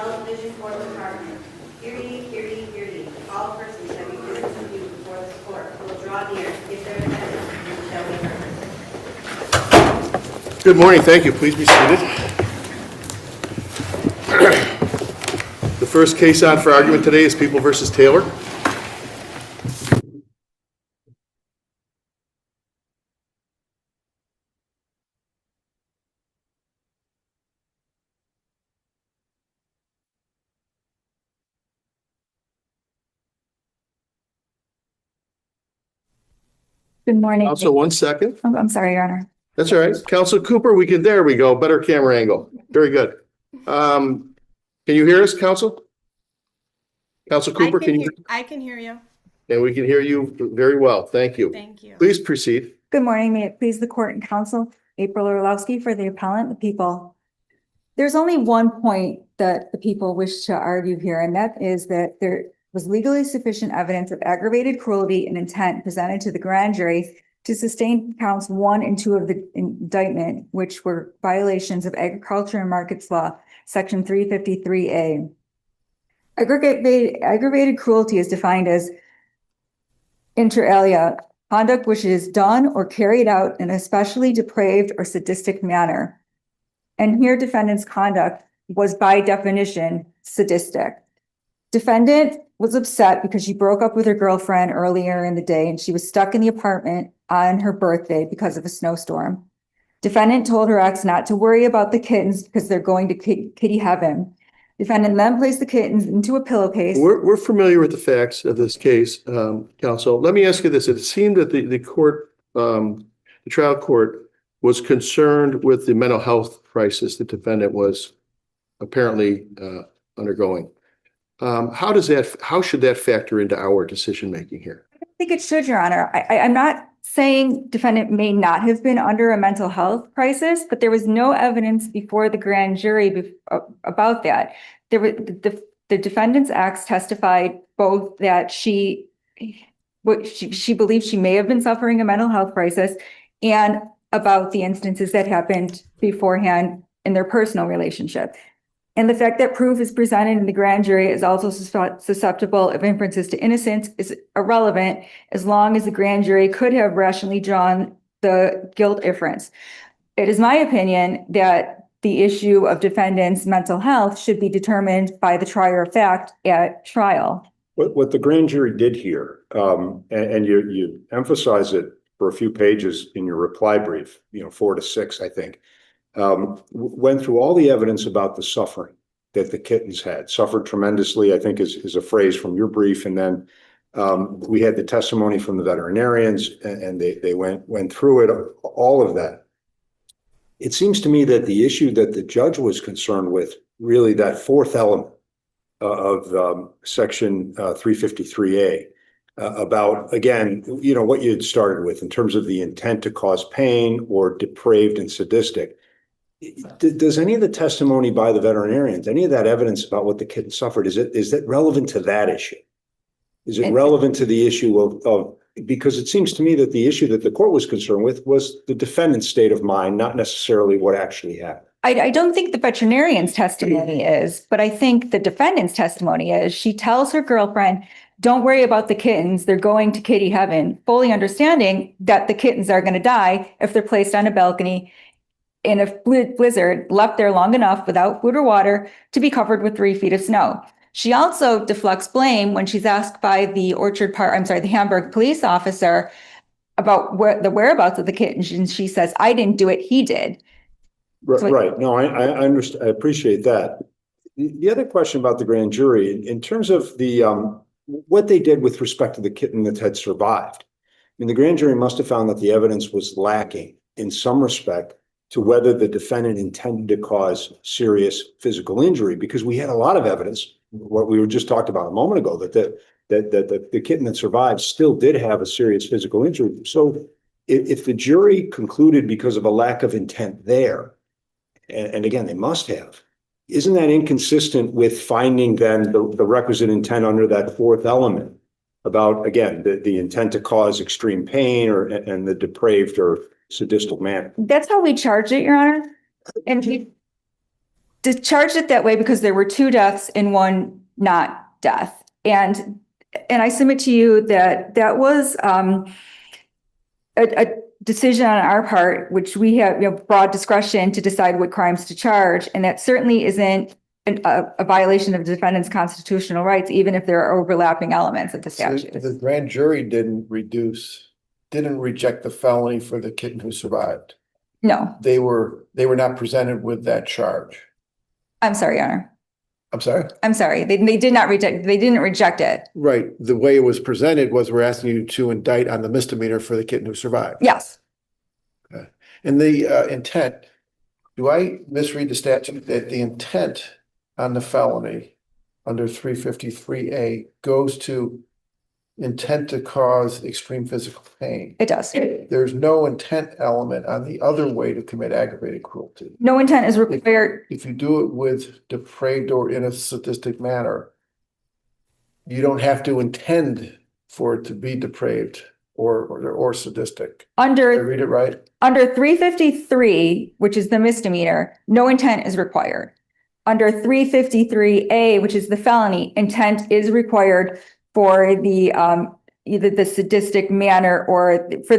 Appellate Division Court Department. Hear ye, hear ye, hear ye. All persons having business in view before this court will draw near, give their attendance, and shall be heard. Good morning. Thank you. Please be seated. The first case on for argument today is People v. Taylor. Good morning. Also, 1 second. Oh, I'm sorry, Your Honor. That's all right. Counsel Cooper, there we go. Better camera angle. Very good. Can you hear us, Counsel? Counsel Cooper, can you? I can hear you. And we can hear you very well. Thank you. Thank you. Please proceed. Good morning. May it please the court and counsel, April Orlowski for the appellant, the people. There's only one point that the people wish to argue here, and that is that there was legally sufficient evidence of aggravated cruelty and intent presented to the grand jury to sustain counts 1 and 2 of the indictment, which were violations of Agriculture and Markets Law, Section 353A. Aggravated cruelty is defined as inter alia, conduct which is done or carried out in an especially depraved or sadistic manner. And here defendant's conduct was by definition sadistic. Defendant was upset because she broke up with her girlfriend earlier in the day and she was stuck in the apartment on her birthday because of a snowstorm. Defendant told her ex not to worry about the kittens because they're going to kitty heaven. Defendant then placed the kittens into a pillowcase. We're familiar with the facts of this case, Counsel. Let me ask you this. It seemed that the trial court was concerned with the mental health crisis the defendant was apparently undergoing. How should that factor into our decision making here? I think it should, Your Honor. I'm not saying defendant may not have been under a mental health crisis, but there was no evidence before the grand jury about that. The defendant's ex testified both that she believed she may have been suffering a mental health crisis and about the instances that happened beforehand in their personal relationship. And the fact that proof is presented in the grand jury is also susceptible of inferences to innocence is irrelevant as long as the grand jury could have rationally drawn the guilt inference. It is my opinion that the issue of defendant's mental health should be determined by the trier of fact at trial. What the grand jury did here, and you emphasize it for a few pages in your reply brief, 4 to 6, I think, went through all the evidence about the suffering that the kittens had. Suffered tremendously, I think is a phrase from your brief. And then we had the testimony from the veterinarians and they went through it, all of that. It seems to me that the issue that the judge was concerned with, really that fourth element of Section 353A, about, again, what you had started with in terms of the intent to cause pain or depraved and sadistic. Does any of the testimony by the veterinarians, any of that evidence about what the kitten suffered, is that relevant to that issue? Is it relevant to the issue of because it seems to me that the issue that the court was concerned with was the defendant's state of mind, not necessarily what actually happened. I don't think the veterinarian's testimony is, but I think the defendant's testimony is. She tells her girlfriend, don't worry about the kittens, they're going to kitty heaven, fully understanding that the kittens are going to die if they're placed on a balcony in a blizzard, left there long enough without food or water to be covered with 3 feet of snow. She also deflects blame when she's asked by the the Hamburg police officer about the whereabouts of the kittens, and she says, I didn't do it, he did. Right. No, I understand. I appreciate that. The other question about the grand jury, in terms of the what they did with respect to the kitten that had survived, I mean, the grand jury must have found that the evidence was lacking in some respect to whether the defendant intended to cause serious physical injury, because we had a lot of evidence, what we were just talked about a moment ago, that the kitten that survived still did have a serious physical injury. So if the jury concluded because of a lack of intent there, and again, they must have, isn't that inconsistent with finding then the requisite intent under that fourth element about, again, the intent to cause extreme pain and the depraved or sadistic manner? That's how we charge it, Your Honor. And discharged it that way because there were 2 deaths and 1 not death. And I submit to you that that was a decision on our part, which we have, broad discretion to decide what crimes to charge. And that certainly isn't a violation of the defendant's constitutional rights, even if there are overlapping elements of the statute. The grand jury didn't reject the felony for the kitten who survived. No, They were not presented with that charge. I'm sorry, Your Honor. I'm sorry? I'm sorry. They didn't reject it. Right. The way it was presented was we're asking you to indict on the misdemeanor for the kitten who survived. Yes. And the intent, do I misread the statute that the intent on the felony under 353A goes to intent to cause extreme physical pain? It does. There's no intent element on the other way to commit aggravated cruelty. No intent is required. If you do it with depraved or in a sadistic manner, you don't have to intend for it to be depraved or sadistic. Did I Under read it right? 353, which is the misdemeanor, no intent is required. Under 353A, which is the felony, intent is required for the either the sadistic manner or for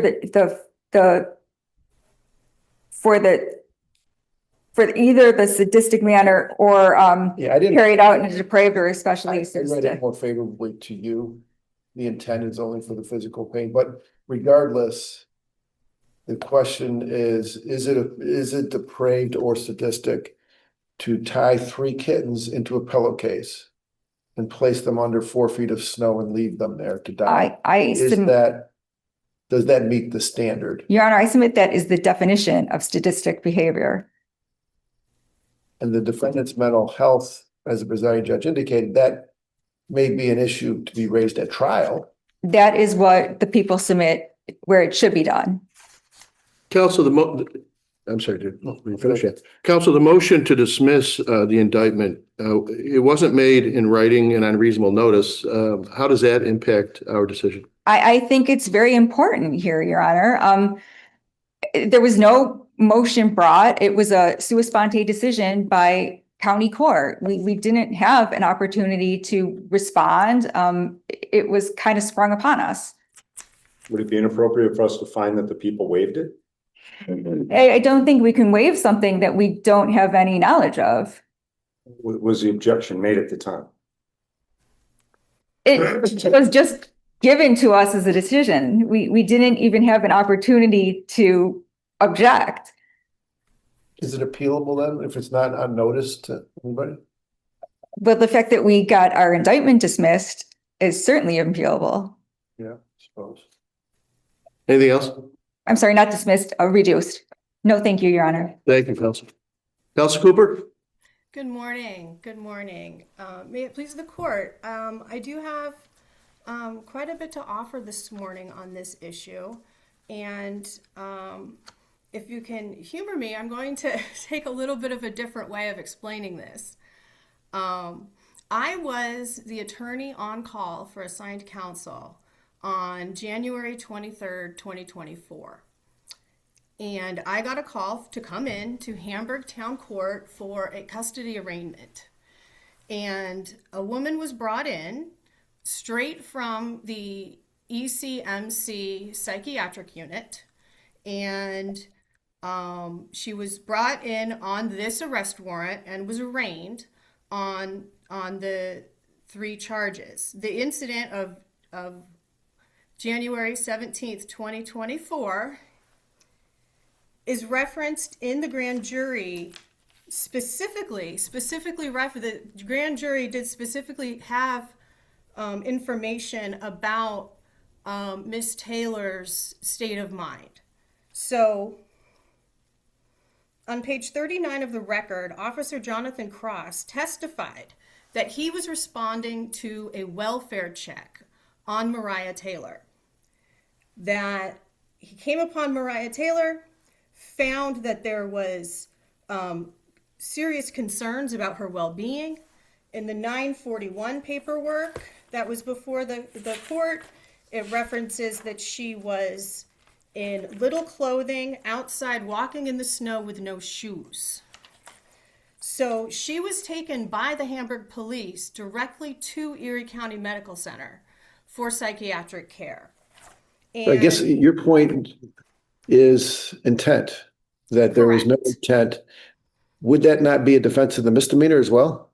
either the sadistic manner or Yeah, I didn't. carried out in a depraved or especially I read sadistic. it more favorably to you. The intent is only for the physical pain, but regardless, the question is it depraved or sadistic to tie 3 kittens into a pillowcase and place them under 4 feet of snow and leave them there to die? Does that meet the standard? Your Honor, I submit that is the definition of sadistic behavior. And the defendant's mental health, as the presiding judge indicated, that may be an issue to be raised at trial. That is what the people submit where it should be done. Counsel, I'm sorry, dude. Finish it. Counsel, the motion to dismiss the indictment, it wasn't made in writing and on reasonable notice. How does that impact our decision? I think it's very important here, Your Honor. There was no motion brought. It was a sua sponte decision by county court. We didn't have an opportunity to respond. It was kind of sprung upon us. Would it be inappropriate for us to find that the people waived it? I don't think we can waive something that we don't have any knowledge of. Was the objection made at the time? It was just given to us as a decision. We didn't even have an opportunity to object. Is it appealable then if it's not on notice to anybody? But the fact that we got our indictment dismissed is certainly appealable. Yeah, I suppose. Anything else? I'm sorry, not dismissed, reduced. No, thank you, Your Honor. Thank you, Counsel. Counsel Cooper? Good morning. Good morning. May it please the court. I do have quite a bit to offer this morning on this issue. And if you can humor me, I'm going to take a little bit of a different way of explaining this. I was the attorney on call for assigned counsel on January 23rd, 2024. And I got a call to come in to Hamburg Town Court for a custody arraignment. And a woman was brought in straight from the ECMC psychiatric unit. And she was brought in on this arrest warrant and was arraigned on the 3 charges. The incident of January 17th, 2024 is referenced in the grand jury specifically the grand jury did specifically have information about Miss Taylor's state of mind. So on page 39 of the record, Officer Jonathan Cross testified that he was responding to a welfare check on Mariah Taylor. That he came upon Mariah Taylor, found that there was serious concerns about her well-being. In the 941 paperwork that was before the court, it references that she was in little clothing, outside walking in the snow with no shoes. So she was taken by the Hamburg police directly to Erie County Medical Center for psychiatric care. I guess And your point is intent, that there was no Correct. intent. Would that not be a defense of the misdemeanor as well?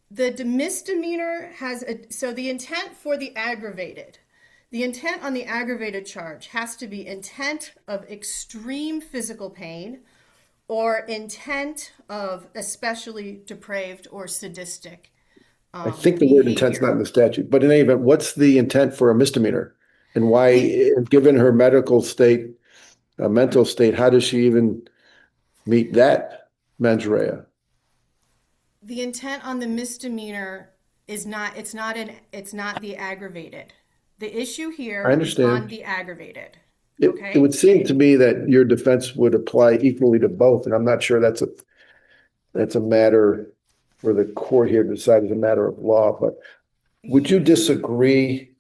the misdemeanor has so the intent for the intent on the aggravated charge has to be intent of extreme physical pain or intent of especially depraved or sadistic I think the word intent's not in the statute, but in any event, what's the intent for a misdemeanor? And why, given her medical state, mental state, how does she even meet that mens rea? The intent on the misdemeanor is not, it's not the aggravated. The issue here I is understand. on the aggravated. It Okay. would seem to me that your defense would apply equally to both, and I'm not sure that's a matter for the court here to decide as a matter of law, but would you disagree,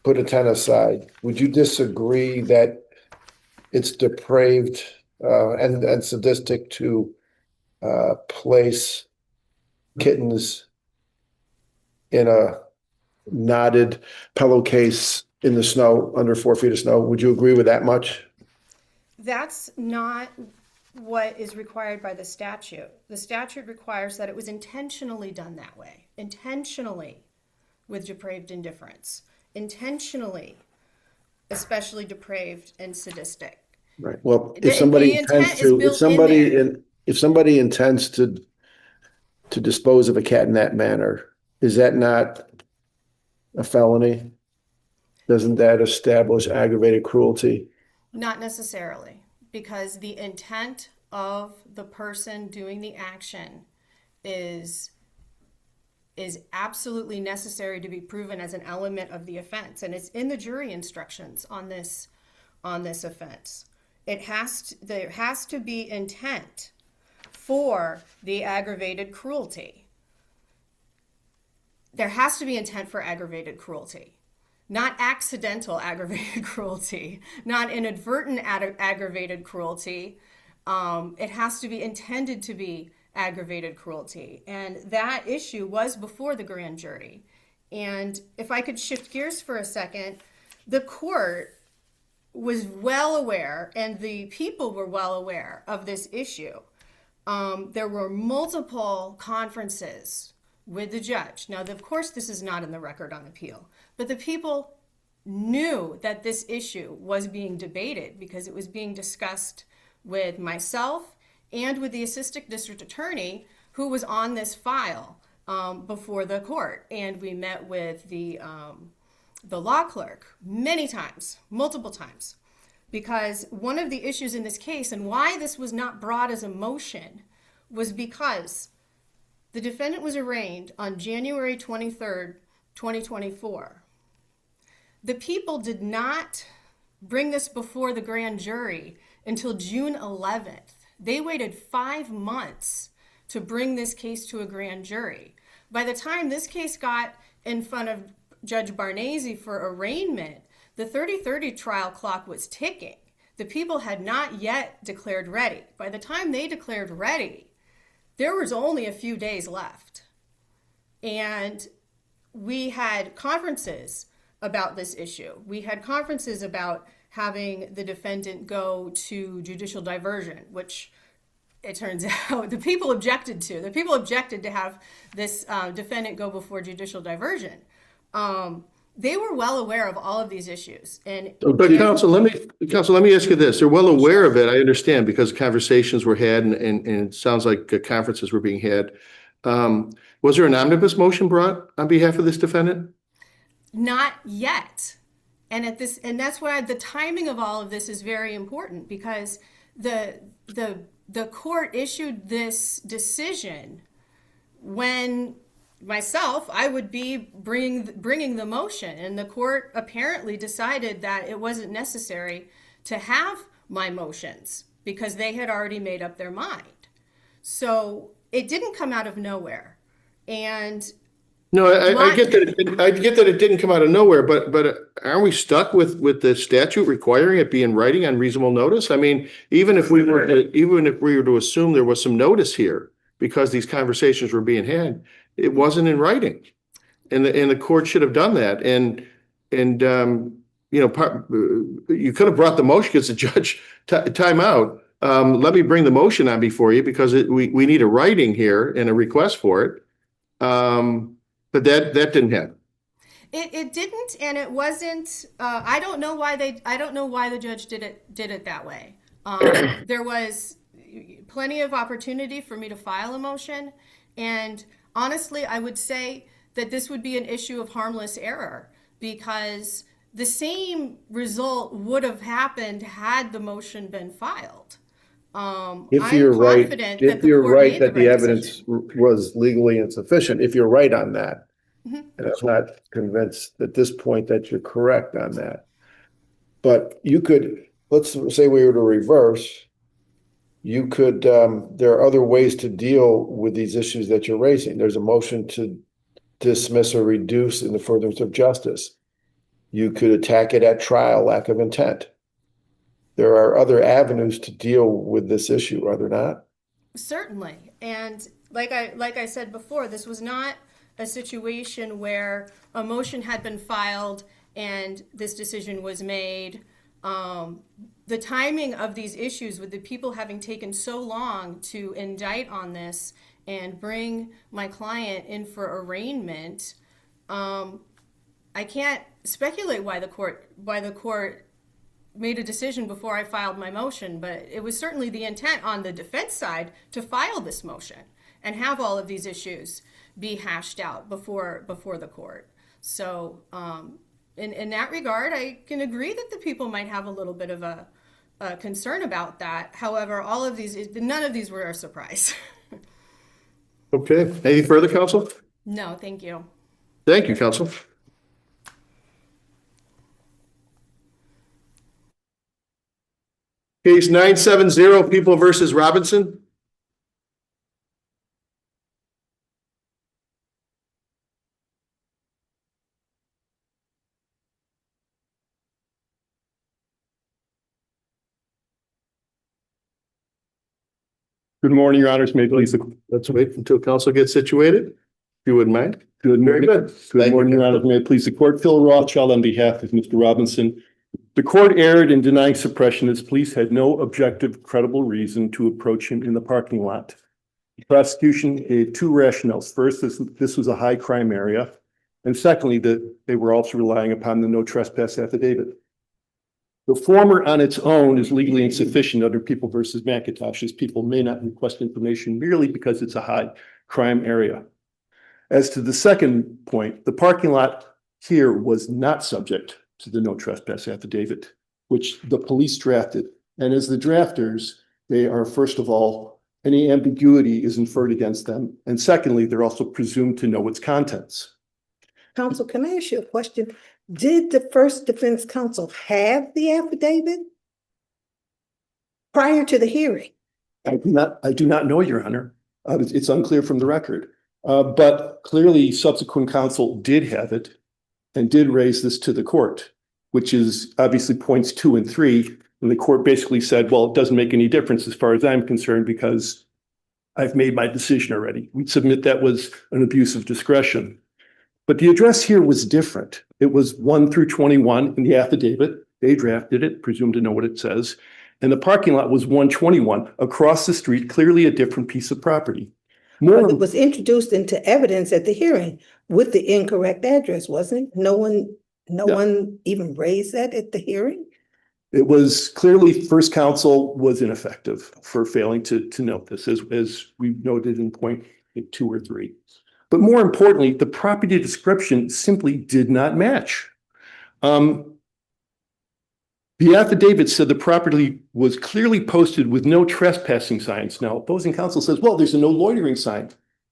put intent aside, would you disagree that it's depraved and sadistic to place kittens in a knotted pillowcase in the snow, under 4 feet of snow? Would you agree with that much? That's not what is required by the statute. The statute requires that it was intentionally done that way, intentionally with depraved indifference, intentionally, especially depraved and sadistic. Right. Well, The if somebody intent intends is to, built in there. if somebody intends to dispose of a cat in that manner, is that not a felony? Doesn't that establish aggravated cruelty? Not necessarily, because the intent of the person doing the action is absolutely necessary to be proven as an element of the offense, and it's in the jury instructions on this offense. There has to be intent for the aggravated cruelty. There has to be intent for aggravated cruelty. Not accidental aggravated cruelty, not inadvertent aggravated cruelty. It has to be intended to be aggravated cruelty. And that issue was before the grand jury. And if I could shift gears for a second, the court was well aware, and the people were well aware of this issue. There were multiple conferences with the judge. Now, of course, this is not in the record on appeal, but the people knew that this issue was being debated because it was being discussed with myself and with the assistant district attorney who was on this file before the court. And we met with the law clerk many times, multiple times, because one of the issues in this case and why this was not brought as a motion was because the defendant was arraigned on January 23rd, 2024. The people did not bring this before the grand jury until June 11th. They waited 5 months to bring this case to a grand jury. By the time this case got in front of Judge Barnese for arraignment, the 30/30 trial clock was ticking. The people had not yet declared ready. By the time they declared ready, there was only a few days left. And we had conferences about this issue. We had conferences about having the defendant go to judicial diversion, which it turns out the people objected to. The people objected to have this defendant go before judicial diversion. They were well aware of all of these issues. But counsel, let me ask you this. They're well aware of it, I understand, because conversations were had and it sounds like conferences were being had. Was there an omnibus motion brought on behalf of this defendant? Not yet. And that's why the timing of all of this is very important, because the court issued this decision when myself, I would be bringing the motion, and the court apparently decided that it wasn't necessary to have my motions because they had already made up their mind. So it didn't come out of nowhere. And No, I My- get that, I get that it didn't come out of nowhere, but aren't we stuck with the statute requiring it be in writing on reasonable notice? I mean, even if we were to assume there was some notice here because these conversations were being had, it wasn't in writing. And the court should have done that. And you know, you could have brought the motion because the judge, time out. Let me bring the motion on before you because we need a writing here and a request for it. But that didn't happen. It didn't, and it wasn't. I don't know why the judge did it that way. There was plenty of opportunity for me to file a motion, and honestly, I would say that this would be an issue of harmless error because the same result would have happened had the motion been filed. If I'm you're right, confident if the you're court right made that the right evidence decision. was legally insufficient, if you're right on that. Mhm. And I'm not convinced at this point that you're correct on that. But you could, let's say we were to reverse, you could, there are other ways to deal with these issues that you're raising. There's a motion to dismiss or reduce in the furtherance of justice. You could attack it at trial, lack of intent. There are other avenues to deal with this issue, are there not? Certainly, and like I said before, this was not a situation where a motion had been filed and this decision was made. The timing of these issues, with the people having taken so long to indict on this and bring my client in for arraignment, I can't speculate why the court made a decision before I filed my motion, but it was certainly the intent on the defense side to file this motion and have all of these issues be hashed out before the court. So in that regard, I can agree that the people might have a little bit of a concern about that. However, none of these were a surprise. Okay. Any further, counsel? No, thank you. Thank you, counsel. Case 970, People versus Robinson. Good morning, Your Honors. May it please the Let's wait until counsel gets situated, if you wouldn't mind. Good Very morning. good. Good Thank morning, you, Your Honors. counsel. May it please the court. Phil Rothschild on behalf of Mr. Robinson. The court erred in denying suppression as police had no objective, credible reason to approach him in the parking lot. The prosecution gave two rationales. First, this was a high crime area. And secondly, that they were also relying upon the no trespass affidavit. The former on its own is legally insufficient under People versus McIntosh, as people may not request information merely because it's a high crime area. As to the second point, the parking lot here was not subject to the no trespass affidavit, which the police drafted. And as the drafters, they are, first of all, any ambiguity is inferred against them. And secondly, they're also presumed to know its contents. Counsel, can I ask you a question? Did the first defense counsel have the affidavit prior to the hearing? I do not know, Your Honor. It's unclear from the record. But clearly subsequent counsel did have it and did raise this to the court, which is obviously points 2 and 3. And the court basically said, well, it doesn't make any difference as far as I'm concerned because I've made my decision already. We submit that was an abuse of discretion. But the address here was different. It was 1 through 21 in the affidavit. They drafted it, presumed to know what it says. And the parking lot was 121 across the street, clearly a different piece of property. But it was introduced into evidence at the hearing with the incorrect address, wasn't it? No one even raised that at the hearing? It was clearly first counsel was ineffective for failing to note this, as we noted in point 2 or 3. But more importantly, the property description simply did not match. The affidavit said the property was clearly posted with no trespassing signs. Now, opposing counsel says, well, there's a no loitering sign.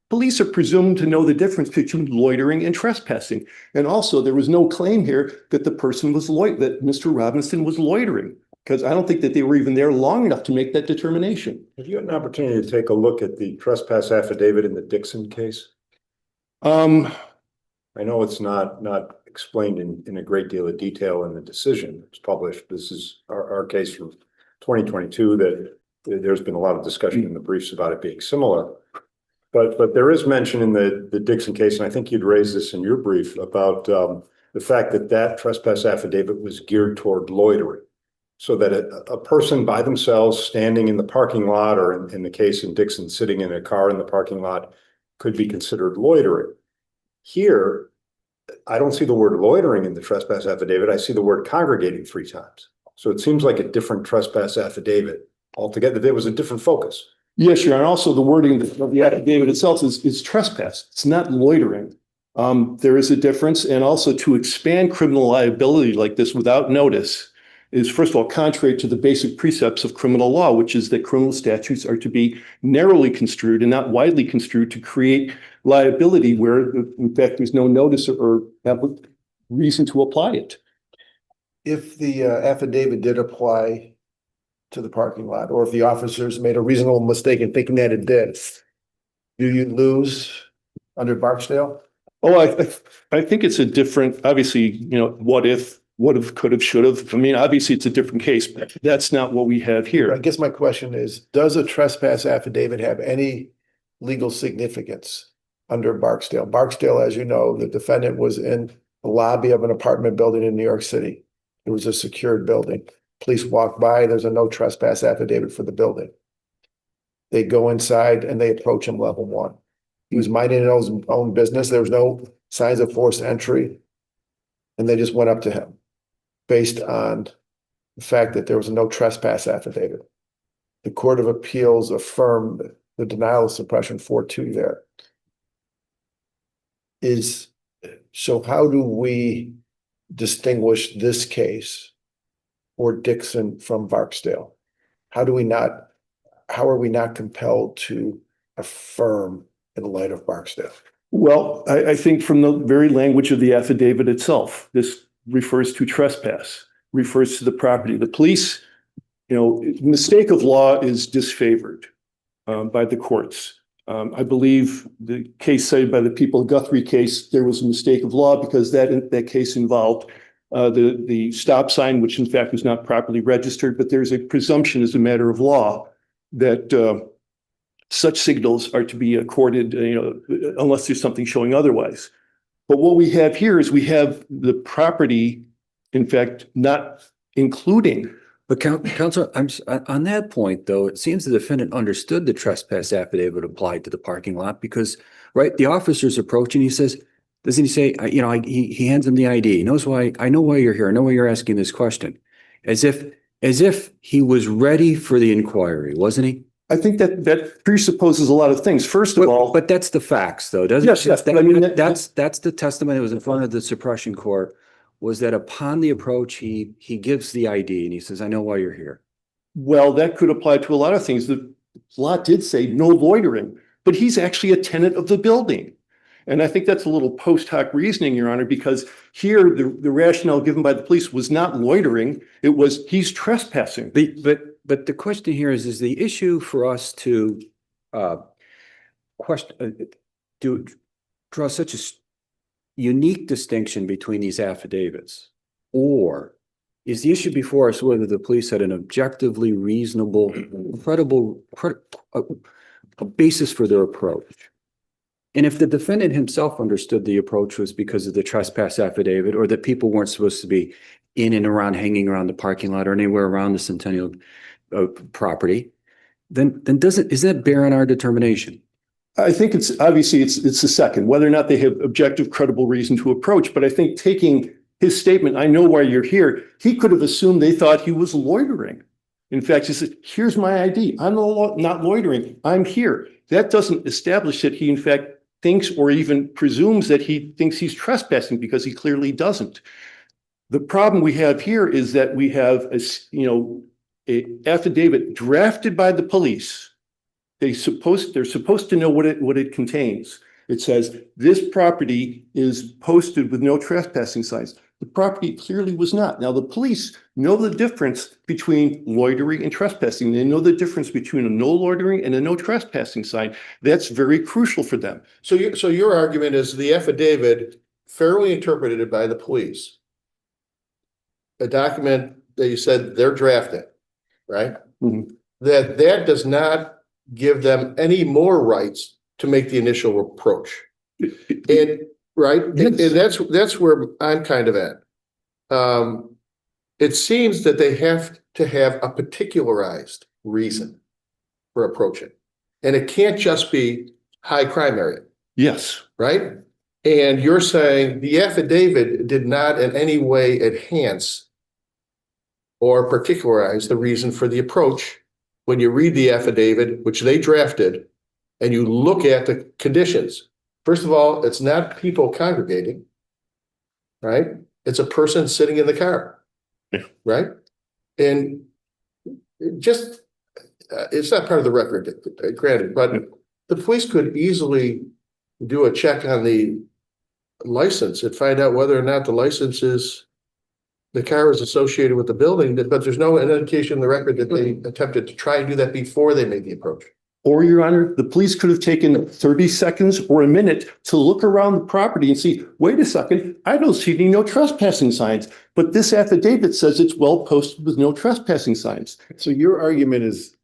Police are presumed to know the difference between loitering and trespassing. And also, there was no claim here that the person was that Mr. Robinson was loitering, because I don't think that they were even there long enough to make that determination. Have you had an opportunity to take a look at the trespass affidavit in the Dixon case? I know it's not explained in a great deal of detail in the decision that's published. This is our case from 2022 that there's been a lot of discussion in the briefs about it being similar. But there is mention in the Dixon case, and I think you'd raised this in your brief, about the fact that trespass affidavit was geared toward loitering. So that a person by themselves standing in the parking lot, or in the case in Dixon, sitting in a car in the parking lot, could be considered loitering. Here, I don't see the word loitering in the trespass affidavit. I see the word congregating 3 times. So it seems like a different trespass affidavit altogether. There was a different focus. Yes, Your Honor. Also, the wording of the affidavit itself is trespass. It's not loitering. There is a difference. And also, to expand criminal liability like this without notice is, first of all, contrary to the basic precepts of criminal law, which is that criminal statutes are to be narrowly construed and not widely construed to create liability where, in fact, there's no notice or reason to apply it. If the affidavit did apply to the parking lot, or if the officers made a reasonable mistake in thinking that it did, do you lose under Barksdale? Oh, I think it's a different, obviously, what if, could have, should have. I mean, obviously, it's a different case, but that's not what we have here. I guess my question is, does a trespass affidavit have any legal significance under Barksdale? Barksdale, as you know, the defendant was in the lobby of an apartment building in New York City. It was a secured building. Police walk by, there's a no trespass affidavit for the building. They go inside and they approach him level 1. He was minding his own business. There was no signs of forced entry. And they just went up to him based on the fact that there was a no trespass affidavit. The Court of Appeals affirmed the denial of suppression 4-2 there. So how do we distinguish this case or Dixon from Barksdale? How are we not compelled to affirm in light of Barksdale? Well, I think from the very language of the affidavit itself, this refers to trespass, refers to the property. The police, mistake of law is disfavored by the courts. I believe the case cited by the People Guthrie case, there was a mistake of law because that case involved the stop sign, which in fact was not properly registered, but there's a presumption as a matter of law that such signals are to be accorded, unless there's something showing otherwise. But what we have here is we have the property, in fact, not including. But Counsel, on that point, though, it seems the defendant understood the trespass affidavit applied to the parking lot because, right, the officer's approaching, he says, doesn't he say, he hands him the ID. He knows why, I know why you're here. I know why you're asking this question. As if he was ready for the inquiry, wasn't he? I think that presupposes a lot of things. First of all, but that's the facts, though, doesn't it? Yes. That's the testimony that was in front of the suppression court, was that upon the approach, he gives the ID and he says, I know why you're here. Well, that could apply to a lot of things. The law did say no loitering, but he's actually a tenant of the building. And I think that's a little post hoc reasoning, Your Honor, because here the rationale given by the police was not loitering. It was he's trespassing. But the question here is the issue for us to draw such a unique distinction between these affidavits, or is the issue before us whether the police had an objectively reasonable, credible basis for their approach? And if the defendant himself understood the approach was because of the trespass affidavit, or that people weren't supposed to be in and around, hanging around the parking lot or anywhere around the Centennial property, then is that bear on our determination? I think it's obviously it's the second, whether or not they have objective, credible reason to approach. But I think taking his statement, I know why you're here, he could have assumed they thought he was loitering. In fact, he said, here's my ID. I'm not loitering. I'm here. That doesn't establish that he, in fact, thinks or even presumes that he thinks he's trespassing, because he clearly doesn't. The problem we have here is that we have a affidavit drafted by the police. They're supposed to know what it contains. It says this property is posted with no trespassing signs. The property clearly was not. Now, the police know the difference between loitering and trespassing. They know the difference between a no loitering and a no trespassing sign. That's very crucial for them. So your argument is the affidavit fairly interpreted by the police, a document that you said they're drafting, right? Mhm. That does not give them any more rights to make the initial approach. And, right? And that's where I'm kind of at. It seems that they have to have a particularized reason for approaching. And it can't just be high crime area, Yes. right? And you're saying the affidavit did not in any way enhance or particularize the reason for the approach. When you read the affidavit, which they drafted, and you look at the conditions, first of all, it's not people congregating, right? It's a person sitting in the car, Yeah. right? And just, it's not part of the record, granted, but the police could easily do a check on the license and find out whether or not the license is, the car is associated with the building, but there's no indication in the record that they attempted to try and do that before they made the approach. Or, Your Honor, the police could have taken 30 seconds or a minute to look around the property and see, wait a second, I don't see any no trespassing signs, but this affidavit says it's well posted with no trespassing signs. So your argument is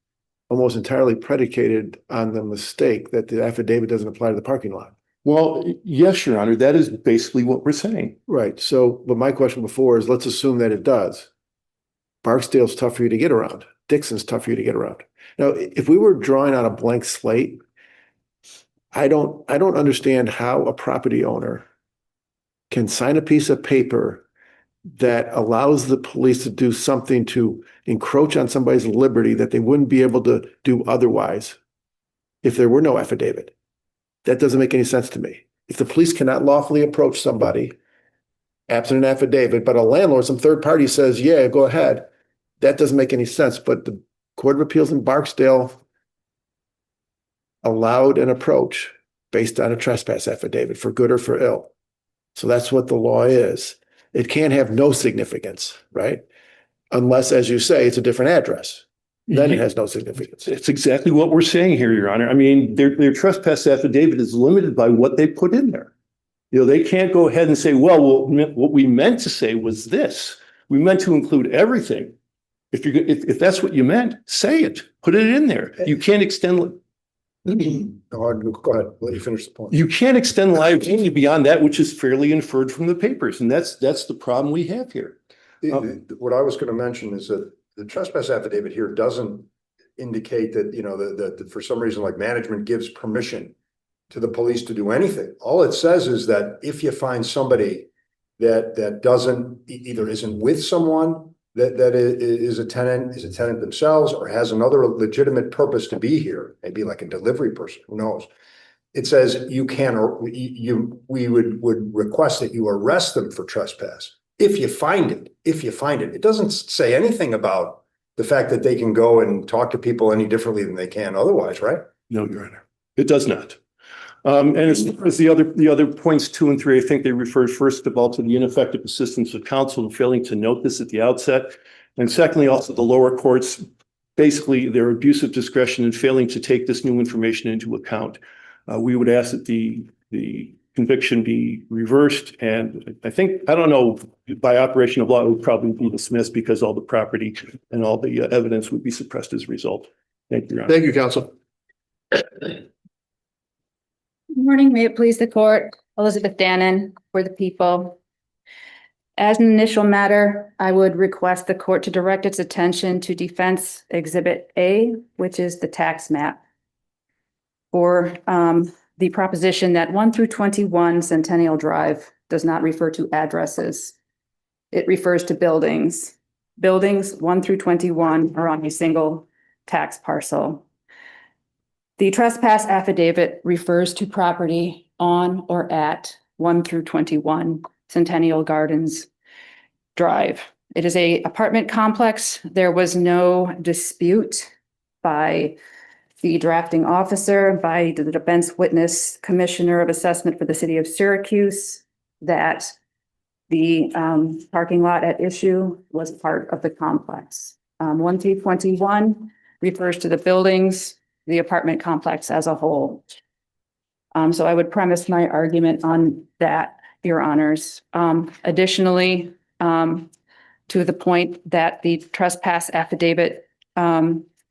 almost entirely predicated on the mistake that the affidavit doesn't apply to the parking lot. Well, yes, Your Honor, that is basically what we're saying. Right. So, but my question before is, let's assume that it does. Barksdale's tough for you to get around. Dixon's tough for you to get around. Now, if we were drawing on a blank slate, I don't understand how a property owner can sign a piece of paper that allows the police to do something to encroach on somebody's liberty that they wouldn't be able to do otherwise if there were no affidavit. That doesn't make any sense to me. If the police cannot lawfully approach somebody, absent an affidavit, but a landlord, some third party says, yeah, go ahead, that doesn't make any sense. But the Court of Appeals in Barksdale allowed an approach based on a trespass affidavit, for good or for ill. So that's what the law is. It can't have no significance, right? Unless, as you say, it's a different address. Then it has no significance. It's exactly what we're saying here, Your Honor. I mean, their trespass affidavit is limited by what they put in there. You know, they can't go ahead and say, well, what we meant to say was this. We meant to include everything. If that's what you meant, say it. Put it in there. You can't extend. Go ahead. Let you finish the point. You can't extend liability beyond that which is fairly inferred from the papers, and that's the problem we have here. What I was going to mention is that the trespass affidavit here doesn't indicate that, you know, that for some reason, like, management gives permission to the police to do anything. All it says is that if you find somebody that doesn't, either isn't with someone that is a tenant themselves, or has another legitimate purpose to be here, maybe like a delivery person, who knows? It says you can, or we would request that you arrest them for trespass. If you find it, it doesn't say anything about the fact that they can go and talk to people any differently than they can otherwise, right? No, Your Honor, it does not. And as far as the other points 2 and 3, I think they referred first of all to the ineffective assistance of counsel in failing to note this at the outset. And secondly, also the lower courts, basically their abuse of discretion in failing to take this new information into account. We would ask that the conviction be reversed. And I think, I don't know, by operation of law, it would probably be dismissed because all the property and all the evidence would be suppressed as a result. Thank you, Your Honor. Thank you, counsel. Good morning, may it please the court. Elizabeth Dannon for the people. As an initial matter, I would request the court to direct its attention to Defense Exhibit A, which is the tax map, for the proposition that 1 through 21 Centennial Drive does not refer to addresses. It refers to buildings. Buildings 1 through 21 are on a single tax parcel. The trespass affidavit refers to property on or at 1 through 21 Centennial Gardens Drive. It is an apartment complex. There was no dispute by the drafting officer, by the defense witness commissioner of assessment for the city of Syracuse, that the parking lot at issue was part of the complex. 1 through 21 refers to the buildings, the apartment complex as a whole. So I would premise my argument on that. Your Honors. Additionally, to the point that the trespass affidavit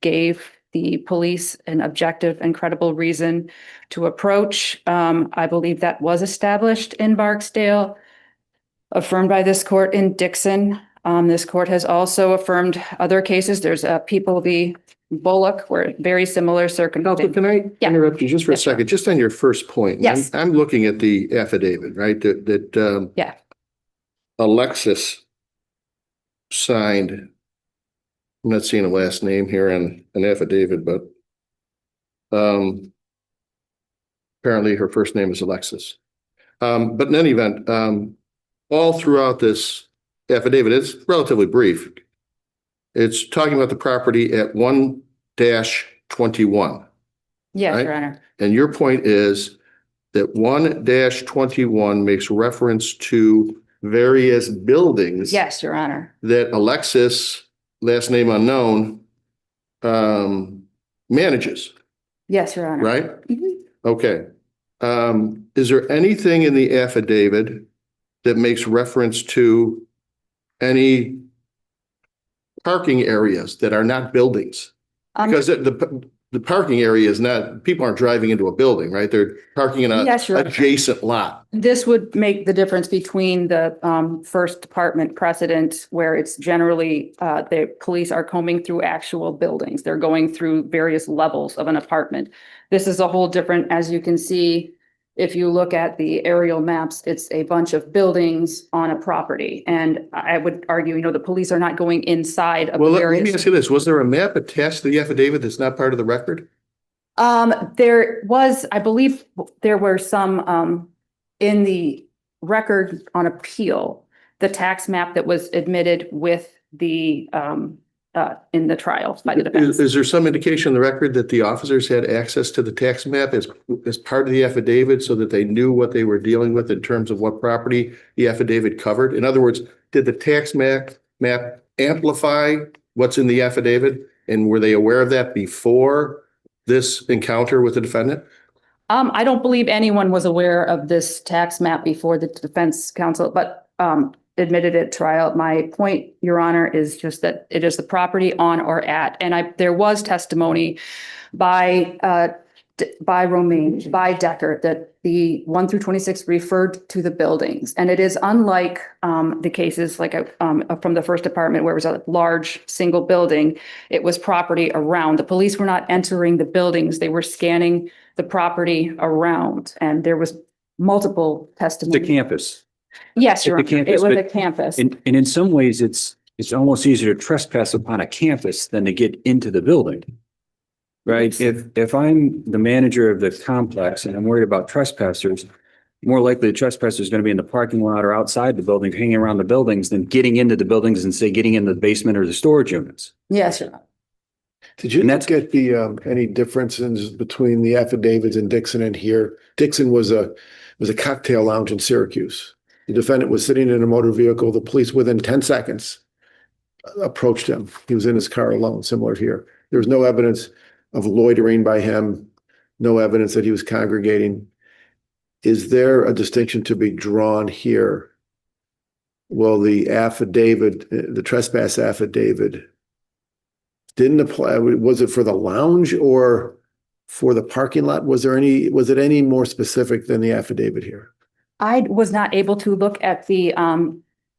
gave the police an objective and credible reason to approach. I believe that was established in Barksdale, affirmed by this court in Dixon. This court has also affirmed other cases. There's a People v. Bullock, where very similar Counsel, circumstances. can I Yeah. interrupt you just for a Yes, sure. second, just on your first point? Yes. I'm looking at the affidavit, right, that Yeah. Alexis signed. I'm not seeing a last name here on an affidavit, but apparently her first name is Alexis. But in any event, all throughout this affidavit, it's relatively brief. It's talking about the property at 1-21. Yes, Right. Your Honor. And your point is that 1-21 makes reference to various buildings Yes, Your Honor. that Alexis, last name unknown, manages, Yes, Your Honor. right? Mhm. Okay. Is there anything in the affidavit that makes reference to any parking areas that are not buildings? Because the parking area is not, people aren't driving into a building, right? They're parking in a Yes, Your Honor. adjacent lot. This would make the difference between the First Department precedent, where it's generally the police are combing through actual buildings. They're going through various levels of an apartment. This is a whole different, as you can see, if you look at the aerial maps, it's a bunch of buildings on a property. And I would argue, the police are not going inside of Well, let me various. ask you this. Was there a map attached to the affidavit that's not part of the record? There was, I believe there were some in the record on appeal, the tax map that was admitted with the in the trial by the defense. Is there some indication in the record that the officers had access to the tax map as part of the affidavit so that they knew what they were dealing with in terms of what property the affidavit covered? In other words, did the tax map amplify what's in the affidavit? And were they aware of that before this encounter with the defendant? I don't believe anyone was aware of this tax map before the defense counsel, but admitted at trial. My point, Your Honor, is just that it is the property on or at, and there was testimony by Romaine, by Decker, that the 1 through 26 referred to the buildings. And it is unlike the cases like from the First Department, where it was a large single building. It was property around. The police were not entering the buildings. They were scanning the property around, and there was multiple testimony. The campus. Yes, Your At the Honor. campus, It was but a campus. And in some ways, it's almost easier to trespass upon a campus than to get into the building. Right? If I'm the manager of the complex and I'm worried about trespassers, more likely the trespasser is going to be in the parking lot or outside the building, hanging around the buildings, than getting into the buildings and say getting into the basement or the storage units. Yes, Your Honor. Did you And that's- get the any differences between the affidavits in Dixon and here? Dixon was a cocktail lounge in Syracuse. The defendant was sitting in a motor vehicle. The police, within 10 seconds, approached him. He was in his car alone, similar here. There was no evidence of loitering by him, no evidence that he was congregating. Is there a distinction to be drawn here? Well, the affidavit, the trespass affidavit, didn't apply. Was it for the lounge or for the parking lot? Was it any more specific than the affidavit here? I was not able to look at the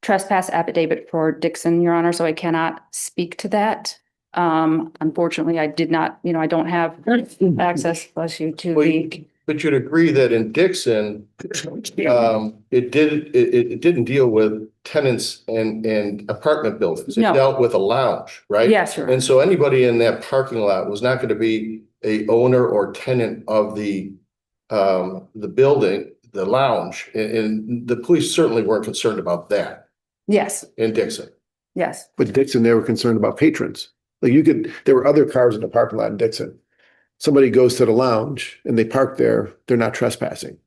trespass affidavit for Dixon, Your Honor, so I cannot speak to that. Unfortunately, I did not, I don't have access, bless you, to Well, the. But you'd agree that in Dixon, it didn't deal with tenants and apartment buildings. It No. dealt with a lounge, right? Yes, Your Honor. And so anybody in that parking lot was not going to be a owner or tenant of the building, the lounge, and the police certainly weren't concerned about that Yes, in Dixon. yes. But Dixon, they were concerned about patrons. There were other cars in the parking lot in Dixon. Somebody goes to the lounge and they park there, they're not trespassing.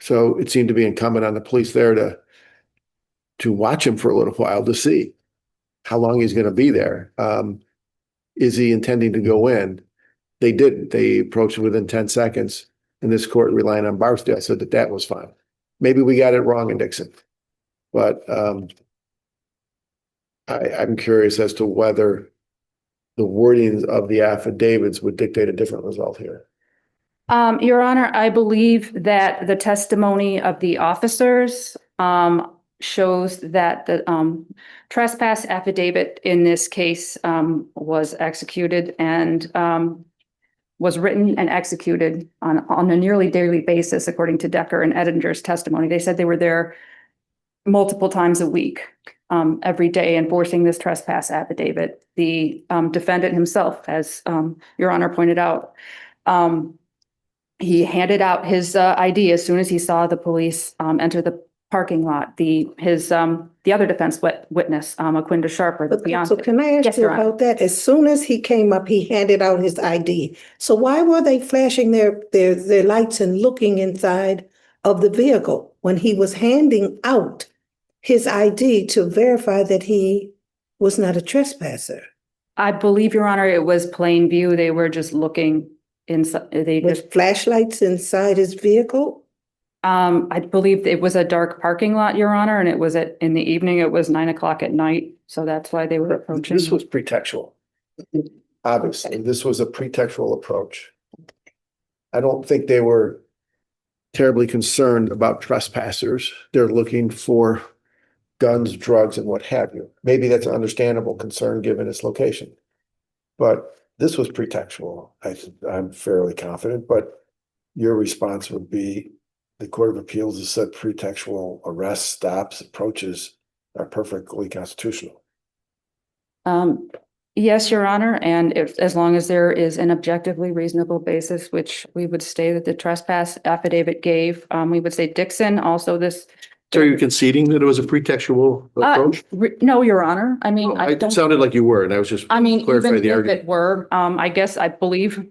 So it seemed to be incumbent on the police there to watch him for a little while to see how long he's going to be there. Is he intending to go in? They didn't. They approached him within 10 seconds, and this court, relying on Barksdale, said that was fine. maybe we got it wrong in Dixon. But I'm curious as to whether the wording of the affidavits would dictate a different result here. Your Honor, I believe that the testimony of the officers shows that the trespass affidavit in this case was executed and was written and executed on a nearly daily basis, according to Decker and Edinger's testimony. They said they were there multiple times a week, every day, enforcing this trespass affidavit. The defendant himself, as Your Honor pointed out, he handed out his ID as soon as he saw the police enter the parking lot. The other defense witness, Aquinda Sharper, the So fiance. can I ask Yes, you Your Honor. about that? As soon as he came up, he handed out his ID. So why were they flashing their lights and looking inside of the vehicle when he was handing out his ID to verify that he was not a trespasser? I believe, Your Honor, it was plain view. They were just looking inside. They just, With flashlights inside his vehicle? I believe it was a dark parking lot, Your Honor, and it was in the evening. It was 9 o'clock at night. So that's why they were approaching. This was pretextual. Obviously, this was a pretextual approach. I don't think they were terribly concerned about trespassers. They're looking for guns, drugs, and what have you. Maybe that's an understandable concern given its location. But this was pretextual. I'm fairly confident, but your response would be the Court of Appeals has said pretextual arrests, stops, approaches are perfectly constitutional. Yes, Your Honor, and as long as there is an objectively reasonable basis, which we would say that the trespass affidavit gave, we would say Dixon, also this. So are you conceding that it was a pretextual approach? No, Your Honor. I mean, I It don't. sounded like you were, and I was just I mean, clarifying even the if argument. it were, I guess I believe,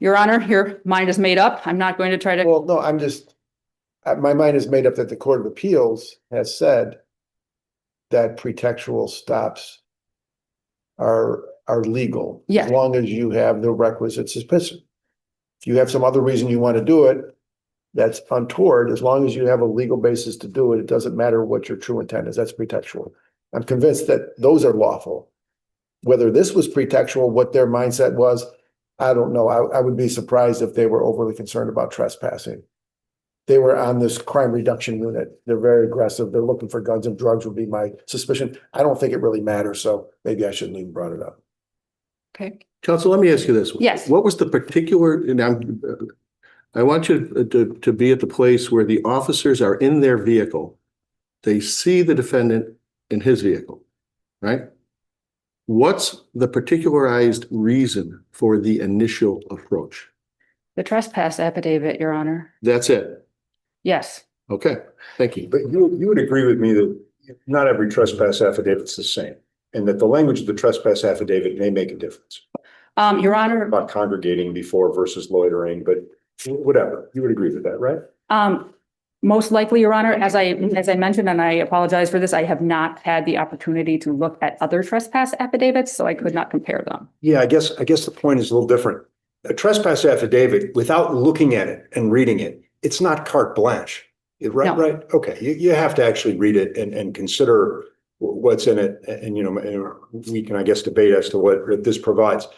Your Honor, your mind is made up. I'm not going to try to. Well, no, my mind is made up that the Court of Appeals has said that pretextual stops are legal. Yes. As long as you have the requisite suspicion. If you have some other reason you want to do it, that's untoward. As long as you have a legal basis to do it, it doesn't matter what your true intent is. That's pretextual. I'm convinced that those are lawful. Whether this was pretextual, what their mindset was, I don't know. I would be surprised if they were overly concerned about trespassing. They were on this crime reduction unit. They're very aggressive. They're looking for guns and drugs would be my suspicion. I don't think it really matters, so maybe I shouldn't even brought it up. Okay. Counsel, let me ask you this. Yes. What was the particular, and I want you to be at the place where the officers are in their vehicle. They see the defendant in his vehicle, right? What's the particularized reason for the initial approach? The trespass affidavit, Your Honor. That's it. Yes. Okay, thank you. But you would agree with me that not every trespass affidavit is the same, and that the language of the trespass affidavit may make a difference Your Honor, about congregating before versus loitering, but whatever. You would agree with that, right? most likely, Your Honor, as I mentioned, and I apologize for this, I have not had the opportunity to look at other trespass affidavits, so I could not compare them. Yeah, I guess the point is a little different. A trespass affidavit, without looking at it and reading it, it's not carte blanche. Right, No. right. Okay, you have to actually read it and consider what's in it, and we can, I guess, debate as to what this provides.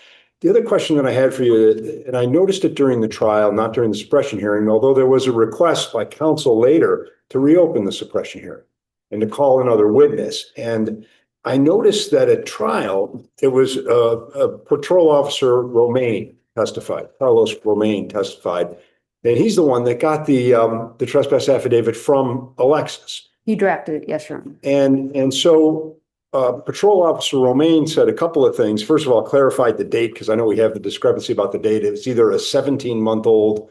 The other question that I had for you, and I noticed it during the trial, not during the suppression hearing, although there was a request by counsel later to reopen the suppression hearing and to call another witness. And I noticed that at trial, it was a patrol officer Romaine testified, Carlos Romaine testified, and he's the one that got the trespass affidavit from Alexis. He drafted it, yes, Your Honor. And so Patrol Officer Romaine said a couple of things. First of all, clarified the date, because I know we have the discrepancy about the date. It's either a 17-month-old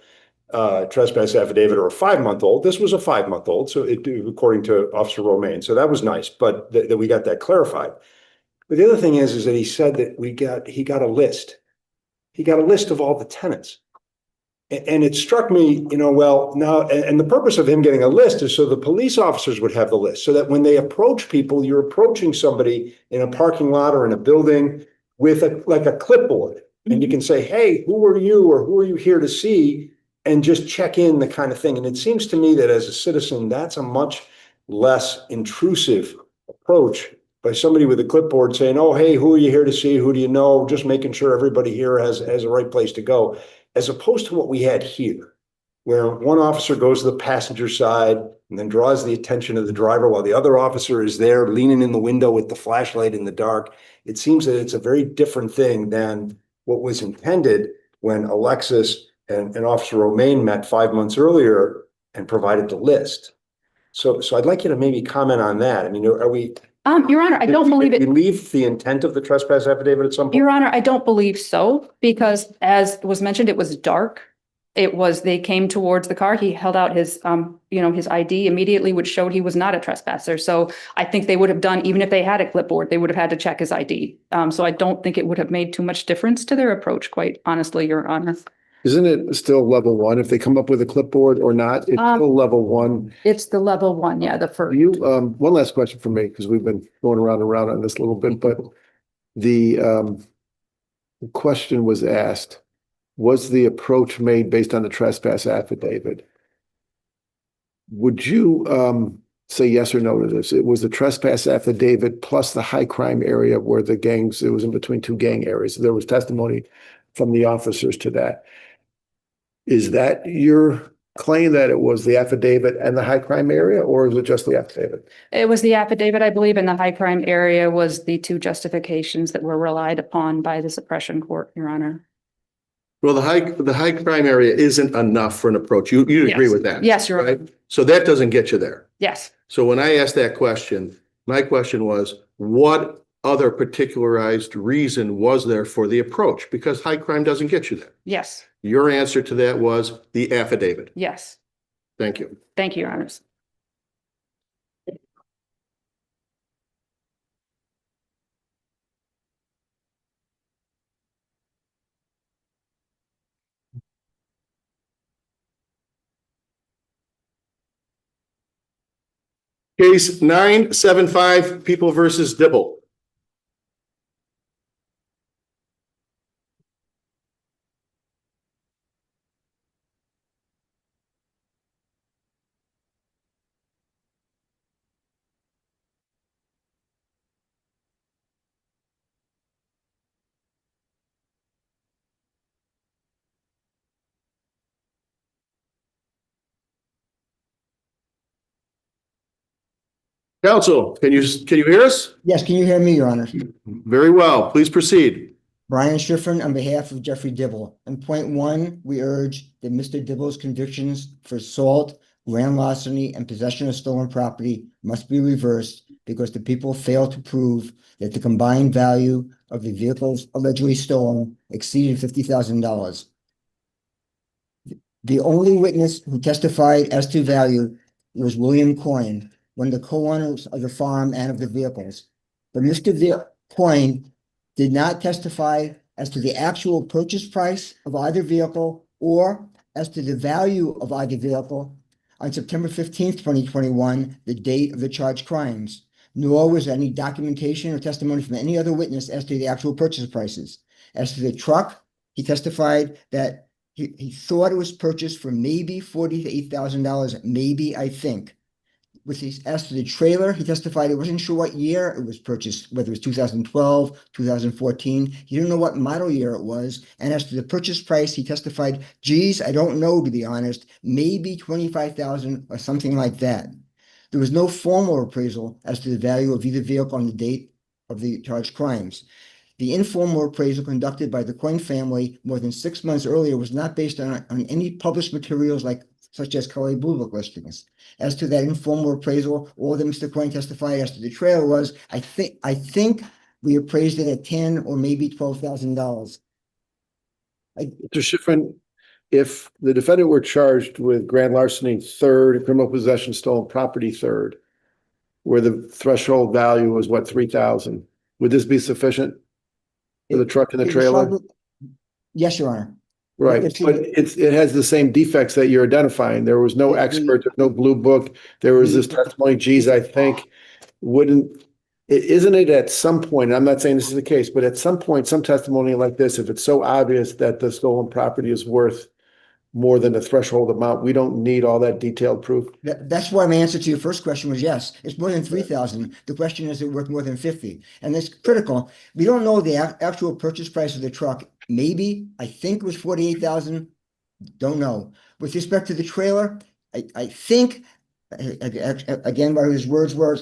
trespass affidavit or a 5-month-old. This was a 5-month-old, so according to Officer Romaine. So that was nice, but that we got that clarified. But the other thing is that he said that he got a list. He got a list of all the tenants. And it struck me, well, now, and the purpose of him getting a list is so the police officers would have the list, so that when they approach people, you're approaching somebody in a parking lot or in a building with like a clipboard. And you can say, hey, who are you, or who are you here to see? and just check in the kind of thing. And it seems to me that as a citizen, that's a much less intrusive approach by somebody with a clipboard saying, oh, hey, who are you here to see? Who do you know? Just making sure everybody here has the right place to go, as opposed to what we had here, where one officer goes to the passenger side and then draws the attention of the driver while the other officer is there leaning in the window with the flashlight in the dark. It seems that it's a very different thing than what was intended when Alexis and Officer Romaine met 5 months earlier and provided the list. So I'd like you to maybe comment on that. I mean, are we? Your Honor, I don't believe Did it. we leave the intent of the trespass affidavit at some point? Your Honor, I don't believe so, because as was mentioned, it was dark. They came towards the car. He held out his, his ID immediately, which showed he was not a trespasser. So I think they would have done, even if they had a clipboard, they would have had to check his ID. So I don't think it would have made too much difference to their approach, quite honestly, Your Honor. Isn't it still level one? If they come up with a clipboard or not, it's still level one. It's the level one, yeah, the first. One last question for me, because we've been going around and around on this a little bit, but the question was asked, was the approach made based on the trespass affidavit? Would you say yes or no to this? It was the trespass affidavit plus the high crime area where the gangs, it was in between two gang areas. There was testimony from the officers to that. Is that your claim, that it was the affidavit and the high crime area, or is it just the affidavit? It was the affidavit, I believe, and the high crime area was the two justifications that were relied upon by the suppression court, Your Honor. Well, the high crime area isn't enough for an approach. You agree Yes. with that? Yes, Your Honor. Right? So that doesn't get you there. Yes. So when I asked that question, my question was, what other particularized reason was there for the approach? Because high crime doesn't get you there. Yes. Your answer to that was the affidavit. Yes. Thank you. Thank you, Your Honors. Case 975, People versus Dibble. Counsel, can you hear us? Yes, can you hear me, Your Honor? Very well. Please proceed. Brian Schiffern on behalf of Jeffrey Dibble. In point one, we urge that Mr. Dibble's convictions for assault, grand larceny, and possession of stolen property must be reversed because the people failed to prove that the combined value of the vehicles allegedly stolen exceeded $50,000. The only witness who testified as to value was William Coyne, one of the co-owners of the farm and of the vehicles. But Mr. Coyne did not testify as to the actual purchase price of either vehicle or as to the value of either vehicle on September 15th, 2021, the date of the charged crimes, nor was any documentation or testimony from any other witness as to the actual purchase prices. As to the truck, he testified that he thought it was purchased for maybe $40,000 to $8,000, maybe, I think. As to the trailer, he testified he wasn't sure what year it was purchased, whether it was 2012, 2014. He didn't know what model year it was. And as to the purchase price, he testified, geez, I don't know, to be honest, maybe $25,000 or something like that. There was no formal appraisal as to the value of either vehicle on the date of the charged crimes. The informal appraisal conducted by the Coyne family more than 6 months earlier was not based on any published materials such as Kelly Blue Book listings. As to that informal appraisal, all that Mr. Coyne testified as to the trailer was, I think we appraised it at $10,000 or maybe $12,000. Mr. Schiffrin, if the defendant were charged with grand larceny third, and criminal possession stolen property third, where the threshold value was what, $3,000, would this be sufficient for the truck and the trailer? Yes, Your Honor. Right, but it has the same defects that you're identifying. There was no expert, there's no blue book. There was this testimony, geez, I think, isn't it at some point, I'm not saying this is the case, but at some point, some testimony like this, if it's so obvious that the stolen property is worth more than the threshold amount, we don't need all that detailed proof? That's why my answer to your first question was yes. It's more than 3,000. The question is it worth more than 50? And that's critical. We don't know the actual purchase price of the truck. Maybe, I think it was 48,000. Don't know. With respect to the trailer, I think, again, by his words were,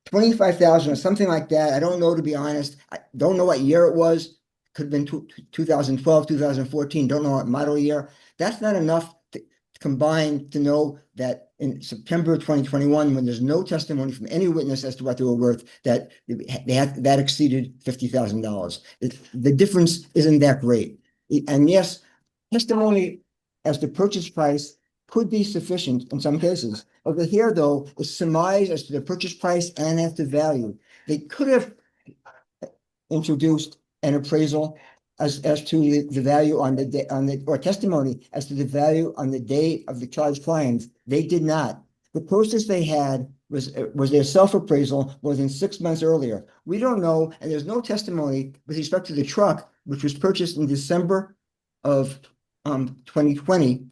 25,000 or something like that. I don't know, to be honest. I don't know what year it was. Could have been 2012, 2014. Don't know what model year. That's not enough to combine to know that in September of 2021, when there's no testimony from any witness as to what they were worth, that that exceeded $50,000. The difference isn't that great. And yes, testimony as to purchase price could be sufficient in some cases. Over here, though, is surmise as to the purchase price and as to value. They could have introduced an appraisal as to the value on the day or testimony as to the value on the day of the charged claims. They did not. The closest they had was their self-appraisal more than 6 months earlier. We don't know, and there's no testimony with respect to the truck, which was purchased in December of 2020,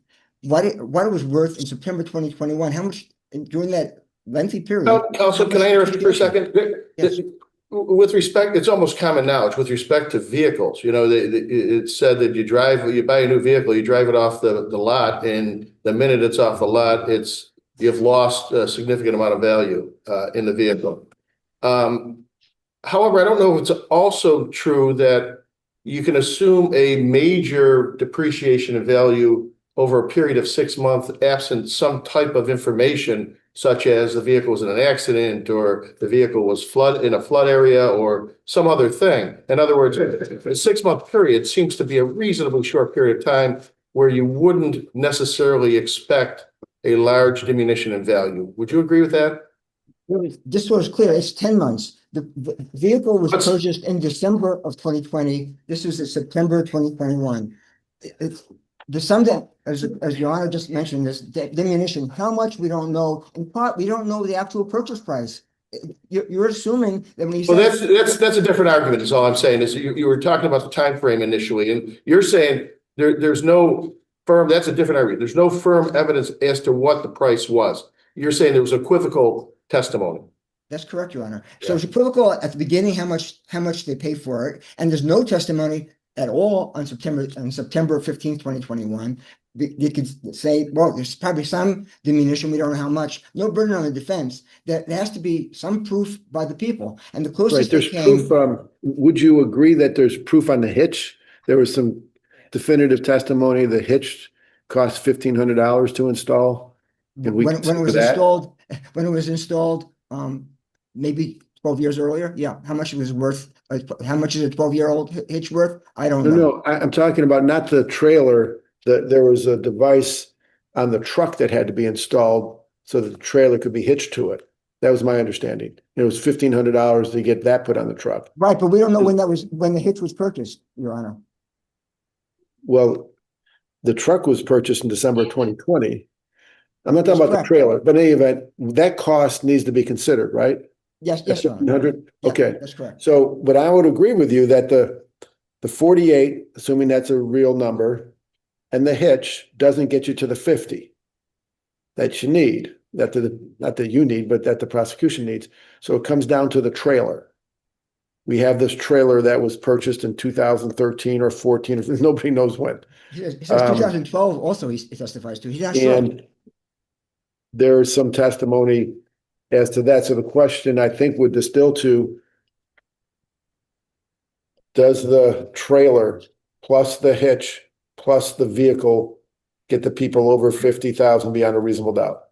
what it was worth in September 2021. How much during that lengthy period? Counsel, can I interrupt you for a second? Yes. With respect, it's almost common knowledge with respect to vehicles. You know, it's said that you buy a new vehicle, you drive it off the lot, and the minute it's off the lot, you've lost a significant amount of value in the vehicle. However, I don't know if it's also true that you can assume a major depreciation in value over a period of 6 months, absent some type of information, such as the vehicle was in an accident or the vehicle was in a flood area or some other thing. In other words, a 6 month period seems to be a reasonably short period of time where you wouldn't necessarily expect a large diminution in value. Would you agree with that? Just so it's clear, it's 10 months. The vehicle was purchased in December of 2020. This was in September 2021. The sum that, as Your Honor just mentioned, this diminution, how much we don't know. In part, we don't know the actual purchase price. You're assuming that when he Well, says, that's a different argument. Is all I'm saying is you were talking about the time frame initially, and you're saying there's no firm. That's a different argument. There's no firm evidence as to what the price was. You're saying there was equivocal testimony. that's correct, Your Honor. Yeah. So it's equivocal at the beginning how much they paid for it, and there's no testimony at all on September 15th, 2021. They could say, well, there's probably some diminution. We don't know how much. No burden on the defense. There has to be some proof by the people. And the Right, closest there's they came. proof, would you agree that there's proof on the hitch? There was some definitive testimony, the hitch cost $1,500 to install. Can we When it was consider that? installed, maybe 12 years earlier. Yeah. How much it was worth? How much is a 12-year-old hitch worth? I don't know. No, I'm talking about not the trailer. There was a device on the truck that had to be installed so that the trailer could be hitched to it. That was my understanding. It was $1,500 to get that put on the truck. Right, but we don't know when the hitch was purchased, Your Honor. Well, the truck was purchased in December of 2020. I'm not talking That's about the correct. trailer, but in any event, that cost needs to be considered, right? Yes, Your Honor. 1,500? Yeah, Okay. that's correct. So, but I would agree with you that the 48, assuming that's a real number, and the hitch doesn't get you to the 50 that you need, not that you need, but that the prosecution needs. So it comes down to the trailer. We have this trailer that was purchased in 2013 or 14, nobody knows when. He says 2012 also he testifies to. He's not sure. And there's some testimony as to that. So the question I think would distill to, does the trailer plus the hitch plus the vehicle get the people over 50,000 beyond a reasonable doubt?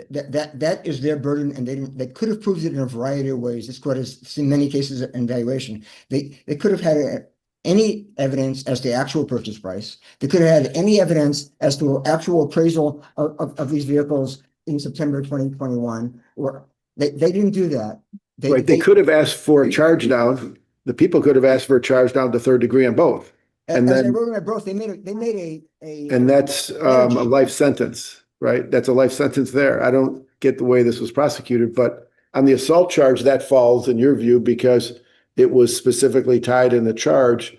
That is their burden, and they could have proved it in a variety of ways. This court has seen many cases in valuation. They could have had any evidence as to actual purchase price. They could have had any evidence as to actual appraisal of these vehicles in September 2021. Or they didn't do that. They could have asked for a charge down. The people could have asked for a charge down to third degree on both. And as then I wrote in my book, they made a and that's a life sentence, right? That's a life sentence there. I don't get the way this was prosecuted, but on the assault charge, that falls in your view because it was specifically tied in the charge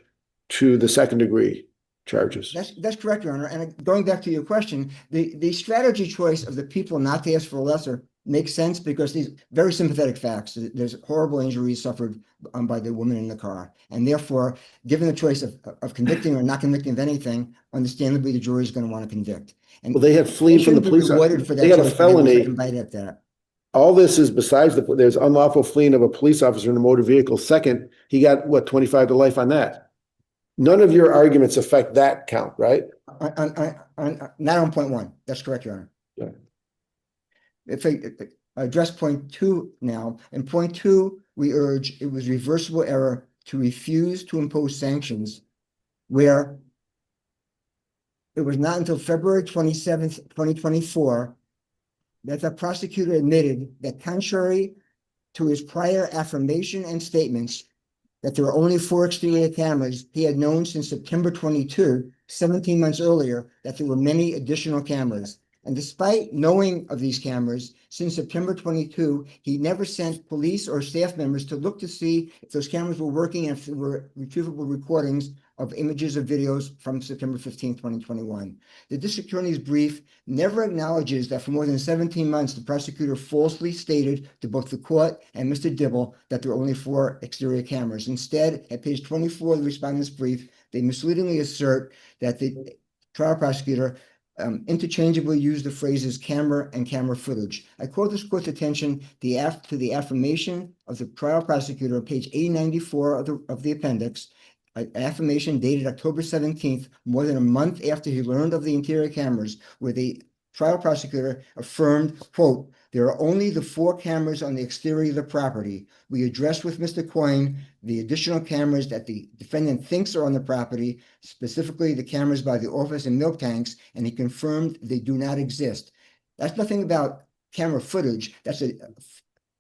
to the second degree charges. That's correct, Your Honor. And going back to your question, the strategy choice of the people not to ask for a lesser makes sense because these very sympathetic facts. There's horrible injuries suffered by the woman in the car. And therefore, given the choice of convicting or not convicting of anything, understandably, the jury is going to want to convict. And Well, they had fleeing from the shouldn't be police. rewarded for that They had a choice, but they felony. invite at that. All this is besides there's unlawful fleeing of a police officer in a motor vehicle. Second, he got what, 25 to life on that. None of your arguments affect that count, right? Not on point one. That's correct, Your Honor. Yeah. If I address point two now, in point two, we urge it was reversible error to refuse to impose sanctions where it was not until February 27th, 2024, that the prosecutor admitted that contrary to his prior affirmation and statements that there were only 4 exterior cameras, he had known since September 22, 17 months earlier, that there were many additional cameras. And despite knowing of these cameras, since September 22, he never sent police or staff members to look to see if those cameras were working and if there were retrievable recordings of images or videos from September 15, 2021. The district attorney's brief never acknowledges that for more than 17 months, the prosecutor falsely stated to both the court and Mr. Dibble that there were only 4 exterior cameras. Instead, at page 24 of the respondent's brief, they misleadingly assert that the trial prosecutor interchangeably used the phrases camera and camera footage. I call this court's attention to the affirmation of the trial prosecutor, page 894 of the appendix, an affirmation dated October 17th, more than a month after he learned of the interior cameras, where the trial prosecutor affirmed, quote, "There are only the 4 cameras on the exterior of the property. We addressed with Mr. Coyne the additional cameras that the defendant thinks are on the property, specifically the cameras by the office and milk tanks, and he confirmed they do not exist." That's nothing about camera footage. That's a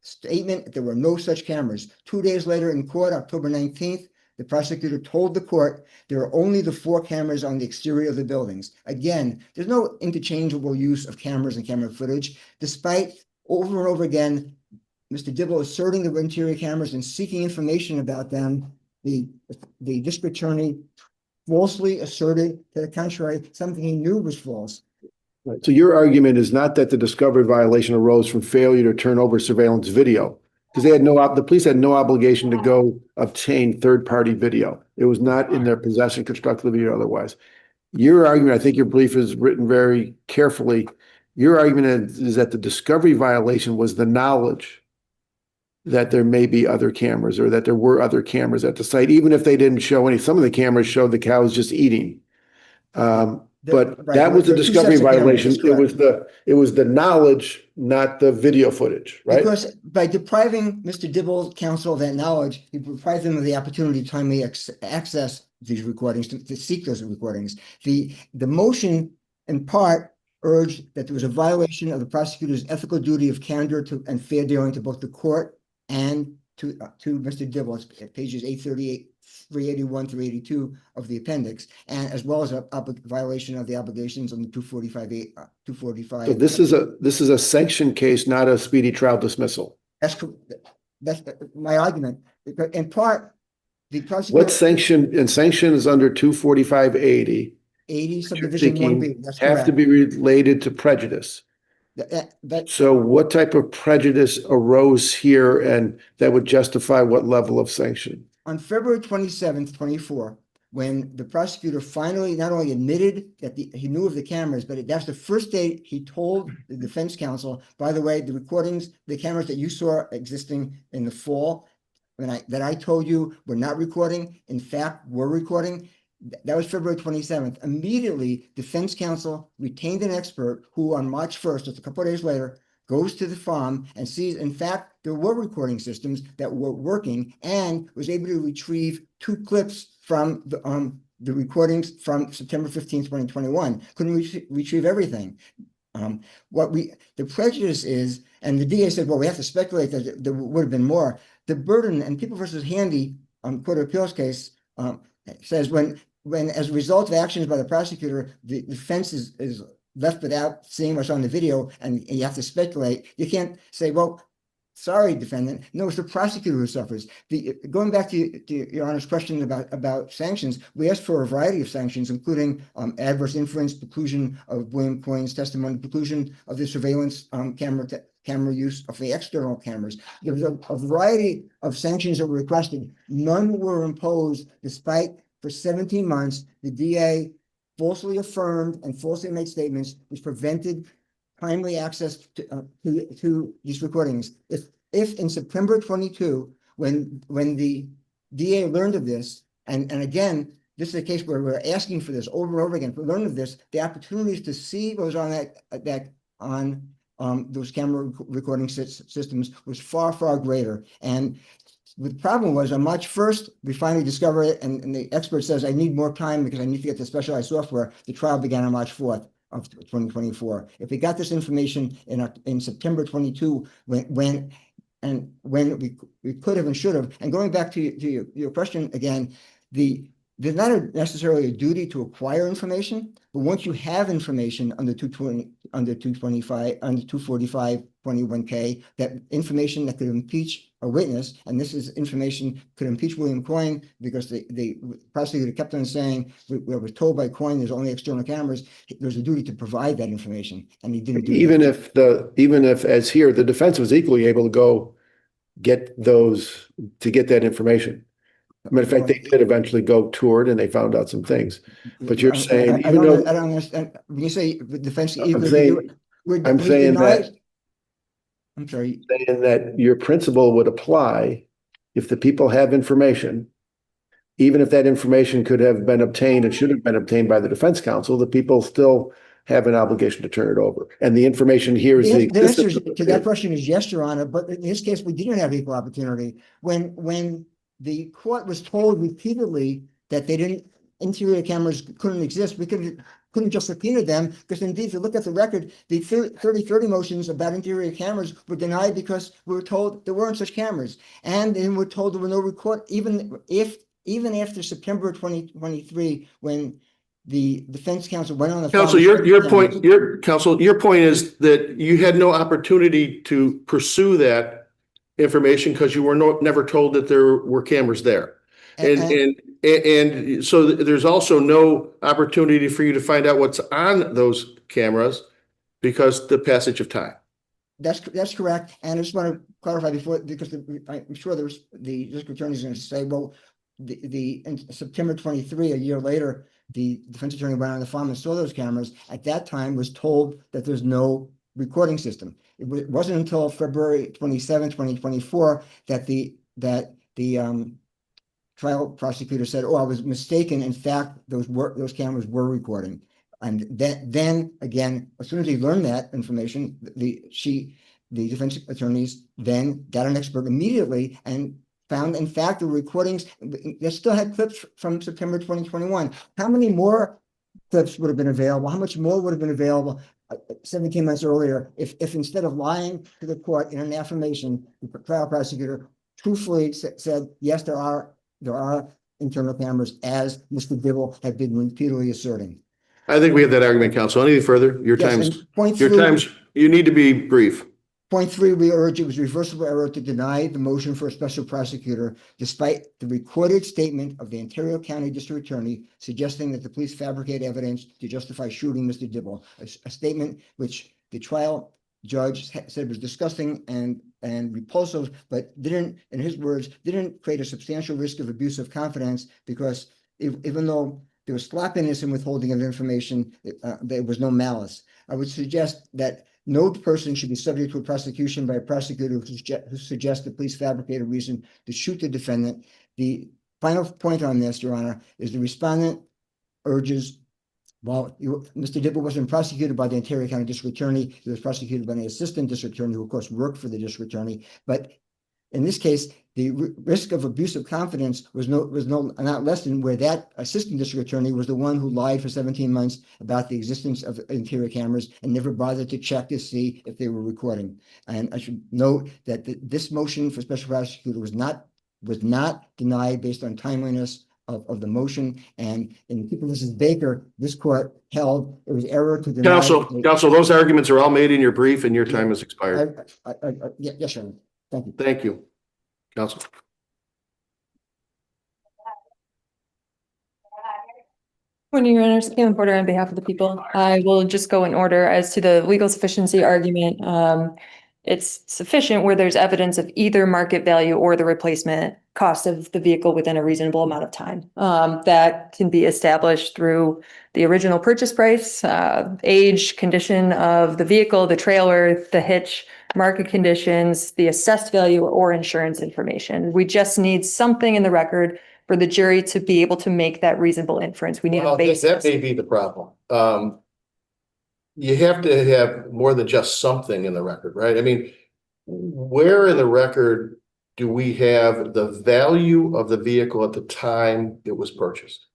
statement that there were no such cameras. 2 days later in court, October 19th, the prosecutor told the court there are only the 4 cameras on the exterior of the buildings. Again, there's no interchangeable use of cameras and camera footage, despite over and over again, Mr. Dibble asserting there were interior cameras and seeking information about them. The district attorney falsely asserted to the contrary, something he knew was false. Right. So your argument is not that the discovery violation arose from failure to turn over surveillance video, because they had the police had no obligation to go obtain third-party video. It was not in their possession, constructively or otherwise. Your argument, I think your brief is written very carefully. Your argument is that the discovery violation was the knowledge that there may be other cameras or that there were other cameras at the site, even if they didn't show any. Some of the cameras showed the cows just eating. But Right, that was the there are 2 discovery sets of cameras, violation. that's It was the knowledge, not the video footage, right? Because by depriving Mr. Dibble's counsel of that knowledge, he deprived them of the opportunity to timely access these recordings, to seek those recordings. The motion, in part, urged that there was a violation of the prosecutor's ethical duty of candor and fair dealing to both the court and to Mr. Dibble, at pages 838. 381 through 82 of the appendix, and as well as a violation of the obligations on the 245. So this is a sanction case, not a speedy trial dismissal. That's my argument. Because in part, the prosecutor. What sanction is under 245-80? 80 subdivision 1B. That's have to correct. be related to prejudice. So what type of prejudice arose here, and that would justify what level of sanction? On February 27th, 24, when the prosecutor finally not only admitted that he knew of the cameras, but that's the first day he told the defense counsel, by the way, the recordings, the cameras that you saw existing in the fall, that I told you were not recording, in fact, were recording. That was February 27th. Immediately, defense counsel retained an expert who on March 1st, just a couple of days later, goes to the farm and sees, in fact, there were recording systems that were working, and was able to retrieve 2 clips from the recordings from September 15, 2021. Couldn't retrieve everything. The prejudice is, and the DA said, well, we have to speculate that there would have been more. The burden, and People versus Handy, Court of Appeals case, says when as a result of actions by the prosecutor, the defense is left without seeing what's on the video, and you have to speculate. You can't say, well, sorry, defendant. No, it's the prosecutor who suffers. Going back to Your Honor's question about sanctions, we asked for a variety of sanctions, including adverse inference, preclusion of William Coyne's testimony, preclusion of the surveillance camera use of the external cameras. There was a variety of sanctions that were requested. None were imposed, despite for 17 months, the DA falsely affirmed and falsely made statements which prevented timely access to these recordings. If in September 22, when the DA learned of this, and again, this is a case where we're asking for this over and over again, for learning of this, the opportunities to see what was on those camera recording systems was far, far greater. And the problem was on March 1st, we finally discovered it, and the expert says, I need more time because I need to get the specialized software. The trial began on March 4th of 2024. If we got this information in September 22, when we could have and should have, and going back to your question again, there's not necessarily a duty to acquire information, but once you have information under 225, under 245, 21K, that information that could impeach a witness, and this is information could impeach William Coyne because the prosecutor kept on saying, we were told by Coyne there's only external cameras. There's a duty to provide that information, and he didn't do that. Even if, as here, the defense was equally able to go get that information. Matter of fact, they did eventually go toward and they found out some things. But you're saying, I don't understand. When you say the defense, I'm saying that your principle would apply if the people have information, even if that information could have been obtained and should have been obtained by the defense counsel, the people still have an obligation to turn it over. And the information here is the answer to that question is yes, Your Honor. But in this case, we didn't have equal opportunity. When the court was told repeatedly that interior cameras couldn't exist, we couldn't just subpoena them, because indeed, if you look at the record, the 3030 motions about interior cameras were denied because we were told there weren't such cameras. And then we're told there were no record, even after September 2023, when the defense counsel went on the counsel, your point is that you had no opportunity to pursue that information because you were never told that there were cameras there. And so there's also no opportunity for you to find out what's on those cameras because the passage of time. That's correct. And I just want to clarify because I'm sure the district attorney is going to say, well, in September 23, a year later, the defense attorney went on the farm and saw those cameras. At that time, was told that there's no recording system. It wasn't until February 27, 2024 that the trial prosecutor said, "Oh, I was mistaken. In fact, those cameras were recording." And then again, as soon as he learned that information, the defense attorneys then got an expert immediately and found, in fact, the recordings. They still had clips from September 2021. How many more clips would have been available? How much more would have been available 17 months earlier if instead of lying to the court in an affirmation, the trial prosecutor truthfully said, yes, there are internal cameras, as Mr. Dibble had been repeatedly asserting. I think we have that argument, counsel. Anything further? Your times, you need to be brief. Point 3, we urge it was reversible error to deny the motion for a special prosecutor, despite the recorded statement of the Ontario County District Attorney suggesting that the police fabricate evidence to justify shooting Mr. Dibble, a statement which the trial judge said was disgusting and repulsive, but didn't, in his words, didn't create a substantial risk of abuse of confidence, because even though there was sloppiness in withholding of information, there was no malice. I would suggest that no person should be subject to a prosecution by a prosecutor who suggests the police fabricate a reason to shoot the defendant. The final point on this, Your Honor, is the respondent urges, well, Mr. Dibble wasn't prosecuted by the Ontario County District Attorney. He was prosecuted by an assistant district attorney who, of course, worked for the district attorney. But in this case, the risk of abuse of confidence was not less than where that assistant district attorney was the one who lied for 17 months about the existence of interior cameras and never bothered to check to see if they were recording. And I should note that this motion for special prosecutor was not denied based on timeliness of the motion. And in People v. Baker, this court held it was error to deny. Counsel, those arguments are all made in your brief, and your time has expired. Yes, Your Honor. Thank you. Thank you, counsel. Morning, Your Honor, Caitlin Porter on behalf of the people. I will just go in order as to the legal sufficiency argument. It's sufficient where there's evidence of either market value or the replacement cost of the vehicle within a reasonable amount of time. That can be established through the original purchase price, age, condition of the vehicle, the trailer, the hitch, market conditions, the assessed value, or insurance information. We just need something in the record for the jury to be able to make that reasonable inference. We need a That basis. may be the problem. You have to have more than just something in the record, right? I mean, where in the record do we have the value of the vehicle at the time it was purchased?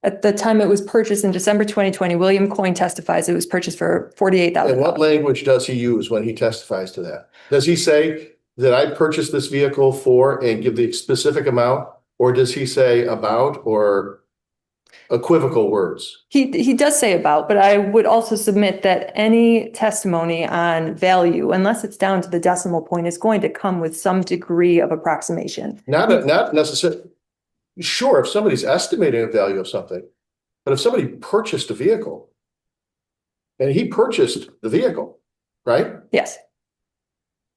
At the time it was purchased in December 2020, William Coyne testifies it was purchased for And $48,000. what language does he use when he testifies to that? Does he say that I purchased this vehicle for and give the specific amount? Or does he say about or equivocal words? He does say about, but I would also submit that any testimony on value, unless it's down to the decimal point, is going to come with some degree of approximation. Not necessarily. Sure, if somebody's estimating a value of something, but if somebody purchased a vehicle and he purchased the vehicle, right? Yes.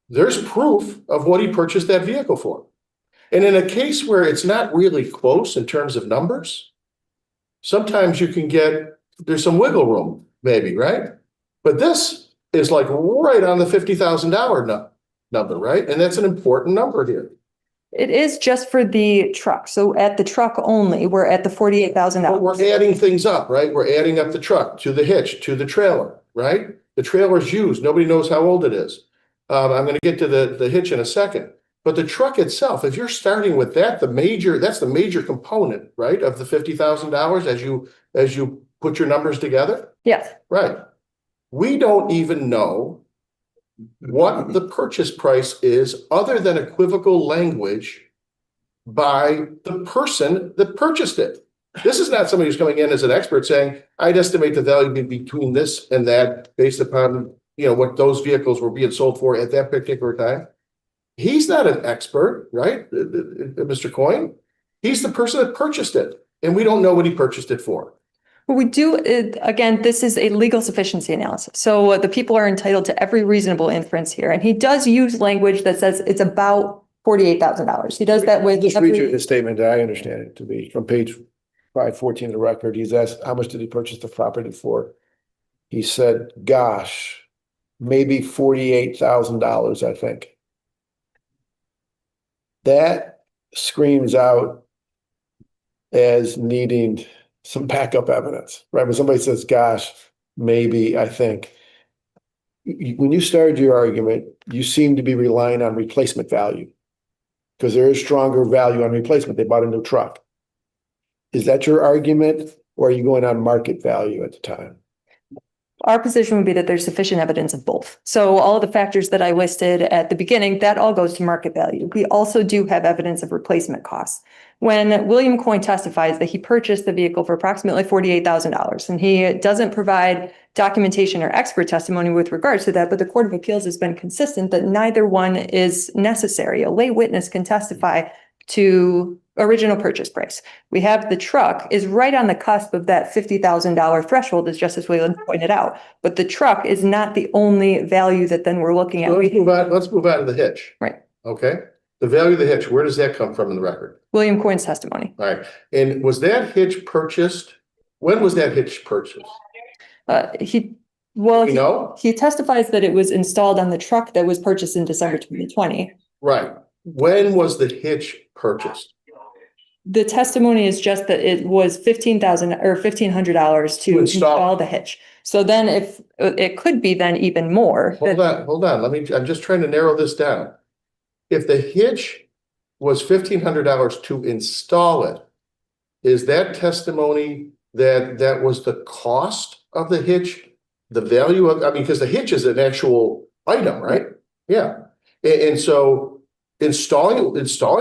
There's proof of what he purchased that vehicle for. And in a case where it's not really close in terms of numbers, sometimes you can there's some wiggle room, maybe, right? But this is like right on the $50,000 number, right? And that's an important number here. It is just for the truck. So at the truck only, we're at the But $48,000. we're adding things up, right? We're adding up the truck to the hitch, to the trailer, right? The trailer's used. Nobody knows how old it is. I'm going to get to the hitch in a second. But the truck itself, if you're starting with that, that's the major component, right, of the $50,000 as you put your numbers together. Yes. Right. We don't even know what the purchase price is other than equivocal language by the person that purchased it. This is not somebody who's coming in as an expert saying, I'd estimate the value between this and that based upon, what those vehicles were being sold for at that particular time. He's not an expert, right? Mr. Coyne. He's the person that purchased it, and we don't know what he purchased it for. Well, we do, again, this is a legal sufficiency analysis. So the people are entitled to every reasonable inference here. And he does use language that says it's about $48,000. He does that with Just read you his statement that I understand it to be from page 514 of the record. He's asked, how much did he purchase the property for? He said, gosh, maybe $48,000, I think. That screams out as needing some backup evidence, right? When somebody says, gosh, maybe, I think. When you started your argument, you seem to be relying on replacement value because there is stronger value on replacement. They bought a new truck. Is that your argument, or are you going on market value at the time? Our position would be that there's sufficient evidence of both. So all of the factors that I listed at the beginning, that all goes to market value. We also do have evidence of replacement costs. When William Coyne testifies that he purchased the vehicle for approximately $48,000, and he doesn't provide documentation or expert testimony with regards to that, but the Court of Appeals has been consistent that neither one is necessary. A lay witness can testify to original purchase price. We have the truck is right on the cusp of that $50,000 threshold, as Justice Wayland pointed out. But the truck is not the only value that then we're looking at. So let's move on to the hitch. Right. Okay. The value of the hitch, where does that come from in the record? William Coyne's testimony. All right. And was that hitch purchased? When was that hitch purchased? He testifies that it was installed on the truck that was purchased in December 2020. Right. When was the hitch purchased? The testimony is just that it was $15,000 or $1,500 to install the hitch. So then if it could be then even more. Hold on. I'm just trying to narrow this down. If the hitch was $1,500 to install it, is that testimony that was the cost of the hitch, the value of, because the hitch is an actual item, right? Yeah. And so installing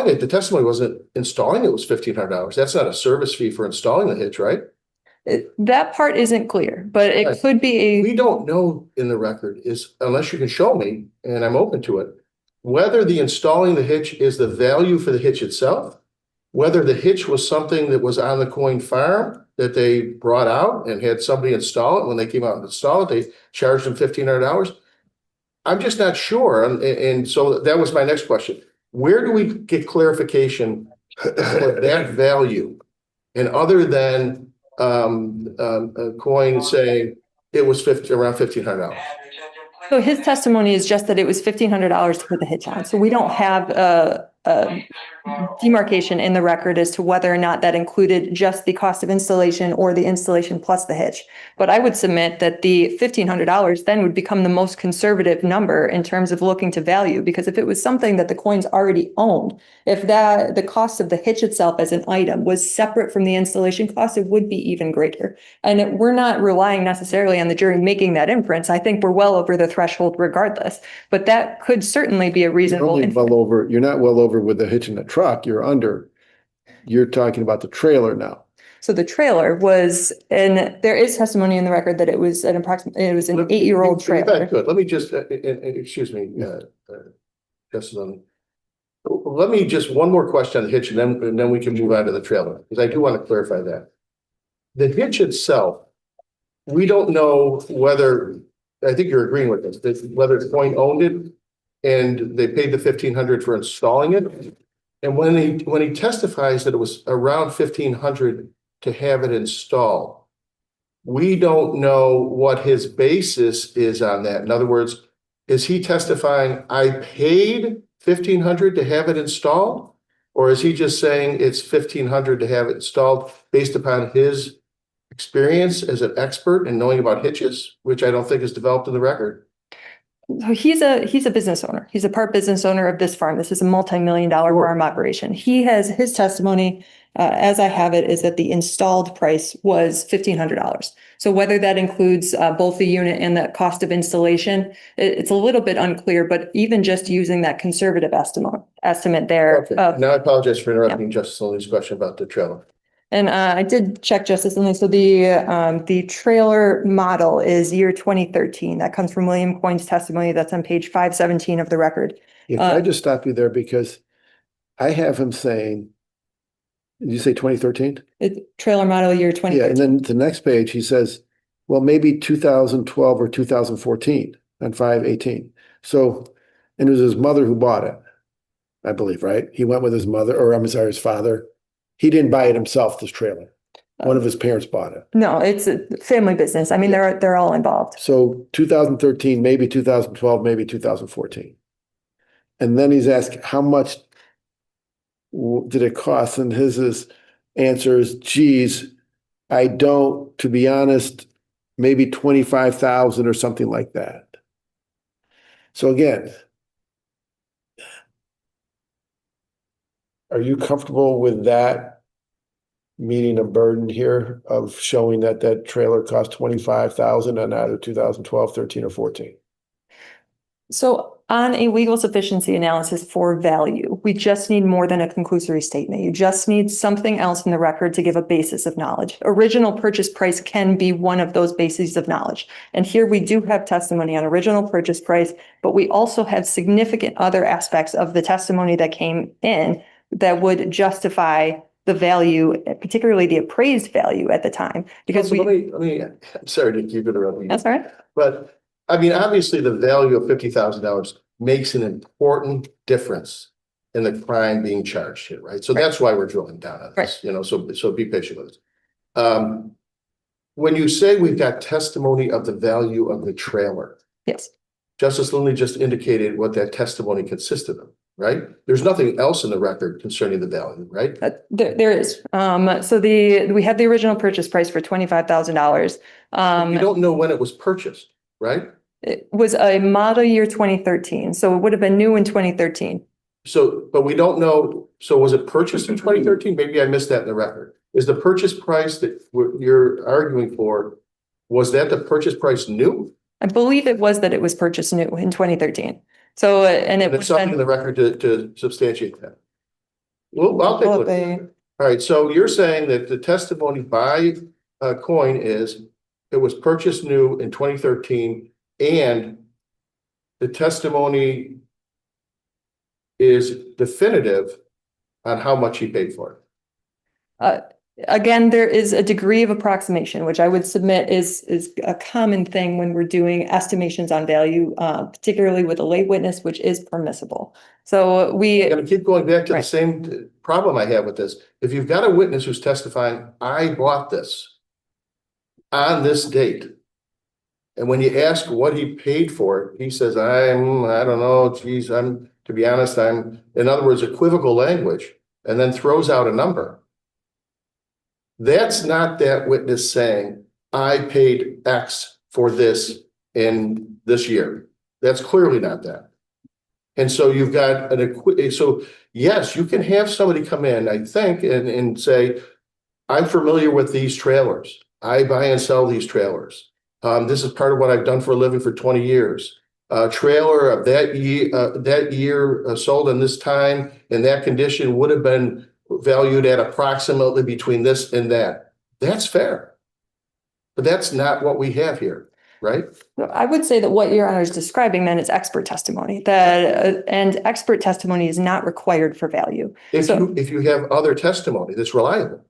it, the testimony wasn't installing it was $1,500. That's not a service fee for installing the hitch, right? That part isn't clear, but it could be We don't know in the record unless you can show me, and I'm open to it, whether the installing the hitch is the value for the hitch itself, whether the hitch was something that was on the coin farm that they brought out and had somebody install it. When they came out and installed it, they charged them $1,500. I'm just not sure. And so that was my next question. Where do we get clarification for that value? And other than a coin saying it was around $1,500. So his testimony is just that it was $1,500 to put the hitch on. So we don't have a demarcation in the record as to whether or not that included just the cost of installation or the installation plus the hitch. But I would submit that the $1,500 then would become the most conservative number in terms of looking to value, because if it was something that the coins already owned, if the cost of the hitch itself as an item was separate from the installation cost, it would be even greater. And we're not relying necessarily on the jury making that inference. I think we're well over the threshold regardless, but that could certainly be a reasonable inference. You're not well over with the hitch in the truck, you're under. You're talking about the trailer now. So the trailer was, and there is testimony in the record that it was an 8-year-old trailer. Good. Let me just, excuse me, Justice Lund. Let me just one more question on the hitch, and then we can move on to the trailer, because I do want to clarify that. The hitch itself, we don't know whether, I think you're agreeing with this, that whether the coin owned it and they paid the $1,500 for installing it. And when he testifies that it was around $1,500 to have it installed, we don't know what his basis is on that. In other words, is he testifying, I paid $1,500 to have it installed? Or is he just saying it's $1,500 to have it installed based upon his experience as an expert and knowing about hitches, which I don't think is developed in the record? So he's a business owner. He's a part business owner of this farm. This is a multi-million-dollar farm operation. He has his testimony, as I have it, is that the installed price was $1,500. So whether that includes both the unit and the cost of installation, it's a little bit unclear. But even just using that conservative estimate there. Okay. Now I apologize for interrupting Justice Lund's question about the trailer. And I did check, Justice Lindley. So the trailer model is year 2013. That comes from William Coyne's testimony. That's on page 517 of the record. Yeah, can I just stop you there, because I have him saying, did you say 2013? Trailer model year 2013. Yeah, and then the next page he says, well, maybe 2012 or 2014 on 5/18. So, and it was his mother who bought it, I believe, right? He went with his mother, or I'm sorry, his father. He didn't buy it himself, this trailer. One of his parents bought it. No, it's a family business. I mean, they're all involved. So 2013, maybe 2012, maybe 2014. And then he's asked, how much did it cost? And his answer is, geez, I don't, to be honest, maybe 25,000 or something like that. So again, are you comfortable with that meeting a burden here of showing that that trailer cost 25,000 on either 2012, 13, or 14? So on a legal sufficiency analysis for value, we just need more than a conclusory statement. You just need something else in the record to give a basis of knowledge. Original purchase price can be one of those bases of knowledge. And here we do have testimony on original purchase price, but we also have significant other aspects of the testimony that came in that would justify the value, particularly the appraised value at the time. Because let me, I'm sorry to keep interrupting. That's all right. But I mean, obviously the value of $50,000 makes an important difference in the crime being charged here, right? So that's why we're drilling down on this, so be patient with us. When you say we've got testimony of the value of the trailer. Yes. Justice Lindley just indicated what that testimony consisted of, right? There's nothing else in the record concerning the value, right? There is. So we have the original purchase price for $25,000. You don't know when it was purchased, right? It was a model year 2013. So it would have been new in 2013. So, but we don't know. So was it purchased in 2013? Maybe I missed that in the record. Is the purchase price that you're arguing for, was that the purchase price new? I believe it was that it was purchased new in 2013. So, and it was something in the record to substantiate that. Well, I'll take a look. All right. So you're saying that the testimony by Coyne is it was purchased new in 2013, and the testimony is definitive on how much he paid for it. Again, there is a degree of approximation, which I would submit is a common thing when we're doing estimations on value, particularly with a lay witness, which is permissible. So we. I'm gonna keep going back to the Right. same problem I have with this. If you've got a witness who's testifying, I bought this on this date. And when you ask what he paid for it, he says, I don't know, geez, to be honest, in other words, equivocal language, and then throws out a number. That's not that witness saying, I paid X for this in this year. That's clearly not that. And so you've got so yes, you can have somebody come in, I think, and say, I'm familiar with these trailers. I buy and sell these trailers. This is part of what I've done for a living for 20 years. Trailer of that year sold in this time in that condition would have been valued at approximately between this and that. That's fair. But that's not what we have here, right? I would say that what Your Honor is describing then is expert testimony, that and expert testimony is not required for value. If you have other testimony that's reliable.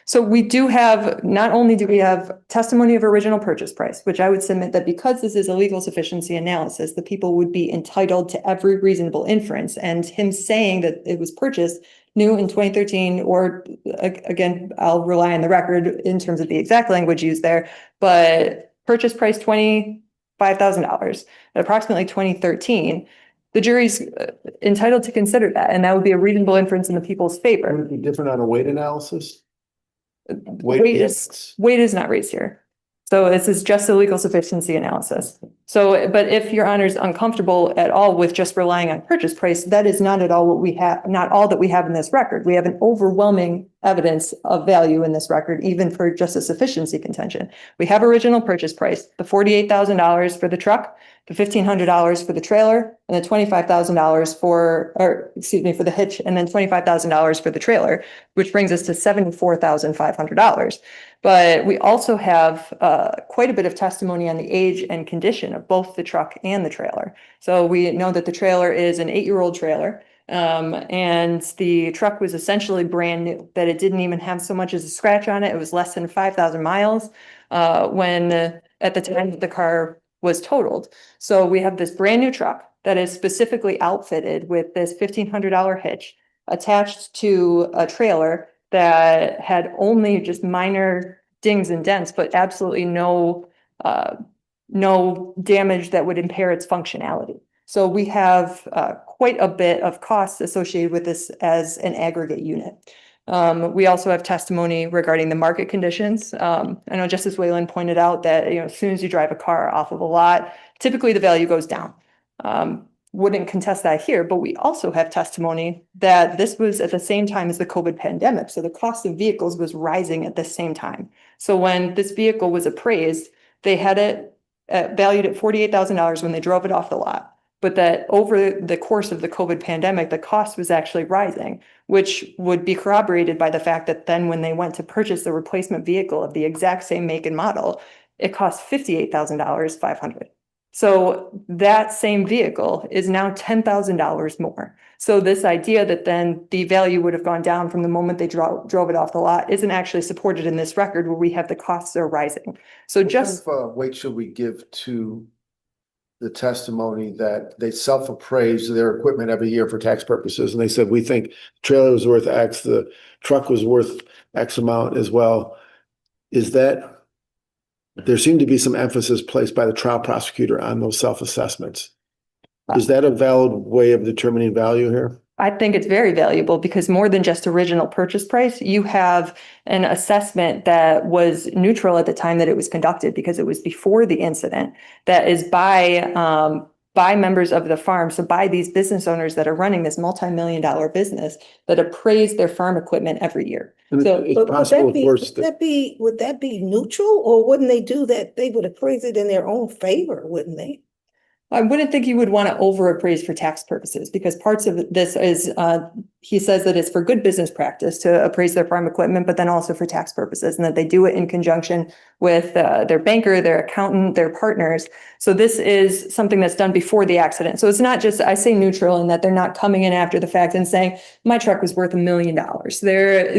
So we do have, not only do we have testimony of original purchase price, which I would submit that because this is a legal sufficiency analysis, the people would be entitled to every reasonable inference. And him saying that it was purchased new in 2013, or again, I'll rely on the record in terms of the exact language used there, but purchase price $25,000 at approximately 2013, the jury's entitled to consider that, and that would be a reasonable inference in the people's favor. Would it be different on a weight analysis? Weight is not raised here. So this is just a legal sufficiency analysis. So, but if Your Honor is uncomfortable at all with just relying on purchase price, that is not at all what we have, not all that we have in this record. We have an overwhelming evidence of value in this record, even for just a sufficiency contention. We have original purchase price, the $48,000 for the truck, the $1,500 for the trailer, and the $25,000 for the hitch, and then $25,000 for the trailer, which brings us to $74,500. But we also have quite a bit of testimony on the age and condition of both the truck and the trailer. So we know that the trailer is an 8-year-old trailer, and the truck was essentially brand new, that it didn't even have so much as a scratch on it. It was less than 5,000 miles when at the time that the car was totaled. So we have this brand new truck that is specifically outfitted with this $1,500 hitch attached to a trailer that had only just minor dings and dents, but absolutely no damage that would impair its functionality. So we have quite a bit of costs associated with this as an aggregate unit. We also have testimony regarding the market conditions. I know Justice Whalen pointed out that, as soon as you drive a car off of a lot, typically the value goes down. Wouldn't contest that here, but we also have testimony that this was at the same time as the COVID pandemic. So the cost of vehicles was rising at the same time. So when this vehicle was appraised, they had it valued at $48,000 when they drove it off the lot. But that over the course of the COVID pandemic, the cost was actually rising, which would be corroborated by the fact that then when they went to purchase the replacement vehicle of the exact same make and model, it cost $58,500. So that same vehicle is now $10,000 more. So this idea that then the value would have gone down from the moment they drove it off the lot isn't actually supported in this record where we have the costs are rising. So just what kind of weight should we give to the testimony that they self-appraised their equipment every year for tax purposes? And they said, we think the trailer was worth X, the truck was worth X amount as well. Is that, there seemed to be some emphasis placed by the trial prosecutor on those self-assessments. Is that a valid way of determining value here? I think it's very valuable because more than just original purchase price, you have an assessment that was neutral at the time that it was conducted because it was before the incident, that is by members of the farm. So by these business owners that are running this multi-million-dollar business that appraise their farm equipment every year. So would that be neutral, or wouldn't they do that? They would appraise it in their own favor, wouldn't they? I wouldn't think you would want to over appraise for tax purposes because parts of this is he says that it's for good business practice to appraise their farm equipment, but then also for tax purposes, and that they do it in conjunction with their banker, their accountant, their partners. So this is something that's done before the accident. So it's not just, I say neutral in that they're not coming in after the fact and saying, my truck was worth $1 million.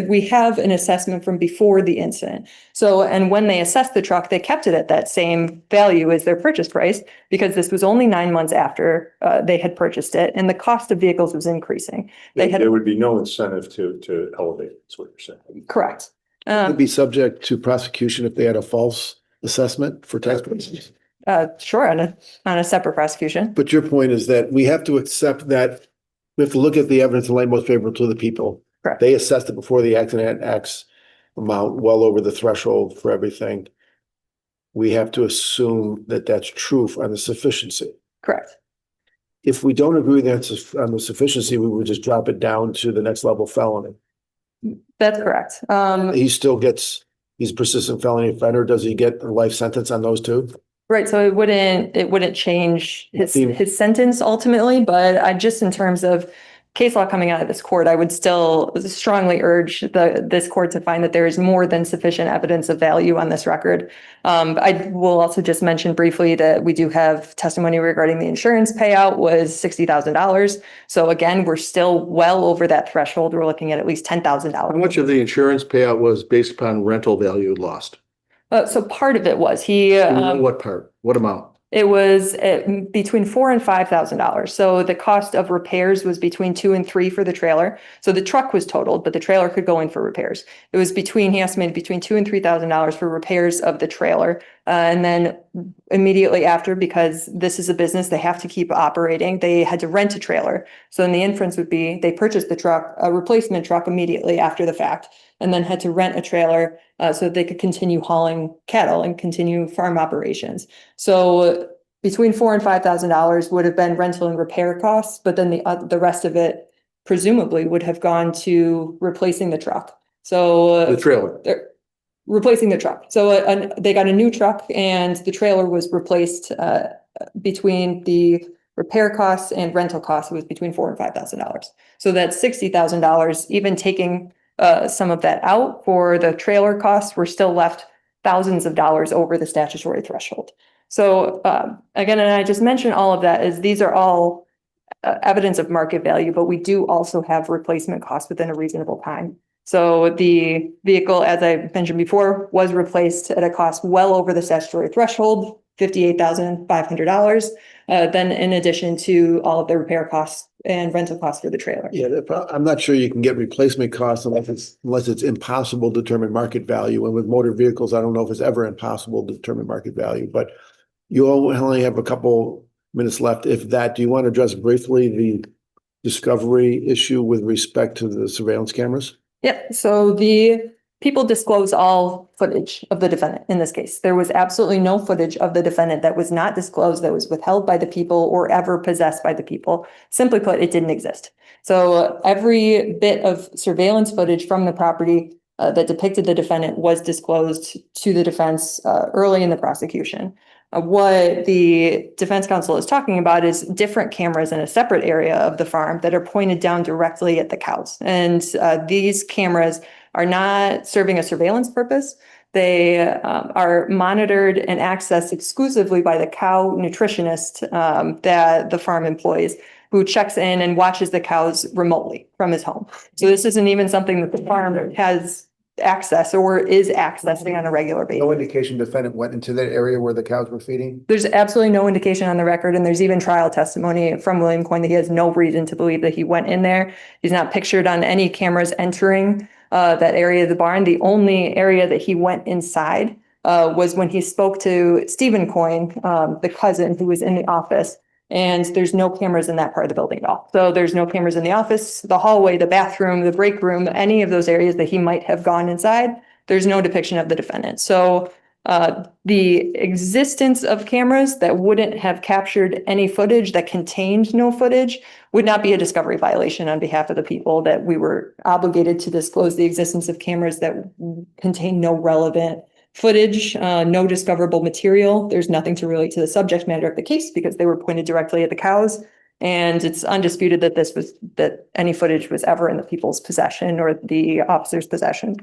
We have an assessment from before the incident. So, and when they assessed the truck, they kept it at that same value as their purchase price, because this was only 9 months after they had purchased it, and the cost of vehicles was increasing. There would be no incentive to elevate it, is what you're saying. Correct. Could be subject to prosecution if they had a false assessment for tax purposes. Sure, on a separate prosecution. But your point is that we have to accept that we have to look at the evidence in light most favorable to the people. Correct. They assessed it before the accident at X amount, well over the threshold for everything. We have to assume that that's true on the sufficiency. Correct. If we don't agree that on the sufficiency, we would just drop it down to the next level felony. That's correct. He's persistent felony offender. Does he get a life sentence on those two? Right, so it wouldn't change his sentence ultimately, but I just, in terms of case law coming out of this court, I would still strongly urge this court to find that there is more than sufficient evidence of value on this record. I will also just mention briefly that we do have testimony regarding the insurance payout was $60,000. So again, we're still well over that threshold. We're looking at least $10,000. How much of the insurance payout was based upon rental value lost? So part of it was What part? What amount? it was between $4,000 and $5,000. So the cost of repairs was between $2,000 and $3,000 for the trailer. So the truck was totaled, but the trailer could go in for repairs. It was he estimated between $2,000 and $3,000 for repairs of the trailer. And then immediately after, because this is a business, they have to keep operating, they had to rent a trailer. So then the inference would be they purchased the truck, a replacement truck immediately after the fact, and then had to rent a trailer so that they could continue hauling cattle and continue farm operations. So between $4,000 and $5,000 would have been rental and repair costs, but then the rest of it presumably would have gone to replacing the truck. So The trailer. replacing the truck. So they got a new truck, and the trailer was replaced between the repair costs and rental costs. It was between $4,000 and $5,000. So that's $60,000. Even taking some of that out for the trailer costs, we're still left thousands of dollars over the statutory threshold. So again, and I just mentioned all of that, is these are all evidence of market value, but we do also have replacement costs within a reasonable time. So the vehicle, as I mentioned before, was replaced at a cost well over the statutory threshold, $58,500. Then in addition to all of the repair costs and rental costs for the trailer. Yeah, I'm not sure you can get replacement costs unless it's impossible to determine market value. And with motor vehicles, I don't know if it's ever impossible to determine market value, but you only have a couple minutes left. If that, do you want to address briefly the discovery issue with respect to the surveillance cameras? Yeah, so the people disclose all footage of the defendant in this case. There was absolutely no footage of the defendant that was not disclosed, that was withheld by the people or ever possessed by the people. Simply put, it didn't exist. So every bit of surveillance footage from the property that depicted the defendant was disclosed to the defense early in the prosecution. What the defense counsel is talking about is different cameras in a separate area of the farm that are pointed down directly at the cows. And these cameras are not serving a surveillance purpose. They are monitored and accessed exclusively by the cow nutritionist that the farm employs, who checks in and watches the cows remotely from his home. So this isn't even something that the farm has access or is accessing on a regular basis. No indication defendant went into that area where the cows were feeding? There's absolutely no indication on the record, and there's even trial testimony from William Coyne that he has no reason to believe that he went in there. He's not pictured on any cameras entering that area of the barn. The only area that he went inside was when he spoke to Stephen Coyne, the cousin who was in the office. And there's no cameras in that part of the building at all. So there's no cameras in the office, the hallway, the bathroom, the break room, any of those areas that he might have gone inside. There's no depiction of the defendant. So the existence of cameras that wouldn't have captured any footage, that contained no footage, would not be a discovery violation on behalf of the people, that we were obligated to disclose the existence of cameras that contain no relevant footage, no discoverable material. There's nothing to relate to the subject matter of the case because they were pointed directly at the cows. And it's undisputed that that any footage was ever in the people's possession or the officer's possession.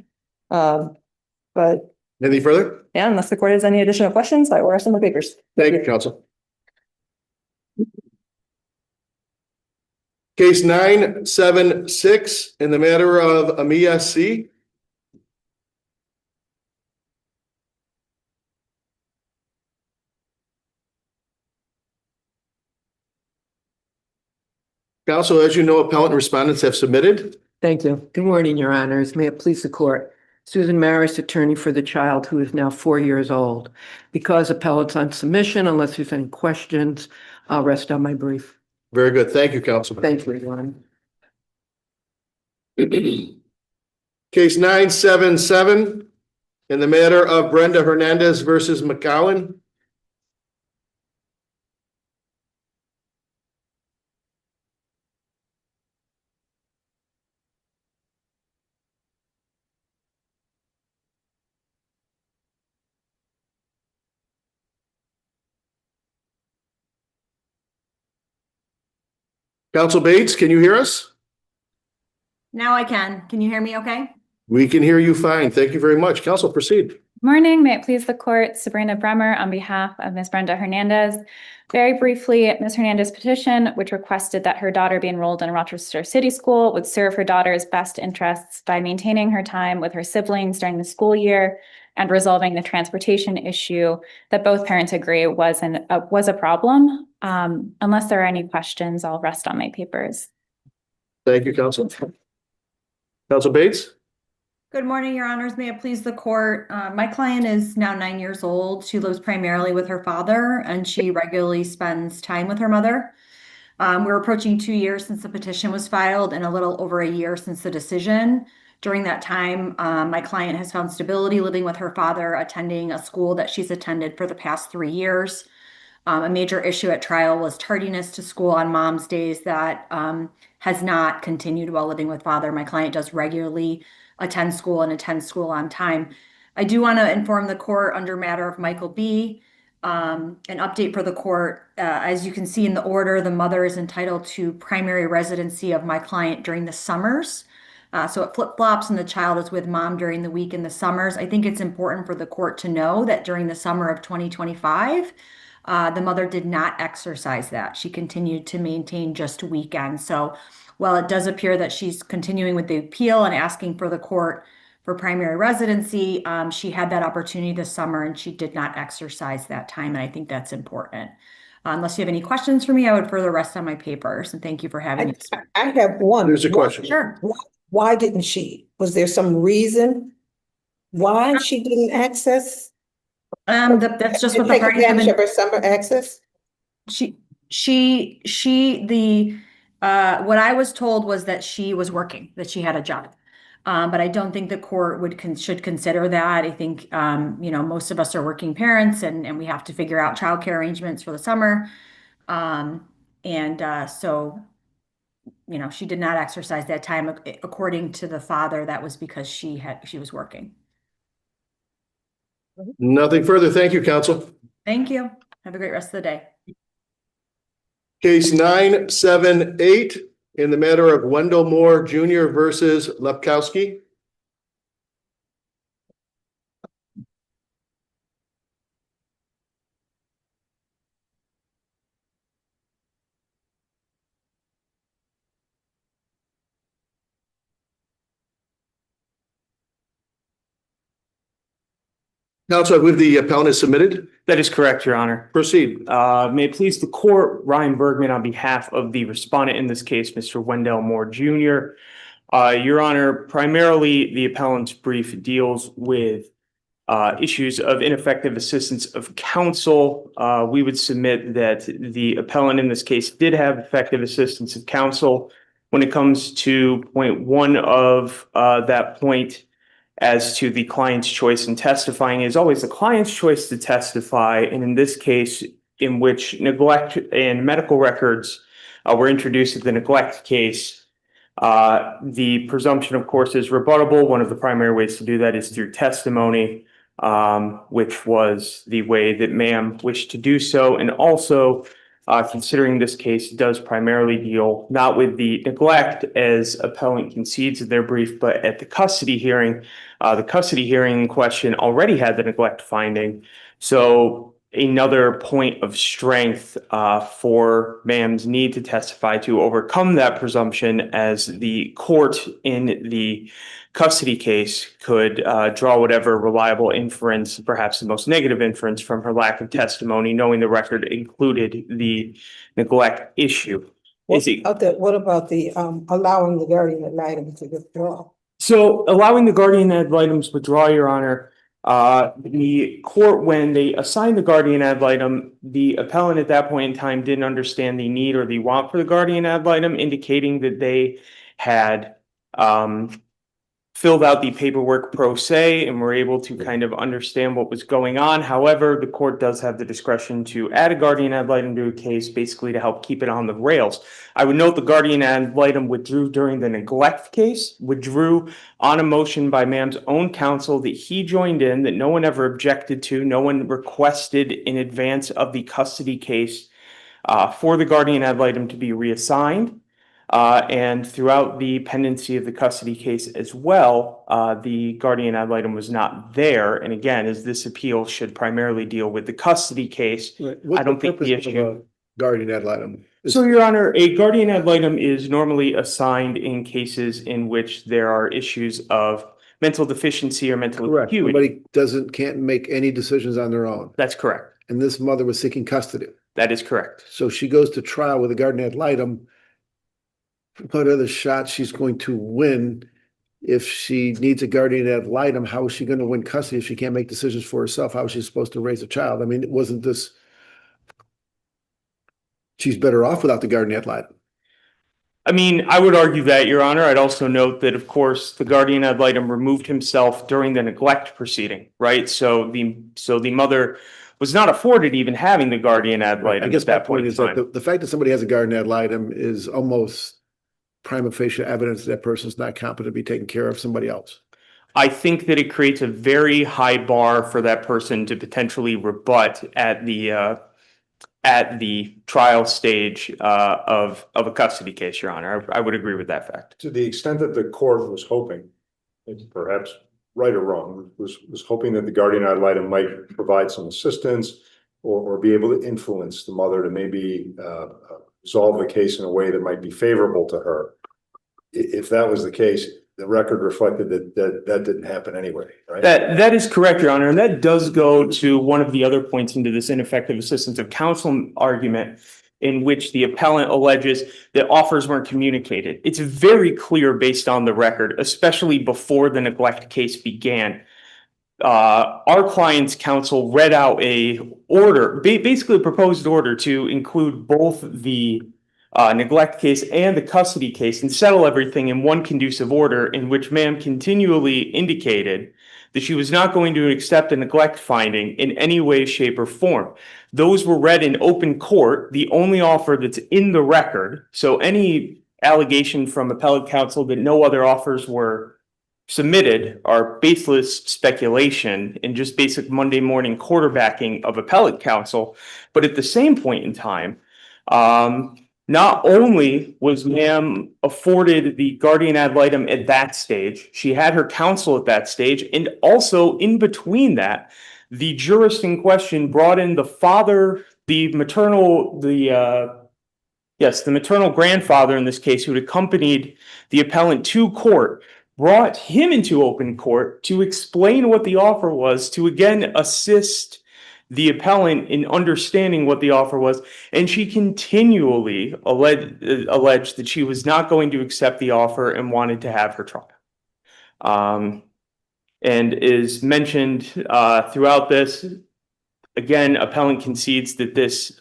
But Anything further? yeah, unless the court has any additional questions, I will rest on the papers. Thank you, counsel. Case 976 in the matter of Amia C. Counsel, as you know, appellant respondents have submitted. Thank you. Good morning, Your Honors. May it please the court. Susan Maris, attorney for the child who is now 4 years old. Because appellate's on submission, unless there's any questions, I'll rest on my brief. Very good. Thank you, counsel. Thank you, Your Honor. Case 977 in the matter of Brenda Hernandez versus McCowan. Counsel Bates, can you hear us? Now I can. Can you hear me okay? We can hear you fine. Thank you very much. Counsel, proceed. Morning, may it please the court, Sabrina Bremer on behalf of Ms. Brenda Hernandez. Very briefly, Ms. Hernandez's petition, which requested that her daughter be enrolled in a Rochester City School, would serve her daughter's best interests by maintaining her time with her siblings during the school year and resolving the transportation issue that both parents agree was a problem. Unless there are any questions, I'll rest on my papers. Thank you, counsel. Counsel Bates? Good morning, Your Honors. May it please the court. My client is now 9 years old. She lives primarily with her father, and she regularly spends time with her mother. We're approaching 2 years since the petition was filed and a little over a year since the decision. During that time, my client has found stability living with her father, attending a school that she's attended for the past 3 years. A major issue at trial was tardiness to school on mom's days that has not continued while living with father. My client does regularly attend school and attend school on time. I do want to inform the court under matter of Michael B. An update for the court. As you can see in the order, the mother is entitled to primary residency of my client during the summers. So it flip-flops and the child is with mom during the week in the summers. I think it's important for the court to know that during the summer of 2025, the mother did not exercise that. She continued to maintain just weekends. So while it does appear that she's continuing with the appeal and asking for the court for primary residency, she had that opportunity this summer and she did not exercise that time. And I think that's important. Unless you have any questions for me, I would further rest on my papers. And thank you for having me. I have one. There's a question. Sure. Why didn't she? Was there some reason why she didn't access? That's just what the take parties have advantage been. of her summer access? What I was told was that she was working, that she had a job. But I don't think the court should consider that. I think, most of us are working parents and we have to figure out childcare arrangements for the summer. So, she did not exercise that time. According to the father, that was because she was working. Nothing further. Thank you, counsel. Thank you. Have a great rest of the day. Case 978 in the matter of Wendell Moore Jr. versus Lepkowski. Counsel, I believe the appellant is submitted. That is correct, Your Honor. Proceed. May it please the court, Ryan Bergman on behalf of the respondent in this case, Mr. Wendell Moore Jr. Your Honor, primarily the appellant's brief deals with issues of ineffective assistance of counsel. We would submit that the appellant in this case did have effective assistance of counsel. When it comes to point one of that point, as to the client's choice in testifying, is always the client's choice to testify. And in this case, in which neglect and medical records were introduced at the neglect case, the presumption, of course, is rebuttable. One of the primary ways to do that is through testimony, which was the way that ma'am wished to do so. And also, considering this case does primarily deal not with the neglect as appellant concedes in their brief, but at the custody hearing. The custody hearing in question already had the neglect finding. So another point of strength for ma'am's need to testify to overcome that presumption, as the court in the custody case could draw whatever reliable inference, perhaps the most negative inference, from her lack of testimony, knowing the record included the neglect issue. What about the allowing the guardian ad litem to withdraw? So allowing the guardian ad litem to withdraw, Your Honor, the court, when they assigned the guardian ad litem, the appellant at that point in time didn't understand the need or the want for the guardian ad litem, indicating that they had filled out the paperwork pro se and were able to kind of understand what was going on. However, the court does have the discretion to add a guardian ad litem to a case, basically to help keep it on the rails. I would note the guardian ad litem withdrew during the neglect case, withdrew on a motion by ma'am's own counsel that he joined in, that no one ever objected to, no one requested in advance of the custody case for the guardian ad litem to be reassigned. And throughout the pendency of the custody case as well, the guardian ad litem was not there. And again, as this appeal should primarily deal with the custody case, I don't think the issue. Guardian ad litem. So, Your Honor, a guardian ad litem is normally assigned in cases in which there are issues of mental deficiency or mental acuity. Somebody can't make any decisions on their own. That's correct. And this mother was seeking custody. That is correct. So she goes to trial with a guardian ad litem. What other shot she's going to win if she needs a guardian ad litem? How is she going to win custody if she can't make decisions for herself? How is she supposed to raise a child? I mean, wasn't this? She's better off without the guardian ad litem. I mean, I would argue that, Your Honor. I'd also note that, of course, the guardian ad litem removed himself during the neglect proceeding, right? So the mother was not afforded even having the guardian ad litem. I guess at that point is that the fact that somebody has a guardian ad litem is almost prima facie evidence that person's not competent to be taking care of somebody else. I think that it creates a very high bar for that person to potentially rebut at the trial stage of a custody case, Your Honor. I would agree with that fact. To the extent that the court was hoping, perhaps right or wrong, was hoping that the guardian ad litem might provide some assistance or be able to influence the mother to maybe resolve the case in a way that might be favorable to her. If that was the case, the record reflected that didn't happen anyway, right? That is correct, Your Honor. And that does go to one of the other points into this ineffective assistance of counsel argument, in which the appellant alleges that offers weren't communicated. It's very clear based on the record, especially before the neglect case began. Our client's counsel read out a order, basically a proposed order to include both the neglect case and the custody case and settle everything in one conducive order, in which ma'am continually indicated that she was not going to accept a neglect finding in any way, shape, or form. Those were read in open court, the only offer that's in the record. So any allegation from appellate counsel that no other offers were submitted are baseless speculation and just basic Monday morning quarterbacking of appellate counsel. But at the same point in time, not only was ma'am afforded the guardian ad litem at that stage, she had her counsel at that stage, and also in between that, the jurist in question brought in the father, the maternal grandfather in this case, who had accompanied the appellant to court, brought him into open court to explain what the offer was, to again assist the appellant in understanding what the offer was. And she continually alleged that she was not going to accept the offer and wanted to have her trial. And is mentioned throughout this, again, appellant concedes that this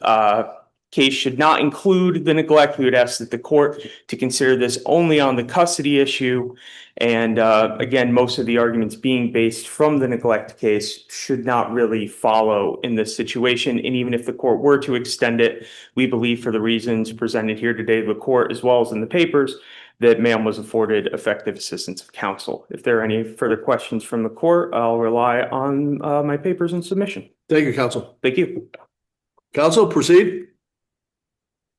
case should not include the neglect. We would ask that the court to consider this only on the custody issue. And again, most of the arguments being based from the neglect case should not really follow in this situation. And even if the court were to extend it, we believe, for the reasons presented here today to the court, as well as in the papers, that ma'am was afforded effective assistance of counsel. If there are any further questions from the court, I'll rely on my papers and submission. Thank you, counsel. Thank you. Counsel, proceed.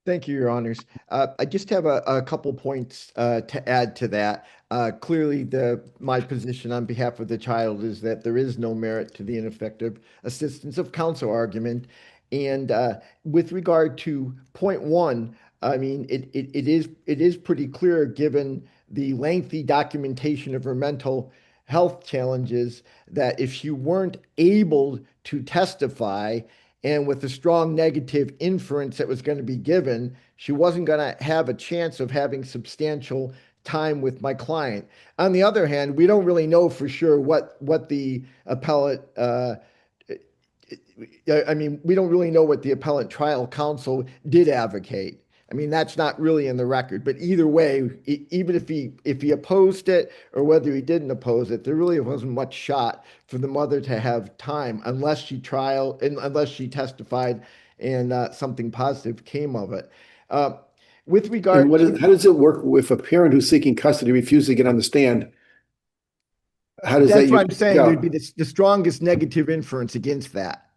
Thank you, Your Honors. I just have a couple points to add to that. Clearly, my position on behalf of the child is that there is no merit to the ineffective assistance of counsel argument. And with regard to point one, I mean, it is pretty clear, given the lengthy documentation of her mental health challenges, that if she weren't able to testify, and with the strong negative inference that was going to be given, she wasn't going to have a chance of having substantial time with my client. On the other hand, we don't really know for sure what the appellate I mean, we don't really know what the appellate trial counsel did advocate. I mean, that's not really in the record. But either way, even if he opposed it or whether he didn't oppose it, there really wasn't much shot for the mother to have time unless she testified and something positive came of it. With regard And how does it work if a parent who's seeking custody refuses to get on the stand? How does That's that what I'm saying. go? There'd be the strongest negative inference against that,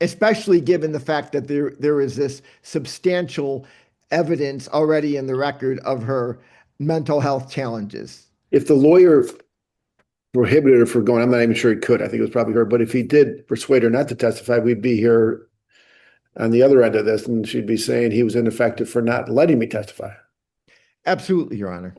especially given the fact that there is this substantial evidence already in the record of her mental health challenges. If the lawyer prohibited her from going, I'm not even sure he could. I think it was probably her. But if he did persuade her not to testify, we'd be here on the other end of this, and she'd be saying he was ineffective for not letting me testify. Absolutely, Your Honor.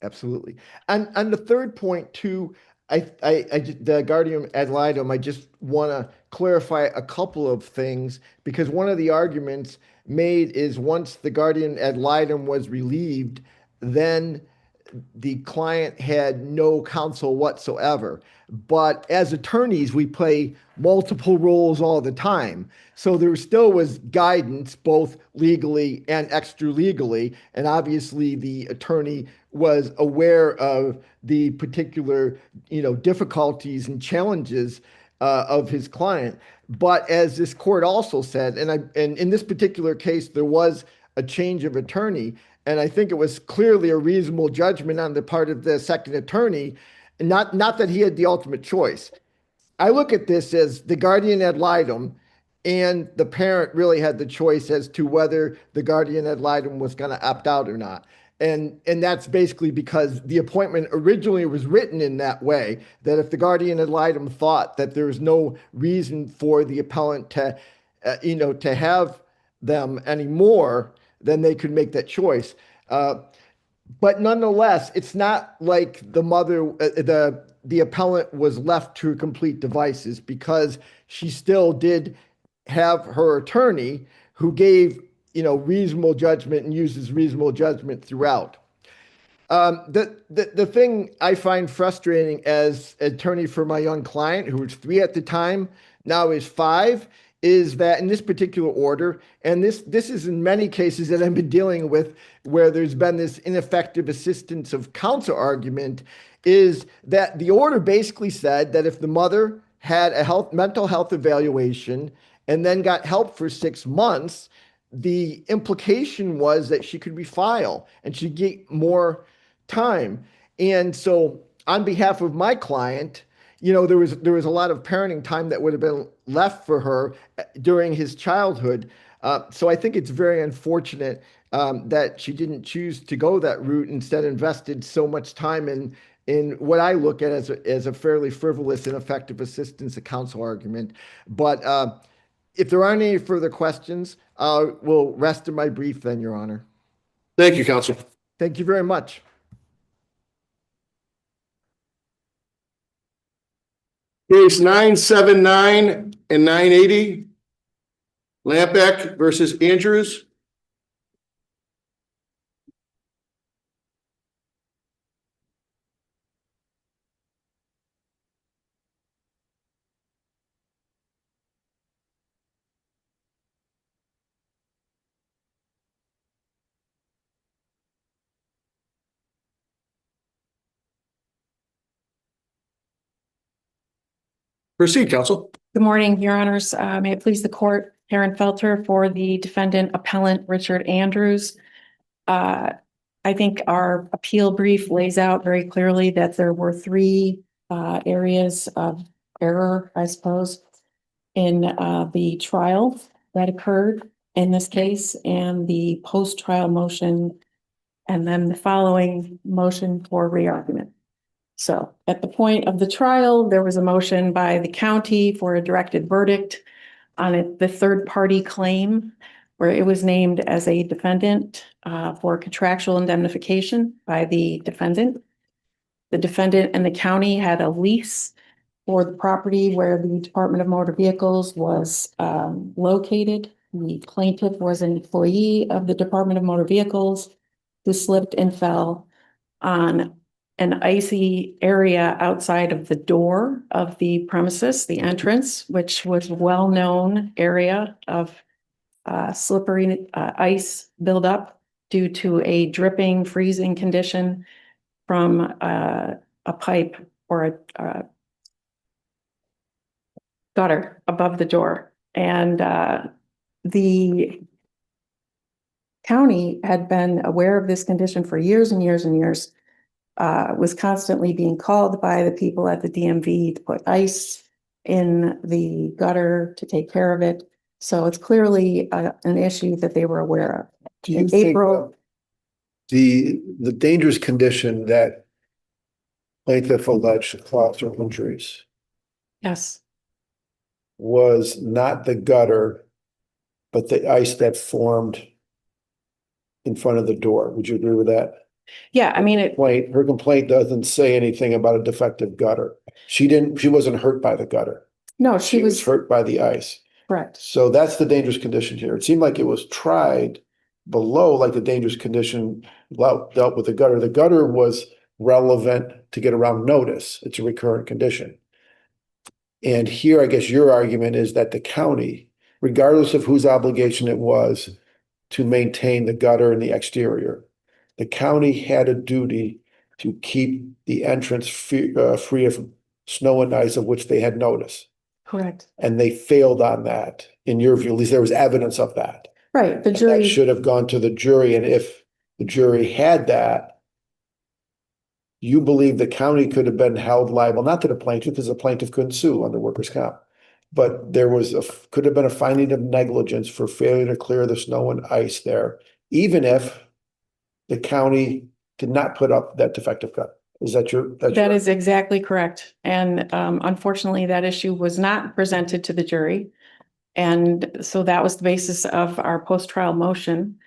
Absolutely. And the third point too, the guardian ad litem, I just want to clarify a couple of things, because one of the arguments made is once the guardian ad litem was relieved, then the client had no counsel whatsoever. But as attorneys, we play multiple roles all the time. So there still was guidance, both legally and extra legally. And obviously the attorney was aware of the particular, difficulties and challenges of his client. But as this court also said, and in this particular case, there was a change of attorney. And I think it was clearly a reasonable judgment on the part of the second attorney, not that he had the ultimate choice. I look at this as the guardian ad litem and the parent really had the choice as to whether the guardian ad litem was going to opt out or not. And that's basically because the appointment originally was written in that way, that if the guardian ad litem thought that there was no reason for the appellant to have them anymore, then they could make that choice. But nonetheless, it's not like the mother, the appellant was left to her complete devices, because she still did have her attorney who gave, reasonable judgment and uses reasonable judgment throughout. The thing I find frustrating as attorney for my young client, who was 3 at the time, now is 5, is that in this particular order, and this is in many cases that I've been dealing with where there's been this ineffective assistance of counsel argument, is that the order basically said that if the mother had a mental health evaluation and then got help for 6 months, the implication was that she could refile and she'd get more time. And so on behalf of my client, there was a lot of parenting time that would have been left for her during his childhood. So I think it's very unfortunate that she didn't choose to go that route, instead invested so much time in what I look at as a fairly frivolous and effective assistance of counsel argument. But if there aren't any further questions, we'll rest in my brief then, Your Honor. Thank you, counsel. Thank you very much. Case 979 and 980, Lampeck versus Andrews. Proceed, counsel. Good morning, Your Honors. May it please the court, Karen Felter for the defendant appellant Richard Andrews. I think our appeal brief lays out very clearly that there were 3 areas of error, I suppose, in the trial that occurred. in this case and the post-trial motion, and then the following motion for re-argument. So at the point of the trial, there was a motion by the county for a directed verdict on the third-party claim, where it was named as a defendant for contractual indemnification by the defendant. The defendant and the county had a lease for the property where the Department of Motor Vehicles was located. The plaintiff was an employee of the Department of Motor Vehicles who slipped and fell on an icy area outside of the door of the premises, the entrance, which was a well-known area of slippery ice buildup due to a dripping, freezing condition from a pipe or a gutter above the door. And the county had been aware of this condition for years and years and years, was constantly being called by the people at the DMV to put ice in the gutter to take care of it. So it's clearly an issue that they were aware of. Do you In think April, the dangerous condition that plaintiff alleged caused her injuries yes, was not the gutter, but the ice that formed in front of the door? Would you agree with that? yeah, I mean, Her complaint doesn't say anything about a defective gutter. She wasn't hurt by the gutter. no, She was hurt by the ice. correct. So that's the dangerous condition here. It seemed like it was tried below, like the dangerous condition dealt with the gutter. The gutter was relevant to get around notice. It's a recurrent condition. And here, I guess your argument is that the county, regardless of whose obligation it was to maintain the gutter and the exterior, the county had a duty to keep the entrance free of snow and ice, of which they had notice. Correct. And they failed on that. In your view, at least there was evidence of that. Right. The And jury that should have gone to the jury. And if the jury had that, you believe the county could have been held liable, not to the plaintiff, because the plaintiff couldn't sue under workers' comp. But there was could have been a finding of negligence for failure to clear the snow and ice there, even if the county did not put up that defective gutter. Is that your? That is exactly correct. And unfortunately, that issue was not presented to the jury. And so that was the basis of our post-trial motion.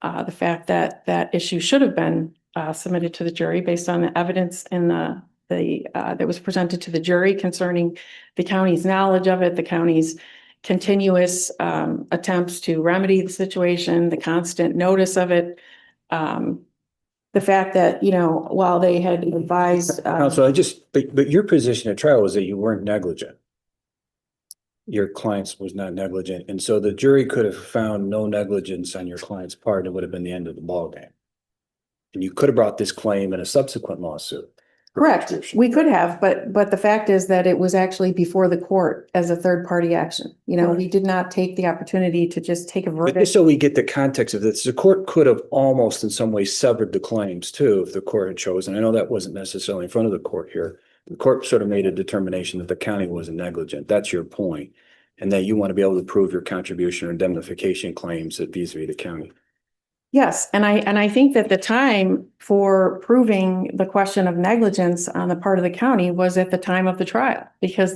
The fact that that issue should have been submitted to the jury based on the evidence in that was presented to the jury concerning the county's knowledge of it, the county's continuous attempts to remedy the situation, the constant notice of it. The fact that, while they had advised. Counsel, but your position at trial was that you weren't negligent. Your client's was not negligent. And so the jury could have found no negligence on your client's part. It would have been the end of the ballgame. And you could have brought this claim in a subsequent lawsuit. Correct. We could have, but the fact is that it was actually before the court as a third party action. We did not take the opportunity to just take a But verdict. just so we get the context of this, the court could have almost in some way severed the claims too, if the court had chosen. I know that wasn't necessarily in front of the court here. The court sort of made a determination that the county wasn't negligent. That's your point. And that you want to be able to prove your contribution or indemnification claims vis-a-vis the county. Yes, and I think that the time for proving the question of negligence on the part of the county was at the time of the trial, because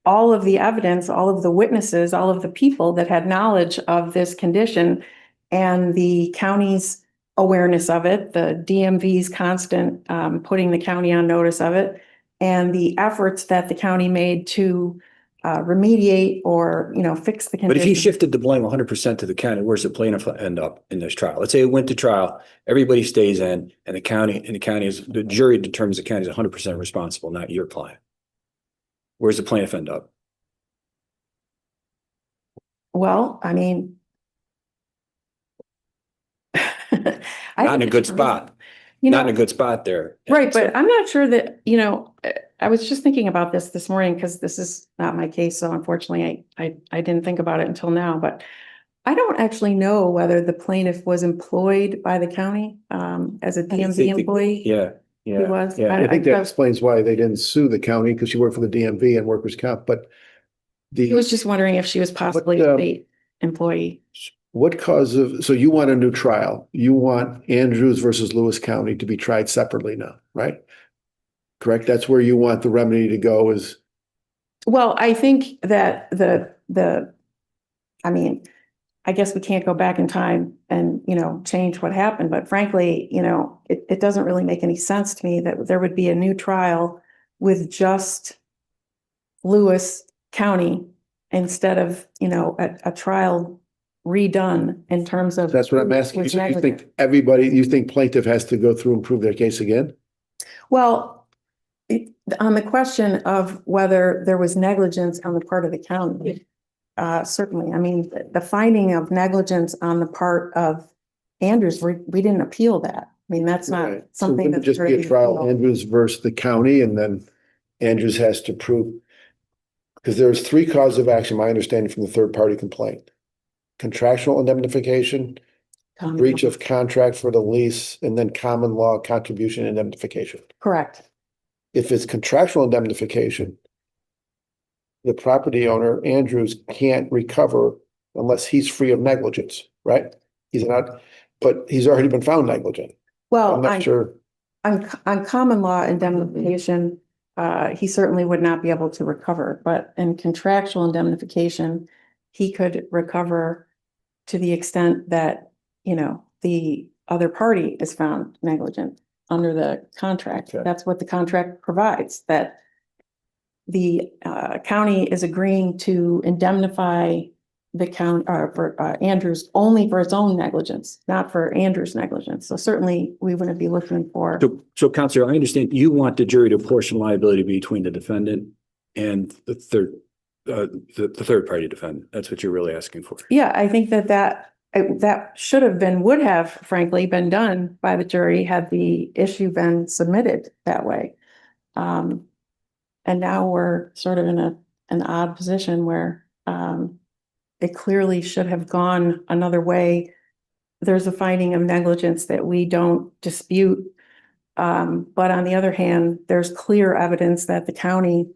all of the evidence, all of the witnesses, all of the people that had knowledge of this condition and the county's awareness of it, the DMV's constant putting the county on notice of it, and the efforts that the county made to remediate or, fix the condition. But if you shifted the blame 100% to the county, where's the plaintiff end up in this trial? Let's say it went to trial, everybody stays in, and the jury determines the county is 100% responsible, not your client. Where's the plaintiff end up? Well, I mean, Not in a good spot. Not in a good spot there. Right, but I'm not sure that, I was just thinking about this morning because this is not my case. So unfortunately, I didn't think about it until now, but I don't actually know whether the plaintiff was employed by the county as a DMV employee. Yeah. He was. Yeah. I think that explains why they didn't sue the county, because she worked for the DMV and workers' comp, but I was just wondering if she was possibly a state employee. what cause of, so you want a new trial? You want Andrews versus Lewis County to be tried separately now, right? Correct? That's where you want the remedy to go is, Well, I think that I mean, I guess we can't go back in time and, change what happened, but frankly, it doesn't really make any sense to me that there would be a new trial with just Lewis County instead of, a trial redone in terms of. that's what I'm asking. was So you negligent. think you think plaintiff has to go through and prove their case again? Well, on the question of whether there was negligence on the part of the county, certainly, I mean, the finding of negligence on the part of Andrews, we didn't appeal that. I mean, that's not Right. So something wouldn't it that's. just be a trial, Andrews versus the county, and then Andrews has to prove, because there's three causes of action, my understanding from the third party complaint. Contractual indemnification, breach of contract for the lease, and then common law contribution indemnification. Correct. If it's contractual indemnification, the property owner, Andrews, can't recover unless he's free of negligence, right? He's not, but he's already been found negligent. Well, I'm not sure. on common law indemnification, he certainly would not be able to recover, but in contractual indemnification, he could recover to the extent that, the other party is found negligent under the contract. Okay. That's what the contract provides, that the county is agreeing to indemnify the county for Andrews only for its own negligence, not for Andrews' negligence. So certainly we wouldn't be looking for. So Counselor, I understand you want the jury to apportion liability between the defendant and the third party defendant. That's what you're really asking for. Yeah, I think that should have been, would have frankly been done by the jury had the issue been submitted that way. And now we're sort of in an odd position where it clearly should have gone another way. There's a finding of negligence that we don't dispute. But on the other hand, there's clear evidence that the county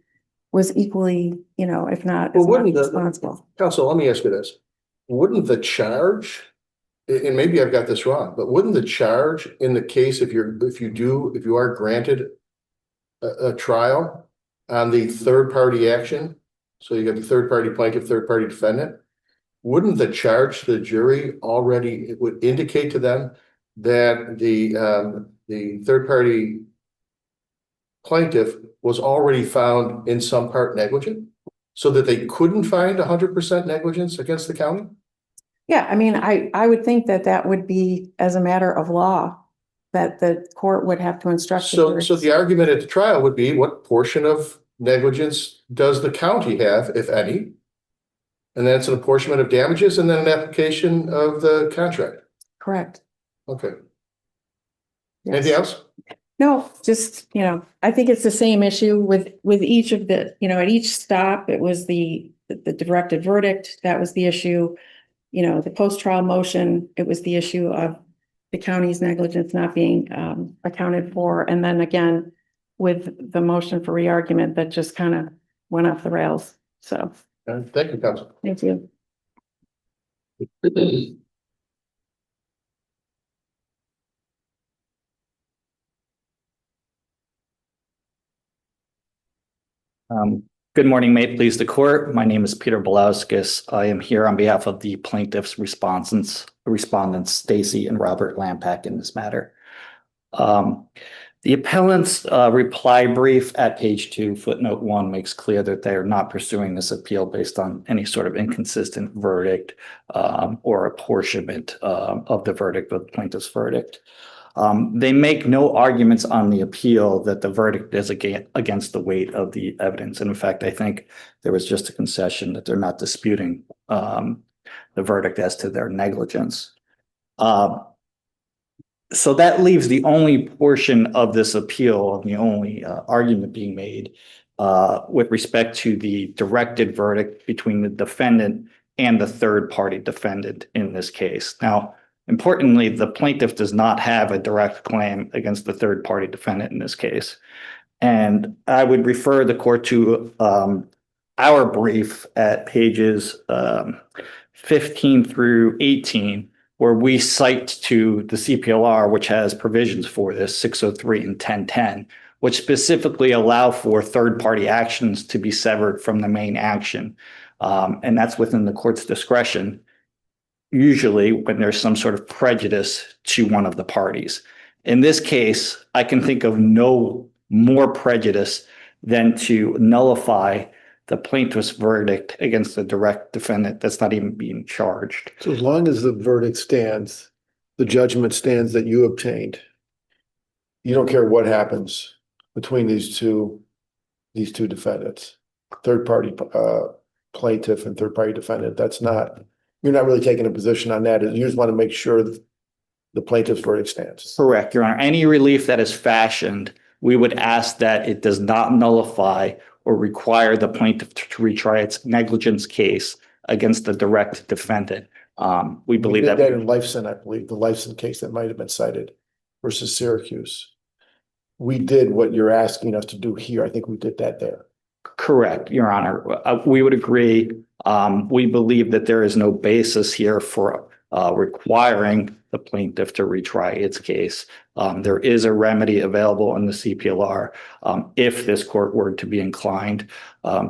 was equally, if not as much responsible. Counsel, let me ask you this. Wouldn't the charge, and maybe I've got this wrong, but wouldn't the charge in the case if you are granted a trial on the third party action, so you got the third party plaintiff, third party defendant, wouldn't the charge to the jury already, it would indicate to them that the third party plaintiff was already found in some part negligent, so that they couldn't find 100% negligence against the county? Yeah, I mean, I would think that would be as a matter of law, that the court would have to instruct. So the argument at the trial would be, what portion of negligence does the county have, if any? And then it's an apportionment of damages and then an application of the contract. Correct. Okay. Yes. Anything else? No, just, I think it's the same issue with each of the, at each stop, it was the directed verdict. That was the issue. The post-trial motion, it was the issue of the county's negligence not being accounted for. And then again, with the motion for re-argument that just kind of went off the rails. So. Thank you, counsel. Thank you. Good morning, may it please the court. My name is Peter Belauskis. I am here on behalf of the plaintiffs' respondents, Stacy and Robert Lampak in this matter. The appellant's reply brief at page 2, footnote 1 makes clear that they are not pursuing this appeal based on any sort of inconsistent verdict or apportionment of the verdict of the plaintiff's verdict. They make no arguments on the appeal that the verdict is against the weight of the evidence. And in fact, I think there was just a concession that they're not disputing the verdict as to their negligence. So that leaves the only portion of this appeal, the only argument being made with respect to the directed verdict between the defendant and the third party defendant in this case. Now, importantly, the plaintiff does not have a direct claim against the third party defendant in this case. And I would refer the court to our brief at pages 15 through 18, where we cite to the CPLR, which has provisions for this, 603 and 1010, which specifically allow for third-party actions to be severed from the main action. And that's within the court's discretion, usually when there's some sort of prejudice to one of the parties. In this case, I can think of no more prejudice than to nullify the plaintiff's verdict against the direct defendant that's not even being charged. So as long as the verdict stands, the judgment stands that you obtained, you don't care what happens between these two defendants, third party plaintiff and third party defendant. You're not really taking a position on that. You just want to make sure that the plaintiff's verdict stands. Correct, Your Honor. Any relief that is fashioned, we would ask that it does not nullify or require the plaintiff to retry its negligence case against the direct defendant. We believe We did that. in Lifeson, I believe, the Lifeson case that might have been cited versus Syracuse. We did what you're asking us to do here. I think we did that there. Correct, Your Honor. We would agree. We believe that there is no basis here for requiring the plaintiff to retry its case. There is a remedy available in the CPLR if this court were to be inclined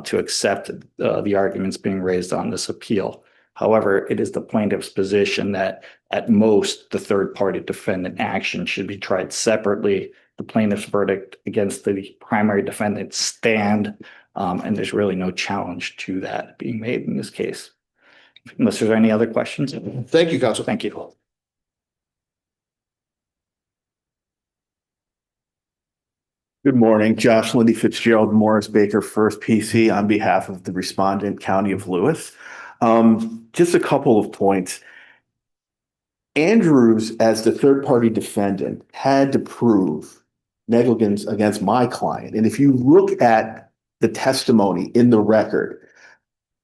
to accept the arguments being raised on this appeal. However, it is the plaintiff's position that at most the third-party defendant action should be tried separately. The plaintiff's verdict against the primary defendant stand, and there's really no challenge to that being made in this case. Unless there's any other questions. Thank you, counsel. Thank you. Good morning, Josh Lindy Fitzgerald, Morris Baker, First PC on behalf of the respondent, County of Lewis. Just a couple of points. Andrews, as the third-party defendant, had to prove negligence against my client. And if you look at the testimony in the record,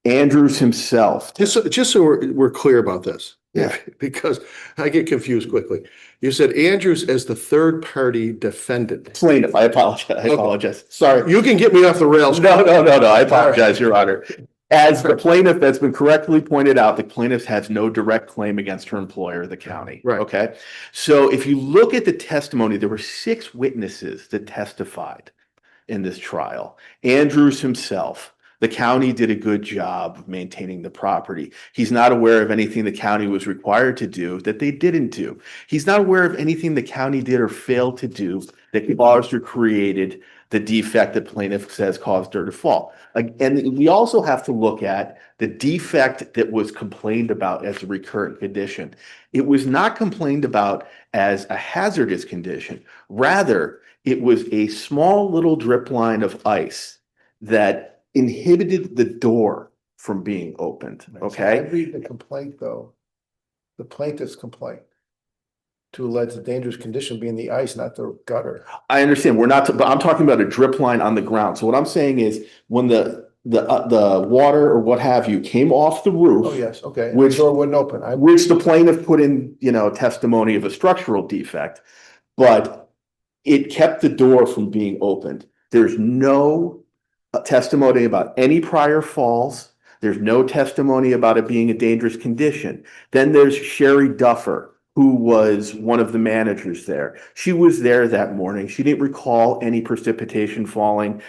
Andrews himself. Just so we're clear about this. Yeah. Because I get confused quickly. You said Andrews as the third party defendant. Plaintiff, I apologize. Sorry. You can get me off the rails. No. I apologize, Your Honor. As the plaintiff, that's been correctly pointed out, the plaintiff has no direct claim against her employer, the county. Right. Okay. So if you look at the testimony, there were 6 witnesses that testified in this trial. Andrews himself. The county did a good job of maintaining the property. He's not aware of anything the county was required to do that they didn't do. He's not aware of anything the county did or failed to do that caused or created the defect the plaintiff says caused her to fall. And we also have to look at the defect that was complained about as a recurrent condition. It was not complained about as a hazardous condition. Rather, it was a small little drip line of ice that inhibited the door from being opened. Okay. I read the complaint though, the plaintiff's complaint to allege the dangerous condition being the ice, not the gutter. I understand. But I'm talking about a drip line on the ground. So what I'm saying is when the water or what have you came off the roof. Oh, yes. Okay. Which the door wouldn't open. Which the plaintiff put in, testimony of a structural defect, but it kept the door from being opened. There's no testimony about any prior falls. There's no testimony about it being a dangerous condition. Then there's Sherry Duffer, who was one of the managers there. She was there that morning. She didn't recall any precipitation falling.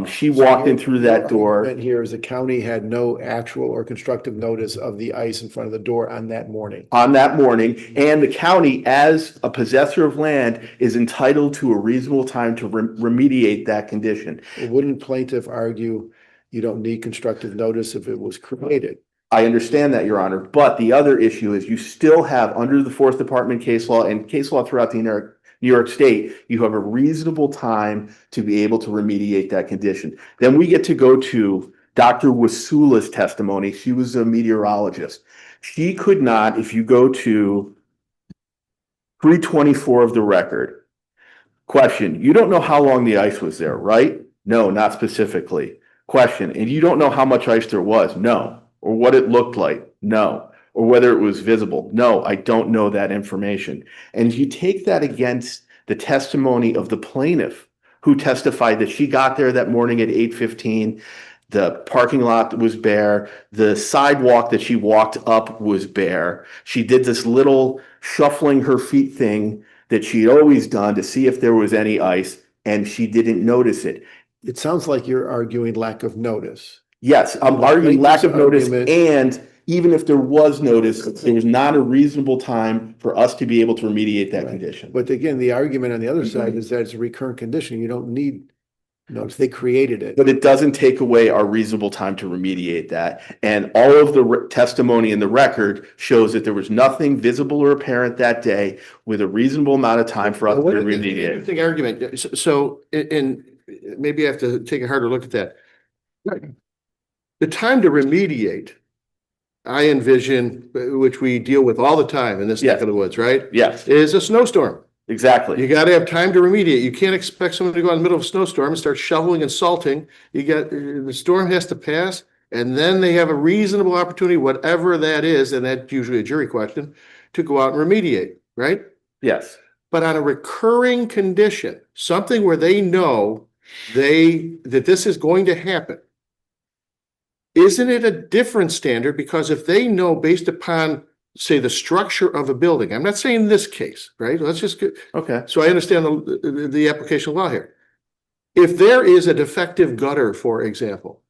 She walked in through that door. Here is the county had no actual or constructive notice of the ice in front of the door on that morning. And the county, as a possessor of land, is entitled to a reasonable time to remediate that condition. Wouldn't plaintiff argue you don't need constructive notice if it was created? I understand that, Your Honor, but the other issue is you still have, under the Fourth Department case law and case law throughout the New York State, you have a reasonable time to be able to remediate that condition. Then we get to go to Dr. Wasula's testimony. She was a meteorologist. She could not, if you go to 324 of the record, question, you don't know how long the ice was there, right? No, not specifically. Question, and you don't know how much ice there was? No. Or what it looked like? No. Or whether it was visible? No, I don't know that information. And you take that against the testimony of the plaintiff who testified that she got there that morning at 8:15. The parking lot was bare. The sidewalk that she walked up was bare. She did this little shuffling her feet thing that she'd always done to see if there was any ice, and she didn't notice it. It sounds like you're arguing lack of notice. Yes, I'm arguing lack of notice, Argument- and even if there was notice, there was not a reasonable time for us to be able to remediate that condition. But again, the argument on the other side is that it's a recurrent condition. You don't need notice. They created it. But it doesn't take away our reasonable time to remediate that. And all of the testimony in the record shows that there was nothing visible or apparent that day with a reasonable amount of time for us to remediate. Interesting argument. So, and maybe I have to take a harder look at that. The time to remediate, I envision, which we deal with all the time in this neck of the woods, right? Yes. Is a snowstorm. Exactly. You got to have time to remediate. You can't expect someone to go in the middle of a snowstorm and start shoveling and salting. The storm has to pass, and then they have a reasonable opportunity, whatever that is, and that's usually a jury question, to go out and remediate, right? Yes. But on a recurring condition, something where they know that this is going to happen, isn't it a different standard? Because if they know based upon, say, the structure of a building, I'm not saying this case, right? Let's just get, okay. So I understand the application of law here. If there is a defective gutter, for example,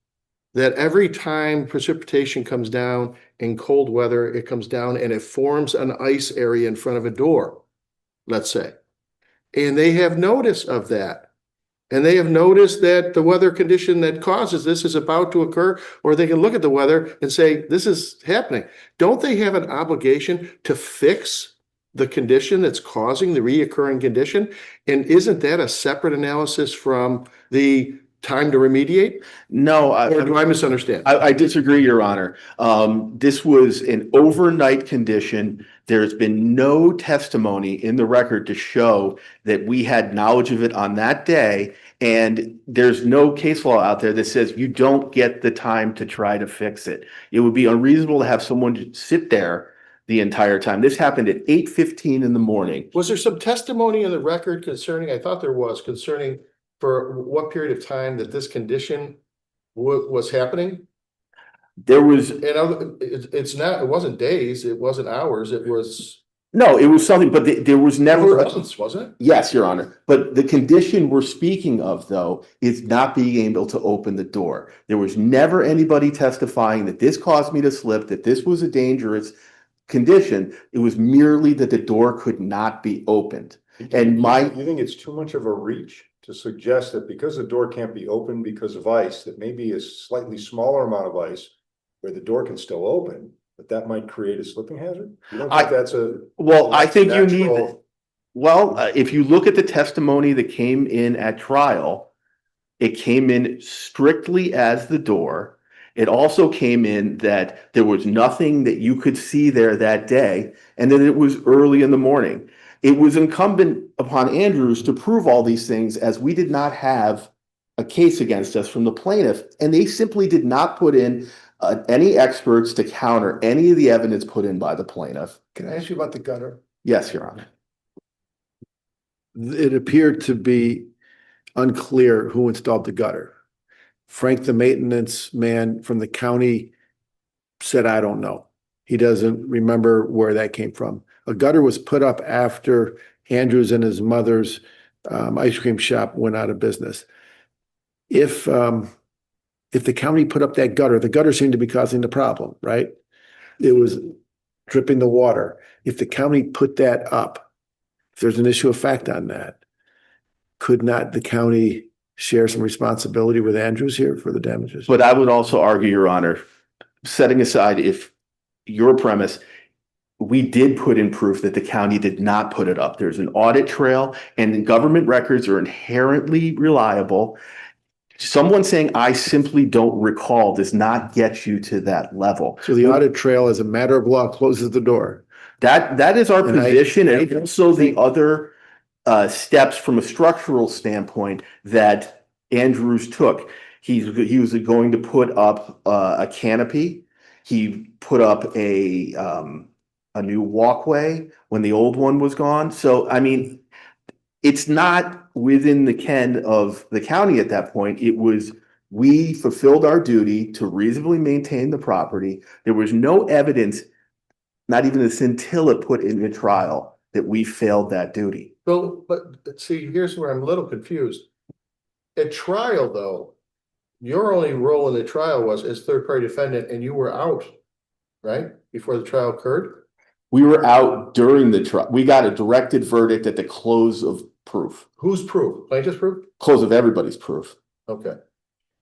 that every time precipitation comes down in cold weather, it comes down and it forms an ice area in front of a door, let's say, and they have notice of that. And they have noticed that the weather condition that causes this is about to occur, or they can look at the weather and say, this is happening. Don't they have an obligation to fix the condition that's causing the reoccurring condition? And isn't that a separate analysis from the time to remediate? No. Or do I misunderstand? I disagree, Your Honor. This was an overnight condition. There's been no testimony in the record to show that we had knowledge of it on that day. And there's no case law out there that says you don't get the time to try to fix it. It would be unreasonable to have someone sit there the entire time. This happened at 8:15 in the morning. Was there some testimony in the record concerning, I thought there was, concerning for what period of time that this condition was happening? There was, it wasn't days, it wasn't hours, it was. No, it was something, but there was never. Months, wasn't it? Yes, Your Honor. But the condition we're speaking of, though, is not being able to open the door. There was never anybody testifying that this caused me to slip, that this was a dangerous condition. It was merely that the door could not be opened. And you think it's too much of a reach to suggest that because the door can't be opened because of ice, that maybe a slightly smaller amount of ice where the door can still open, that might create a slipping hazard? You don't think that's a well, I think you need. natural- Well, if you look at the testimony that came in at trial, it came in strictly as the door. It also came in that there was nothing that you could see there that day, and then it was early in the morning. It was incumbent upon Andrews to prove all these things, as we did not have a case against us from the plaintiff, and they simply did not put in any experts to counter any of the evidence put in by the plaintiff. Can I ask you about the gutter? Yes, Your Honor. It appeared to be unclear who installed the gutter. Frank, the maintenance man from the county, said, I don't know. He doesn't remember where that came from. A gutter was put up after Andrews and his mother's ice cream shop went out of business. If the county put up that gutter, the gutter seemed to be causing the problem, right? It was dripping the water. If the county put that up, if there's an issue of fact on that, could not the county share some responsibility with Andrews here for the damages? But I would also argue, Your Honor, setting aside if your premise, we did put in proof that the county did not put it up. There's an audit trail, and government records are inherently reliable. Someone saying, I simply don't recall, does not get you to that level. So the audit trail, as a matter of law, closes the door. That is our And position, I and also the other steps from a structural standpoint that Andrews took. He was going to put up a canopy. He put up a new walkway when the old one was gone. So, I mean, it's not within the ken of the county at that point. It was We fulfilled our duty to reasonably maintain the property. There was no evidence, not even a scintilla put in the trial, that we failed that duty. Well, but see, here's where I'm a little confused. At trial, though, your only role in the trial was as third-party defendant, and you were out, right? Before the trial occurred? We were out during the trial. We got a directed verdict at the close of proof. Whose proof? Plaintiff's proof? Close of everybody's proof. Okay.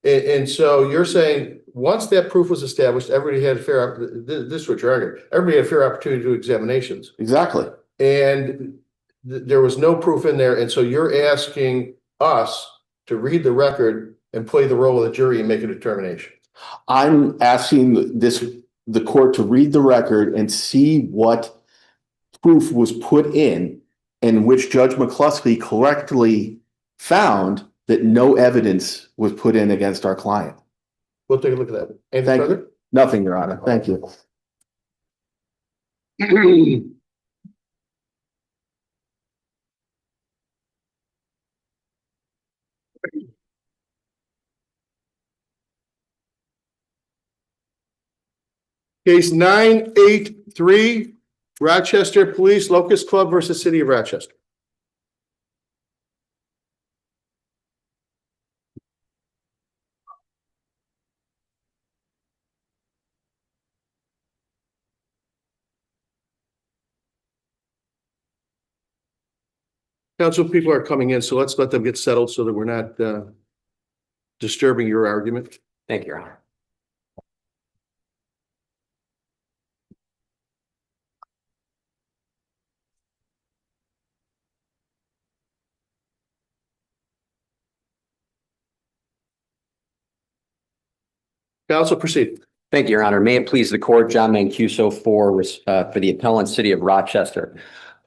And so you're saying, once that proof was established, everybody had a fair, this is what you're arguing, everybody had a fair opportunity to do examinations. Exactly. And there was no proof in there, and so you're asking us to read the record and play the role of the jury and make a determination. I'm asking the court to read the record and see what proof was put in, and which Judge McCluskey correctly found that no evidence was put in against our client. We'll take a look at that. Anything Thank further? you. Nothing, Your Honor. Thank you. Case 983, Rochester Police Locust Club versus City of Rochester. Council, people are coming in, so let's let them get settled so that we're not disturbing your argument. Thank you, Your Honor. Council, proceed. Thank you, Your Honor. May it please the court, John Mancuso for the appellant City of Rochester.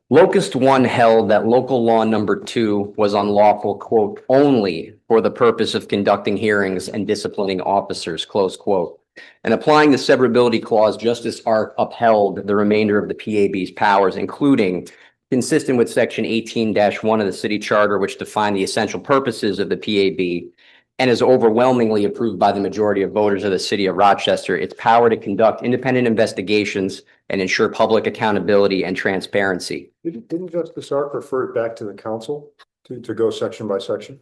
Locust 1 held that local law number 2 was unlawful, quote, only for the purpose of conducting hearings and disciplining officers, close quote. And applying the severability clause, Justice Ark upheld the remainder of the PAB's powers, including consistent with section 18-1 of the city charter, which defined the essential purposes of the PAB, and is overwhelmingly approved by the majority of voters of the City of Rochester, its power to conduct independent investigations and ensure public accountability and transparency. Didn't Justice Ark refer it back to the council to go section by section?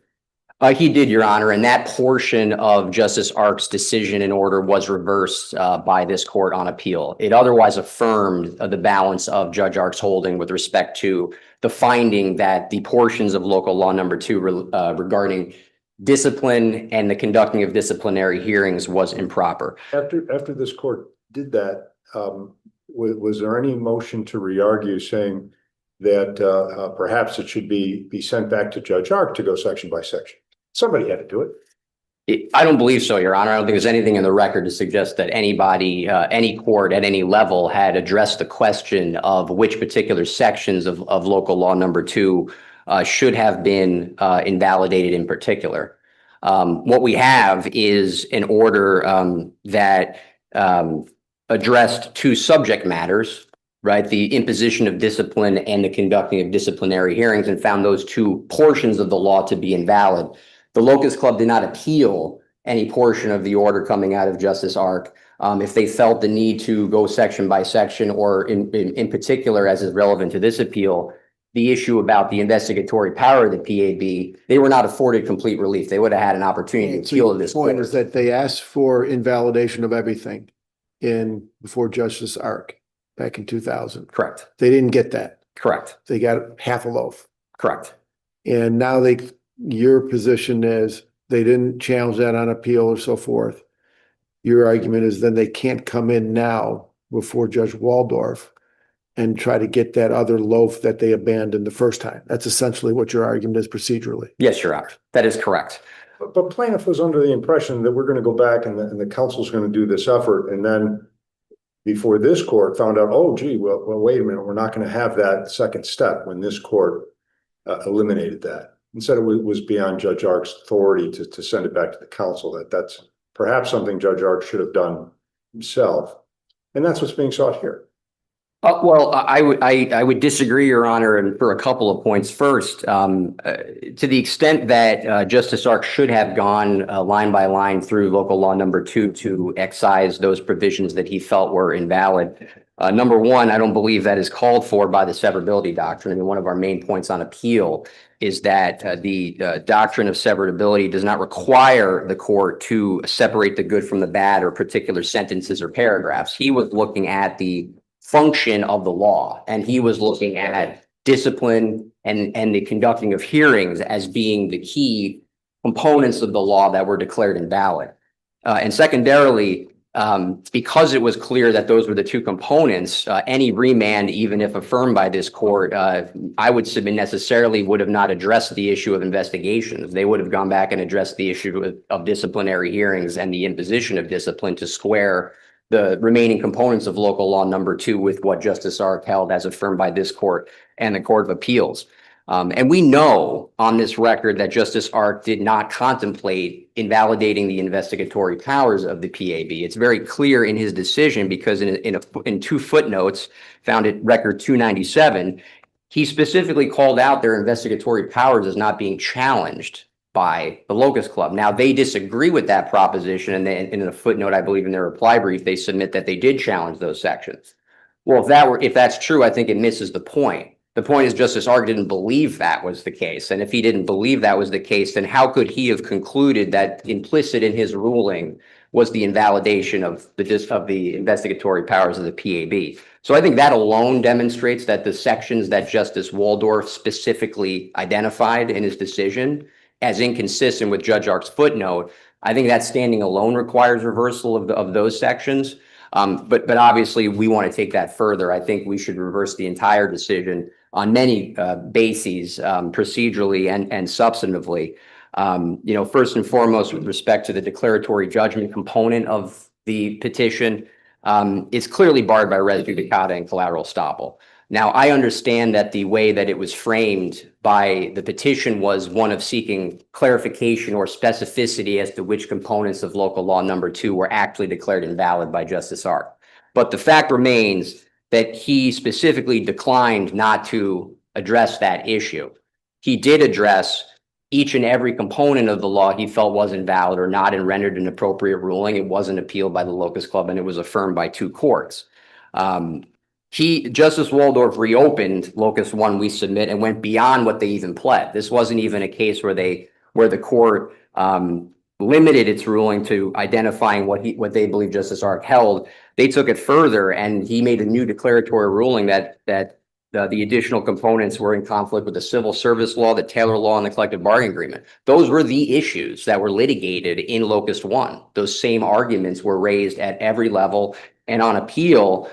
He did, Your Honor, and that portion of Justice Ark's decision and order was reversed by this court on appeal. It otherwise affirmed the balance of Judge Ark's holding with respect to the finding that the portions of local law number 2 regarding discipline and the conducting of disciplinary hearings was improper. After this court did that, was there any motion to re-argue saying that perhaps it should be sent back to Judge Ark to go section by section? Somebody had to do it. I don't believe so, Your Honor. I don't think there's anything in the record to suggest that anybody, any court at any level had addressed the question of which particular sections of local law number 2 should have been invalidated in particular. What we have is an order that addressed 2 subject matters, right? The imposition of discipline and the conducting of disciplinary hearings, and found those 2 portions of the law to be invalid. The Locust Club did not appeal any portion of the order coming out of Justice Ark. If they felt the need to go section by section, or in particular, as is relevant to this appeal, the issue about the investigatory power of the PAB, they were not afforded complete relief. They would have had an opportunity to appeal to this point court. is that they asked for invalidation of everything before Justice Ark back in 2000. Correct. They didn't get that. Correct. They got half a loaf. Correct. And now your position is they didn't challenge that on appeal or so forth. Your argument is then they can't come in now before Judge Waldorf and try to get that other loaf that they abandoned the first time. That's essentially what your argument is procedurally. Yes, Your Honor. That is correct. But plaintiff was under the impression that we're going to go back and the council's going to do this effort, and then before this court found out, oh, gee, well, wait a minute, we're not going to have that second step, when this court eliminated that. Instead, it was beyond Judge Ark's authority to send it back to the council. That's perhaps something Judge Ark should have done himself. And that's what's being sought here. Well, I would disagree, Your Honor, and for a couple of points. First, to the extent that Justice Ark should have gone line by line through local law number 2 to excise those provisions that he felt were invalid. Number one, I don't believe that is called for by the severability doctrine. I mean, one of our main points on appeal is that the doctrine of severability does not require the court to separate the good from the bad or particular sentences or paragraphs. He was looking at the function of the law, and he was looking at discipline and the conducting of hearings as being the key components of the law that were declared invalid. And secondarily, because it was clear that those were the two components, any remand, even if affirmed by this court, I would submit necessarily would have not addressed the issue of investigations. They would have gone back and addressed the issue of disciplinary hearings and the imposition of discipline to square the remaining components of local law number 2 with what Justice Ark held as affirmed by this court and the Court of Appeals. And we know on this record that Justice Ark did not contemplate invalidating the investigatory powers of the PAB. It's very clear in his decision because in 2 footnotes found at record 297, he specifically called out their investigatory powers as not being challenged by the Locust Club. Now, they disagree with that proposition, and in a footnote, I believe in their reply brief, they submit that they did challenge those sections. Well, if that's true, I think it misses the point. The point is Justice Ark didn't believe that was the case, and if he didn't believe that was the case, then how could he have concluded that implicit in his ruling was the invalidation of the investigatory powers of the PAB? So I think that alone demonstrates that the sections that Justice Waldorf specifically identified in his decision as inconsistent with Judge Ark's footnote, I think that standing alone requires reversal of those sections. But obviously, we want to take that further. I think we should reverse the entire decision on many bases, procedurally and substantively. First and foremost, with respect to the declaratory judgment component of the petition, it's clearly barred by res judicata and collateral estoppel. Now, I understand that the way that it was framed by the petition was one of seeking clarification or specificity as to which components of local law number 2 were actually declared invalid by Justice Ark. But the fact remains that he specifically declined not to address that issue. He did address each and every component of the law he felt was invalid or not and rendered an appropriate ruling. It wasn't appealed by the Locust Club, and it was affirmed by 2 courts. Justice Waldorf reopened Locust 1, we submit, and went beyond what they even pled. This wasn't even a case where the court limited its ruling to identifying what they believe Justice Ark held. They took it further, and he made a new declaratory ruling that the additional components were in conflict with the civil service law, the Taylor law, and the collective bargaining agreement. Those were the issues that were litigated in Locust 1. Those same arguments were raised at every level, and on appeal,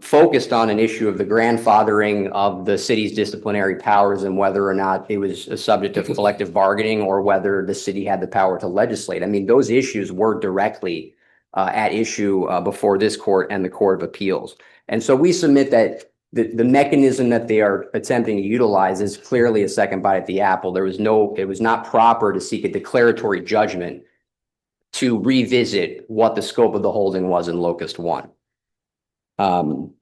focused on an issue of the grandfathering of the city's disciplinary powers and whether or not it was a subject of collective bargaining or whether the city had the power to legislate. I mean, those issues were directly at issue before this court and the Court of Appeals. And so we submit that the mechanism that they are attempting to utilize is clearly a second bite at the apple. It was not proper to seek a declaratory judgment to revisit what the scope of the holding was in Locust 1. And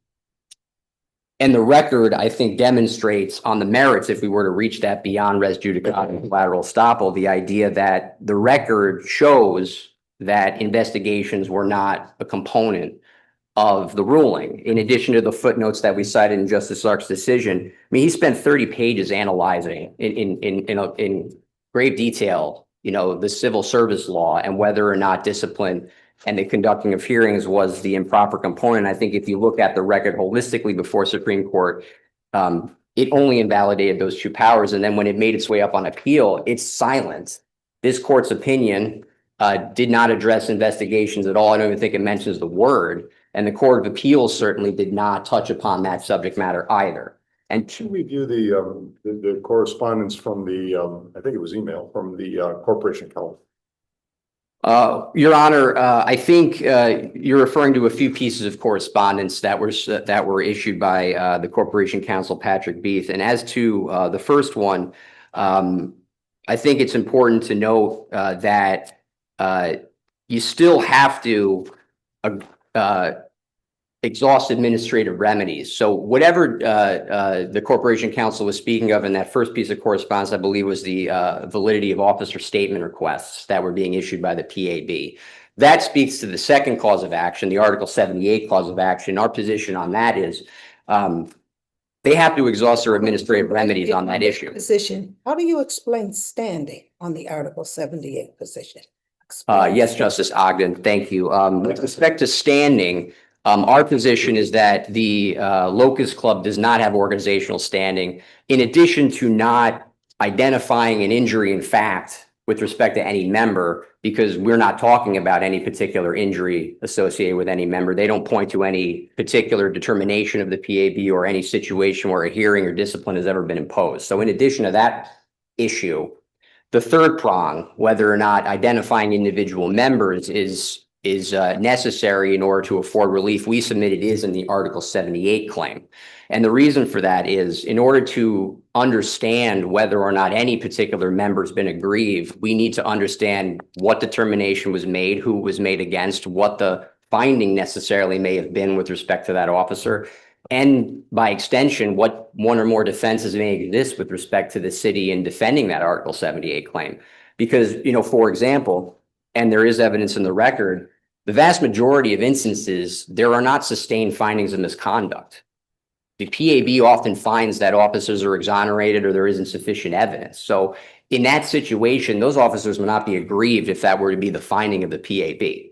the record, I think, demonstrates on the merits, if we were to reach that beyond res judicata and collateral estoppel, the idea that the record shows that investigations were not a component of the ruling. In addition to the footnotes that we cited in Justice Ark's decision, I mean, he spent 30 pages analyzing in great detail, the civil service law and whether or not discipline and the conducting of hearings was the improper component. I think if you look at the record holistically before Supreme Court, it only invalidated those 2 powers. And then when it made its way up on appeal, it's silent. This court's opinion did not address investigations at all. I don't even think it mentions the word. And the Court of Appeals certainly did not touch upon that subject matter either. And should we view the correspondence from I think it was email from the Corporation Counsel? Your Honor, I think you're referring to a few pieces of correspondence that were issued by the Corporation Counsel, Patrick Beath. And as to the first one, I think it's important to note that you still have to exhaust administrative remedies. So whatever the Corporation Counsel was speaking of in that first piece of correspondence, I believe was the validity of officer statement requests that were being issued by the PAB. That speaks to the second cause of action, the Article 78 cause of action. Our position on that is they have to exhaust their administrative remedies on that issue. Position, how do you explain standing on the Article 78 position? Yes, Justice Ogden, thank you. With respect to standing, our position is that the Locust Club does not have organizational standing. In addition to not identifying an injury in fact with respect to any member, because we're not talking about any particular injury associated with any member. They don't point to any particular determination of the PAB or any situation where a hearing or discipline has ever been imposed. So in addition to that issue, the third prong, whether or not identifying individual members is necessary in order to afford relief, we submitted is in the Article 78 claim. And the reason for that is in order to understand whether or not any particular member has been aggrieved, we need to understand what determination was made, who it was made against, what the finding necessarily may have been with respect to that officer, and by extension, what one or more defenses may exist with respect to the city in defending that Article 78 claim. Because, you know, for example, and there is evidence in the record, the vast majority of instances, there are not sustained findings of misconduct. The PAB often finds that officers are exonerated or there isn't sufficient evidence. So in that situation, those officers will not be aggrieved if that were to be the finding of the PAB.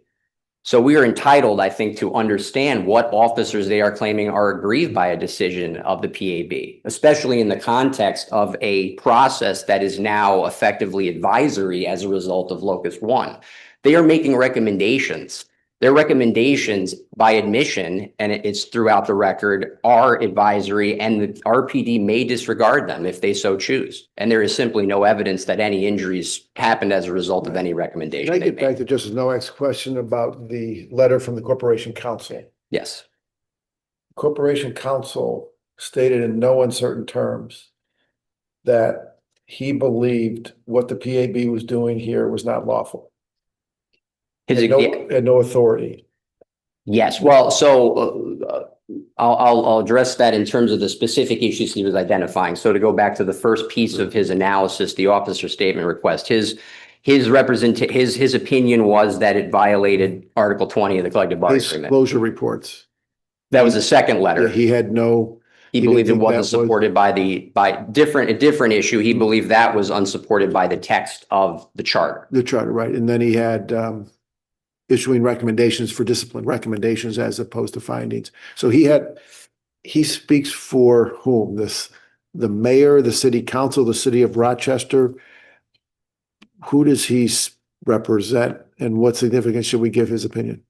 So we are entitled, I think, to understand what officers they are claiming are aggrieved by a decision of the PAB, especially in the context of a process that is now effectively advisory as a result of Locust 1. They are making recommendations. Their recommendations by admission, and it's throughout the record, are advisory, and the RPD may disregard them if they so choose. And there is simply no evidence that any injuries happened as a result of any recommendation. Can I get back to Justice Noack's question about the letter from the Corporation Counsel? Yes. Corporation Counsel stated in no uncertain terms that he believed what the PAB was doing here was not lawful. Had no authority. Yes, well, so I'll address that in terms of the specific issues he was identifying. So to go back to the first piece of his analysis, the officer statement request, his opinion was that it violated Article 20 of the collective bargaining agreement. Disclosure reports. That was a second letter. Yeah, he had no. He believed it wasn't supported by a different issue. He believed that was unsupported by the text of the charter. The charter, right. And then he had issuing recommendations for discipline, recommendations as opposed to findings. So he speaks for whom? The mayor, the city council, the city of Rochester. Who does he represent, and what significance should we give his opinion?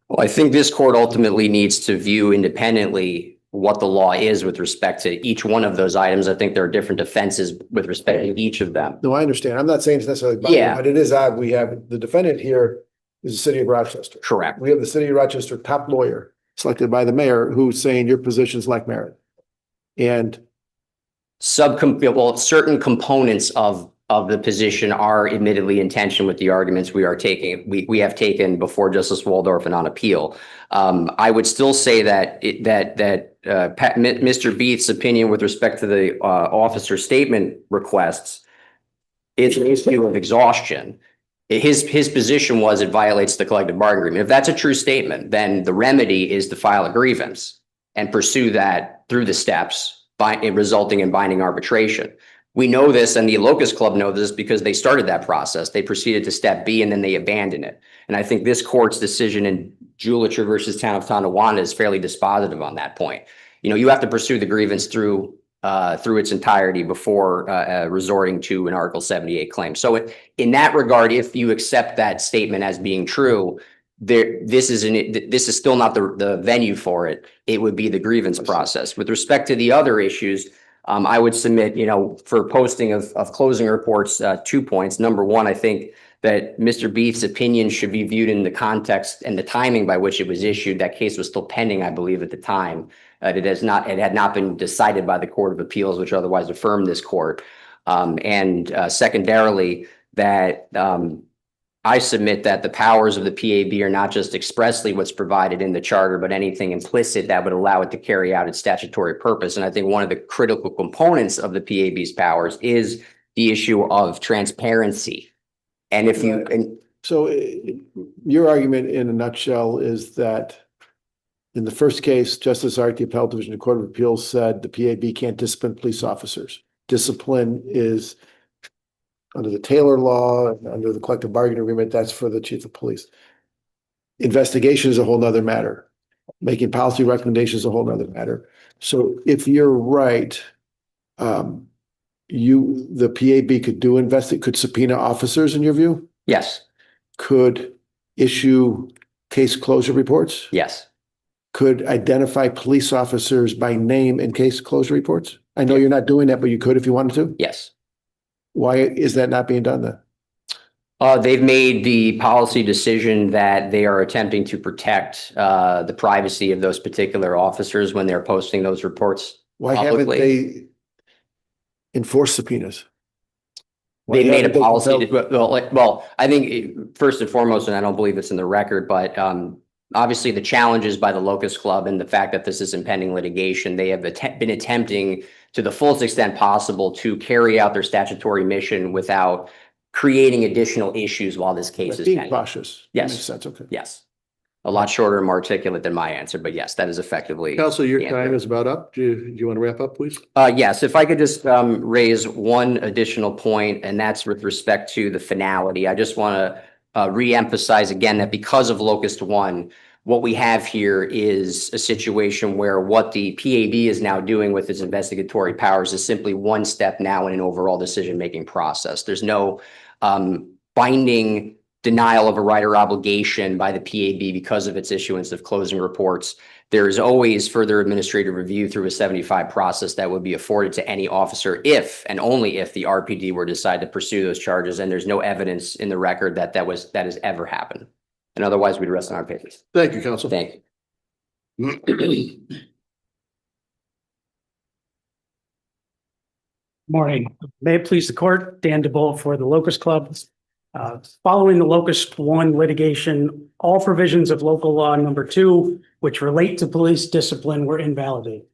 Well, I think this court ultimately needs to view independently what the law is with respect to each one of those items. I think there are different defenses with respect to each of them. No, I understand. I'm not saying it's necessarily binding, Yeah. but it is odd. We have the defendant here is the city of Rochester. Correct. We have the city of Rochester top lawyer selected by the mayor who's saying your positions lack merit. And certain components of the position are admittedly in tension with the arguments we are taking. We have taken before Justice Waldorf and on appeal. I would still say that Mr. Beath's opinion with respect to the officer statement requests, it's an issue of exhaustion. His position was it violates the collective bargaining agreement. If that's a true statement, then the remedy is to file a grievance and pursue that through the steps resulting in binding arbitration. We know this, and the Locust Club know this because they started that process. They proceeded to step B and then they abandoned it. And I think this court's decision in Judicial versus Town of Tonawanda is fairly dispositive on that point. You know, you have to pursue the grievance through its entirety before resorting to an Article 78 claim. So in that regard, if you accept that statement as being true, this is still not the venue for it. It would be the grievance process. With respect to the other issues, I would submit, you know, for posting of closing reports, 2 points. Number one, I think that Mr. Beath's opinion should be viewed in the context and the timing by which it was issued. That case was still pending, I believe, at the time. It had not been decided by the Court of Appeals, which otherwise affirmed this court. And secondarily, that I submit that the powers of the PAB are not just expressly what's provided in the charter, but anything implicit that would allow it to carry out its statutory purpose. And I think one of the critical components of the PAB's powers is the issue of transparency. And if you, and So your argument in a nutshell is that in the first case, Justice Art, the Appellate Division of the Court of Appeals said the PAB can't discipline police officers. Discipline is under the Taylor law, and under the collective bargaining agreement, that's for the chief of police. Investigation is a whole nother matter. Making policy recommendations is a whole nother matter. So if you're right, the PAB could subpoena officers in your view? yes, Could issue case closure reports? yes. Could identify police officers by name in case closure reports? I know you're not doing that, but you could if you wanted to. Yes. Why is that not being done then? They've made the policy decision that they are attempting to protect the privacy of those particular officers when they're posting those reports Why haven't publicly. they enforced subpoenas? They made a haven't they policy, compelled- well, I think first and foremost, and I don't believe it's in the record, but obviously the challenges by the Locust Club and the fact that this is impending litigation, they have been attempting to the fullest extent possible to carry out their statutory mission without creating additional issues while this case is Being pending. cautious. Yes. Makes sense, okay. Yes. A lot shorter and more articulate than my answer, but yes, that is effectively. Counsel, your the answer. time is about up. Do you want to wrap up, please? Yes, if I could just raise one additional point, and that's with respect to the finality. I just want to reemphasize again that because of Locust One, what we have here is a situation where what the PAB is now doing with its investigatory powers is simply one step now in an overall decision-making process. There's no binding denial of a right or obligation by the PAB because of its issuance of closing reports. There is always further administrative review through a 75 process that would be afforded to any officer if and only if the RPD were to decide to pursue those charges. And there's no evidence in the record that that has ever happened. And otherwise, we'd rest on our papers. Thank you, counsel. Thank you. Morning. May it please the court, Dan DeBolt for the Locust Club. Following the Locust One litigation, all provisions of local law number 2, which relate to police discipline, were invalidated.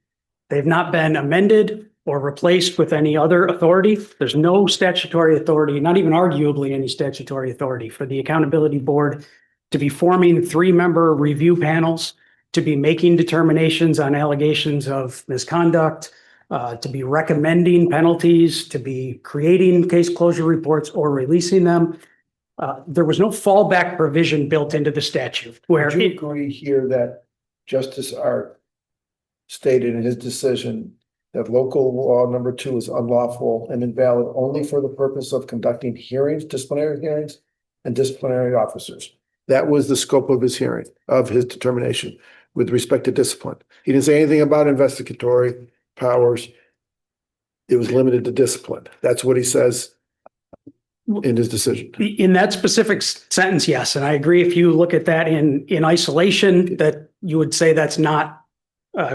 They've not been amended or replaced with any other authority. There's no statutory authority, not even arguably any statutory authority for the Accountability Board to be forming 3-member review panels, to be making determinations on allegations of misconduct, to be recommending penalties, to be creating case closure reports or releasing them. There was no fallback provision built into the statute where Would you agree here that Justice Art stated in his decision that local law number 2 is unlawful and invalid only for the purpose of conducting hearings, disciplinary hearings, and disciplinary officers? That was the scope of his hearing, of his determination with respect to discipline. He didn't say anything about investigatory powers. It was limited to discipline. That's what he says in his decision. in that specific sentence, yes. And I agree if you look at that in isolation, that you would say that's not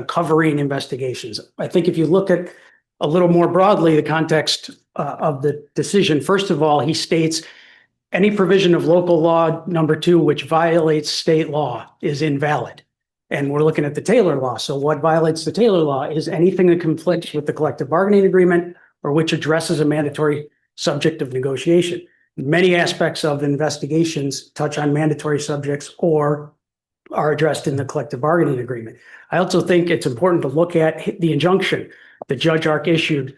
covering investigations. I think if you look at a little more broadly, the context of the decision, first of all, he states any provision of local law number 2, which violates state law, is invalid. And we're looking at the Taylor law. So what violates the Taylor law is anything that conflicts with the collective bargaining agreement or which addresses a mandatory subject of negotiation. Many aspects of investigations touch on mandatory subjects or are addressed in the collective bargaining agreement. I also think it's important to look at the injunction that Judge Ark issued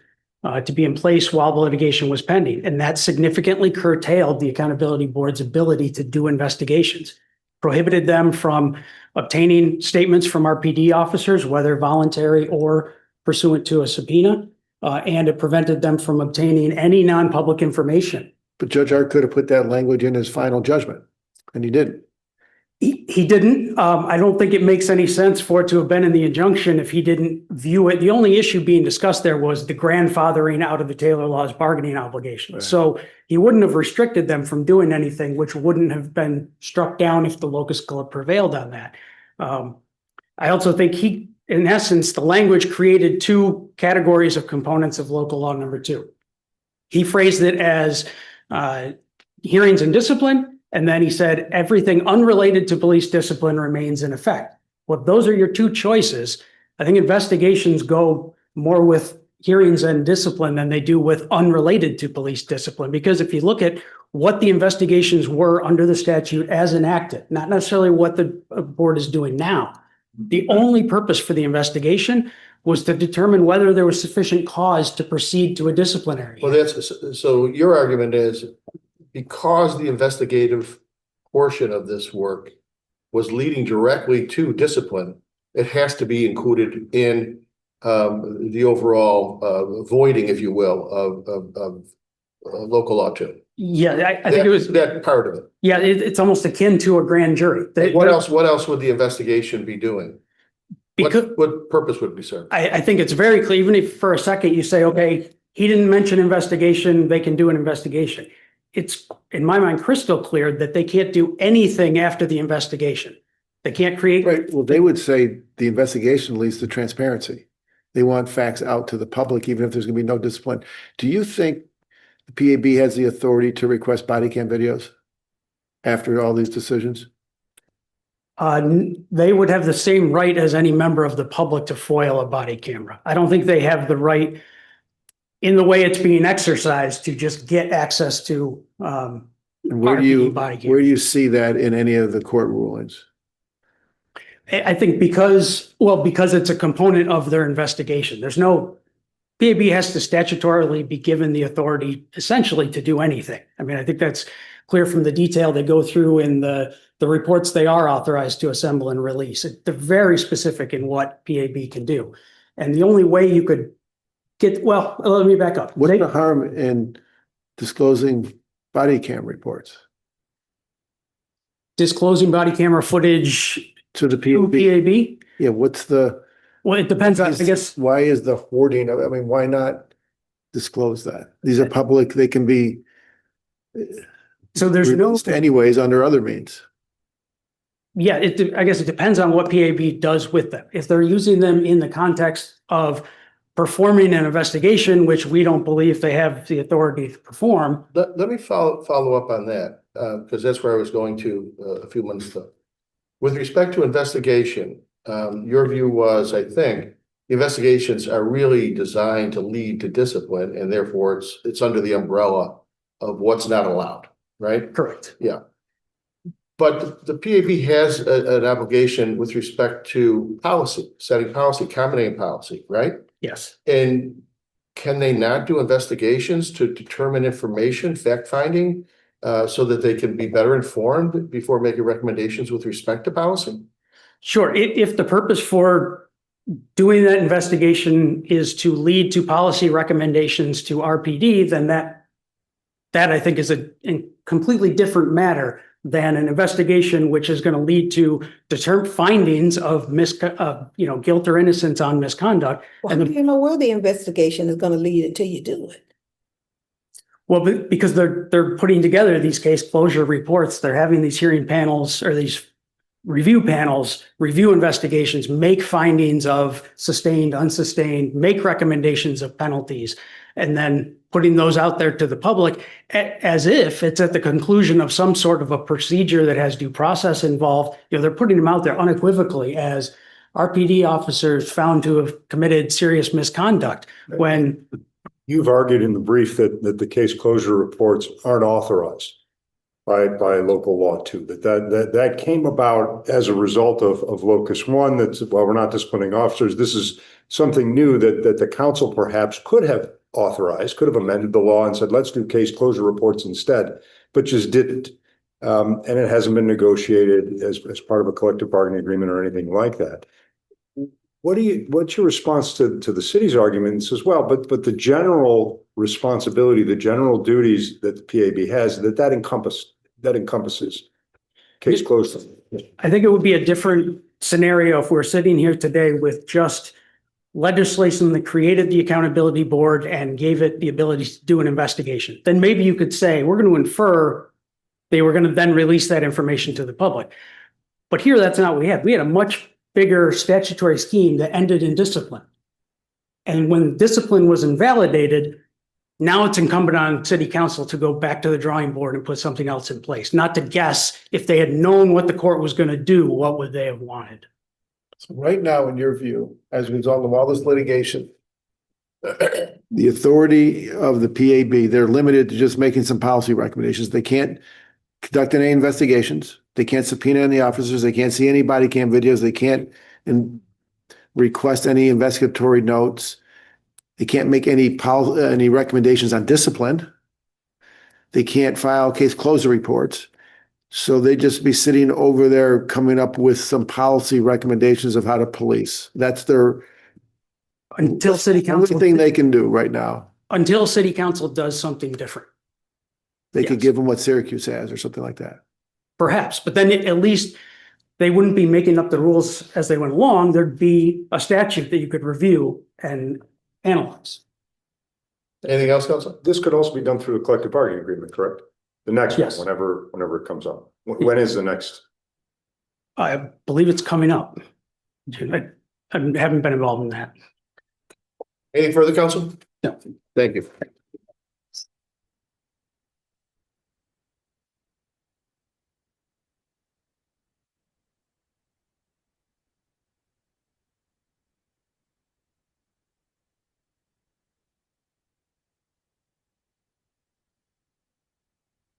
to be in place while the litigation was pending. And that significantly curtailed the Accountability Board's ability to do investigations, prohibited them from obtaining statements from RPD officers, whether voluntary or pursuant to a subpoena, and it prevented them from obtaining any non-public information. But Judge Art could have put that language in his final judgment, and he didn't. He didn't. I don't think it makes any sense for it to have been in the injunction if he didn't view it. The only issue being discussed there was the grandfathering out of the Taylor law's bargaining obligation. Right. So he wouldn't have restricted them from doing anything, which wouldn't have been struck down if the Locust Club prevailed on that. I also think in essence, the language created 2 categories of components of local law number 2. He phrased it as hearings and discipline, And then he said, everything unrelated to police discipline remains in effect. Well, if those are your two choices, I think investigations go more with hearings and discipline than they do with unrelated to police discipline. Because if you look at what the investigations were under the statute as enacted, not necessarily what the board is doing now, the only purpose for the investigation was to determine whether there was sufficient cause to proceed to a disciplinary. Well, so your argument is because the investigative portion of this work was leading directly to discipline, it has to be included in the overall voiding, if you will, of local law two. Yeah, I think it was that part of it. Yeah, it's almost akin to a grand jury. What else would the investigation be doing? What purpose would be served? I think it's very clear, even if for a second you say, okay, he didn't mention investigation, they can do an investigation. It's, in my mind, crystal clear that they can't do anything after the investigation. They can't create. Right. Well, they would say the investigation leads to transparency. They want facts out to the public, even if there's going to be no discipline. Do you think the PAB has the authority to request body cam videos after all these decisions? They would have the same right as any member of the public to foil a body camera. I don't think they have the right, in the way it's being exercised, to just get access to where do you see that in any of the court rulings? I think because it's a component of their investigation. There's no, PAB has to statutorily be given the authority essentially to do anything. I mean, I think that's clear from the detail they go through in the reports they are authorized to assemble and release. They're very specific in what PAB can do. And the only way you could get, well, let me back up. What's the harm in disclosing body cam reports? Disclosing body camera footage to the PAB? Yeah, what's the... Well, it depends on, I guess. Why is the hoarding of, I mean, why not disclose that? These are public, they can be so there's released anyways under other means. Yeah, I guess it depends on what PAB does with them. If they're using them in the context of performing an investigation, which we don't believe they have the authority to perform. Let me follow up on that, because that's where I was going to a few months ago. With respect to investigation, your view was, I think, investigations are really designed to lead to discipline, and therefore it's under the umbrella of what's not allowed, right? Correct. Yeah. But the PAB has an obligation with respect to policy, setting policy, accommodating policy, right? Yes. And can they not do investigations to determine information, fact finding, so that they can be better informed before making recommendations with respect to policy? Sure. If the purpose for doing that investigation is to lead to policy recommendations to RPD, then that I think is a completely different matter than an investigation which is going to lead to determined findings of guilt or innocence on misconduct. Well, how do you know where the investigation is going to lead until you do it? Well, because they're putting together these case closure reports, they're having these hearing panels or these review panels, review investigations, make findings of sustained, unsustained, make recommendations of penalties, and then putting those out there to the public as if it's at the conclusion of some sort of a procedure that has due process involved. They're putting them out there unequivocally as RPD officers found to have committed serious misconduct. When you've argued in the brief that the case closure reports aren't authorized by local law too, that came about as a result of Locus One, that's, well, we're not disciplining officers. This is something new that the council perhaps could have authorized, could have amended the law and said, let's do case closure reports instead, but just didn't. And it hasn't been negotiated as part of a collective bargaining agreement or anything like that. What's your response to the city's arguments as well? But the general responsibility, the general duties that the PAB has, that encompasses case closure. I think it would be a different scenario if we're sitting here today with just legislation that created the accountability board and gave it the ability to do an investigation. Then maybe you could say, we're going to infer they were going to then release that information to the public. But here, that's not what we had. We had a much bigger statutory scheme that ended in discipline. And when discipline was invalidated, Now it's incumbent on city council to go back to the drawing board and put something else in place, not to guess. If they had known what the court was going to do, what would they have wanted? So right now, in your view, as a result of all this litigation, the authority of the PAB, they're limited to just making some policy recommendations. They can't conduct any investigations. They can't subpoena any officers. They can't see any body cam videos. They can't request any investigatory notes. They can't make any recommendations on discipline. They can't file case closure reports. So they just be sitting over there coming up with some policy recommendations of how to police. That's their Until city council. only thing they can do right now. Until city council does something different. They could give them what Syracuse has or something like that. Perhaps, but then at least they wouldn't be making up the rules as they went along. There'd be a statute that you could review and analyze. Anything else, Council? This could also be done through a collective bargaining agreement, correct? The next one, Yes. whenever it comes up. When is the next? I believe it's coming up. I haven't been involved in that. Any further, Council? No. Thank you.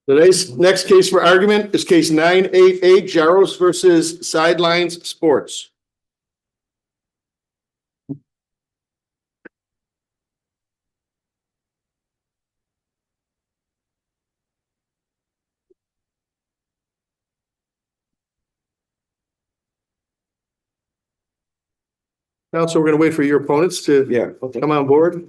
The next case for argument is case 988, Jaros versus Sidelines Sports. Council, we're going to wait for your opponents to come on board.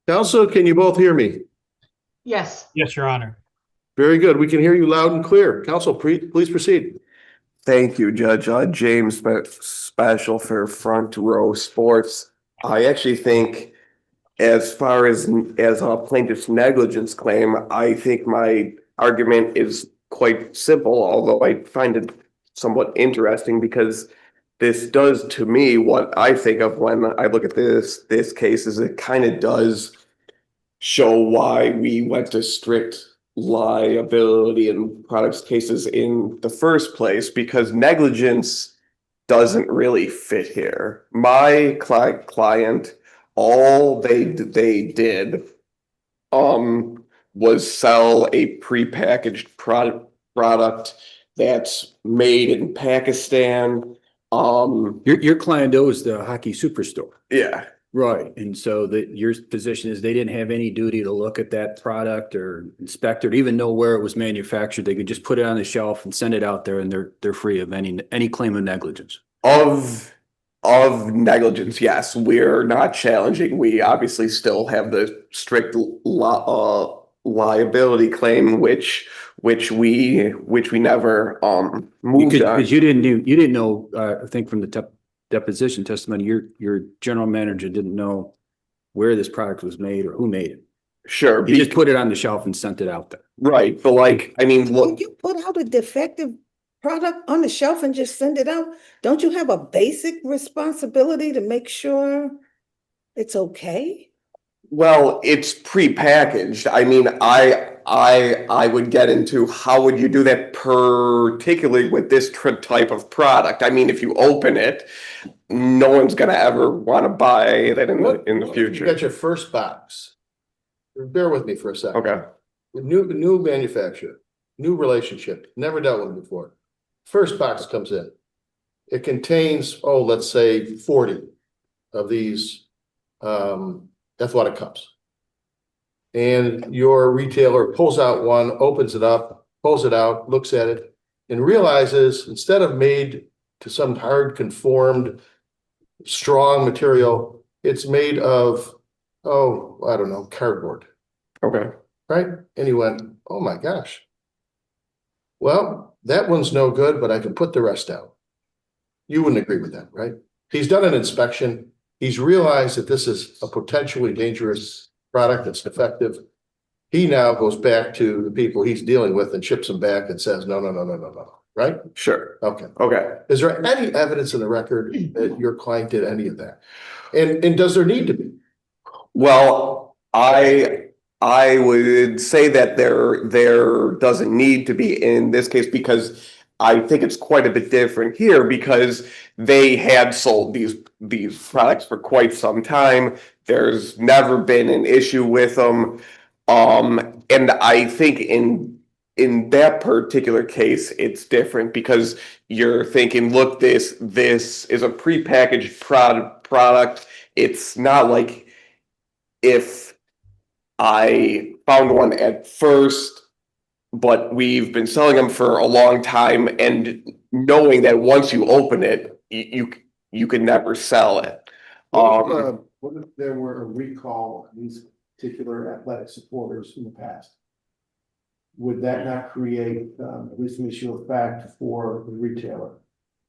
Council, can you both hear me? Yes. Yes, Your Honor. Very good. We can hear you loud and clear. Council, please proceed. Thank you, Judge. James Special for Front Row Sports. I actually think as far as a plaintiff's negligence claim, I think my argument is quite simple, although I find it somewhat interesting because this does to me what I think of when I look at this case is it kind of does show why we went to strict liability in products cases in the first place, because negligence doesn't really fit here. My client, all they did was sell a prepackaged product that's made in Pakistan. Your client owes the hockey superstore. Yeah. Right. And so your position is they didn't have any duty to look at that product or inspect it, or even know where it was manufactured. They could just put it on the shelf and send it out there, and they're free of any claim of negligence. Of negligence, yes. We're not challenging. We obviously still have the strict liability claim, which we never moved on. Because you didn't know, I think from the deposition testimony, your general manager didn't know where this product was made or who made it. Sure. He just put it on the shelf and sent it out there. Right. But look. When you put out a defective product on the shelf and just send it out, don't you have a basic responsibility to make sure it's okay? Well, it's prepackaged. I mean, I would get into how would you do that, particularly with this type of product. I mean, if you open it, no one's gonna ever want to buy that in the future. You got your first box. Bear with me for a second. Okay. New manufacturer, new relationship, never dealt with before. First box comes in. It contains, let's say 40 of these athletic cups. And your retailer pulls out one, opens it up, pulls it out, looks at it, and realizes instead of made to some hard conformed, strong material, it's made of, I don't know, cardboard. Okay. Right? And he went, oh my gosh. Well, that one's no good, but I can put the rest out. You wouldn't agree with that, right? He's done an inspection. He's realized that this is a potentially dangerous product that's defective. He now goes back to the people he's dealing with and ships them back and says, no. right? Sure. Okay. Okay. Is there any evidence in the record that your client did any of that? And does there need to be? Well, I would say that there doesn't need to be in this case because I think it's quite a bit different here because they had sold these products for quite some time. There's never been an issue with them. And I think in that particular case, it's different because you're thinking, look, this is a prepackaged product. It's not like if I found one at first, but we've been selling them for a long time and knowing that once you open it, you can never sell it. What if there were a recall on these particular athletic supporters in the past? Would that not create at least an issue of fact for the retailer?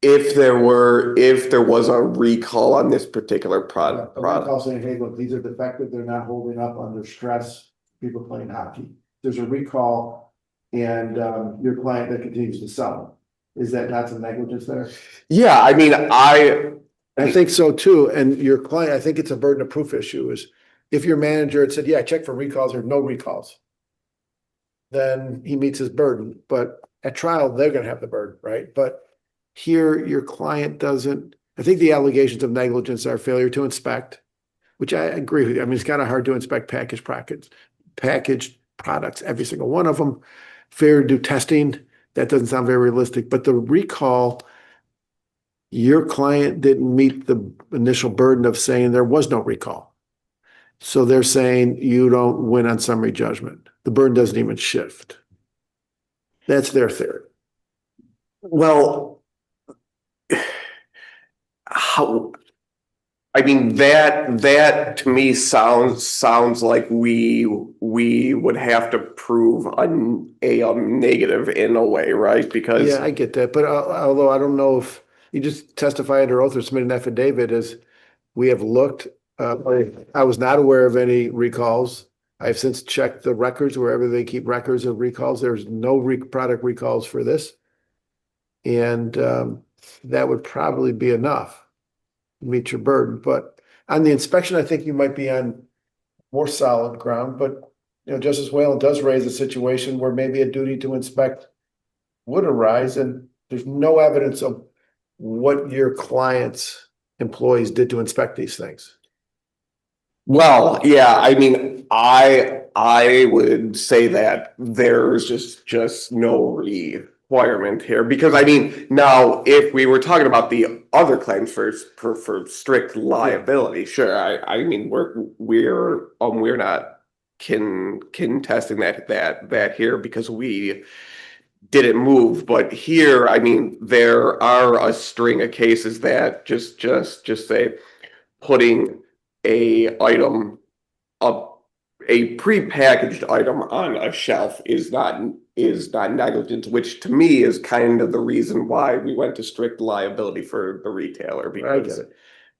If there was a recall on this particular product. A recall saying, hey, look, these are defective, they're not holding up under stress, people playing hockey. There's a recall and your client that continues to sell them. Is that not some negligence there? Yeah, I mean, I think so too. And your client, I think it's a burden of proof issue is if your manager had said, yeah, check for recalls or no recalls, then he meets his burden. But at trial, they're going to have the burden, right? But here, your client doesn't. I think the allegations of negligence are failure to inspect, which I agree with you. I mean, it's kind of hard to inspect packaged products, every single one of them. Failure to do testing, that doesn't sound very realistic. But the recall, your client didn't meet the initial burden of saying there was no recall. So they're saying you don't win on summary judgment. The burden doesn't even shift. That's their theory. Well, I mean, that to me sounds like we would have to prove a negative in a way, right? Because yeah, I get that. But although I don't know if you just testify under oath or submit an affidavit, as we have looked, I was not aware of any recalls. I've since checked the records wherever they keep records of recalls. There's no product recalls for this. And that would probably be enough to meet your burden. But on the inspection, I think you might be on more solid ground. But Justice Whalen does raise a situation where maybe a duty to inspect would arise, and there's no evidence of what your client's employees did to inspect these things. well, yeah, I mean, I would say that there's just no requirement here because I mean, now if we were talking about the other claims for strict liability, sure. I mean, we're not contesting that here because we didn't move, but here, I mean, there are a string of cases that just say putting a prepackaged item on a shelf is not negligence, which to me is kind of the reason why we went to strict liability for the retailer. I get it.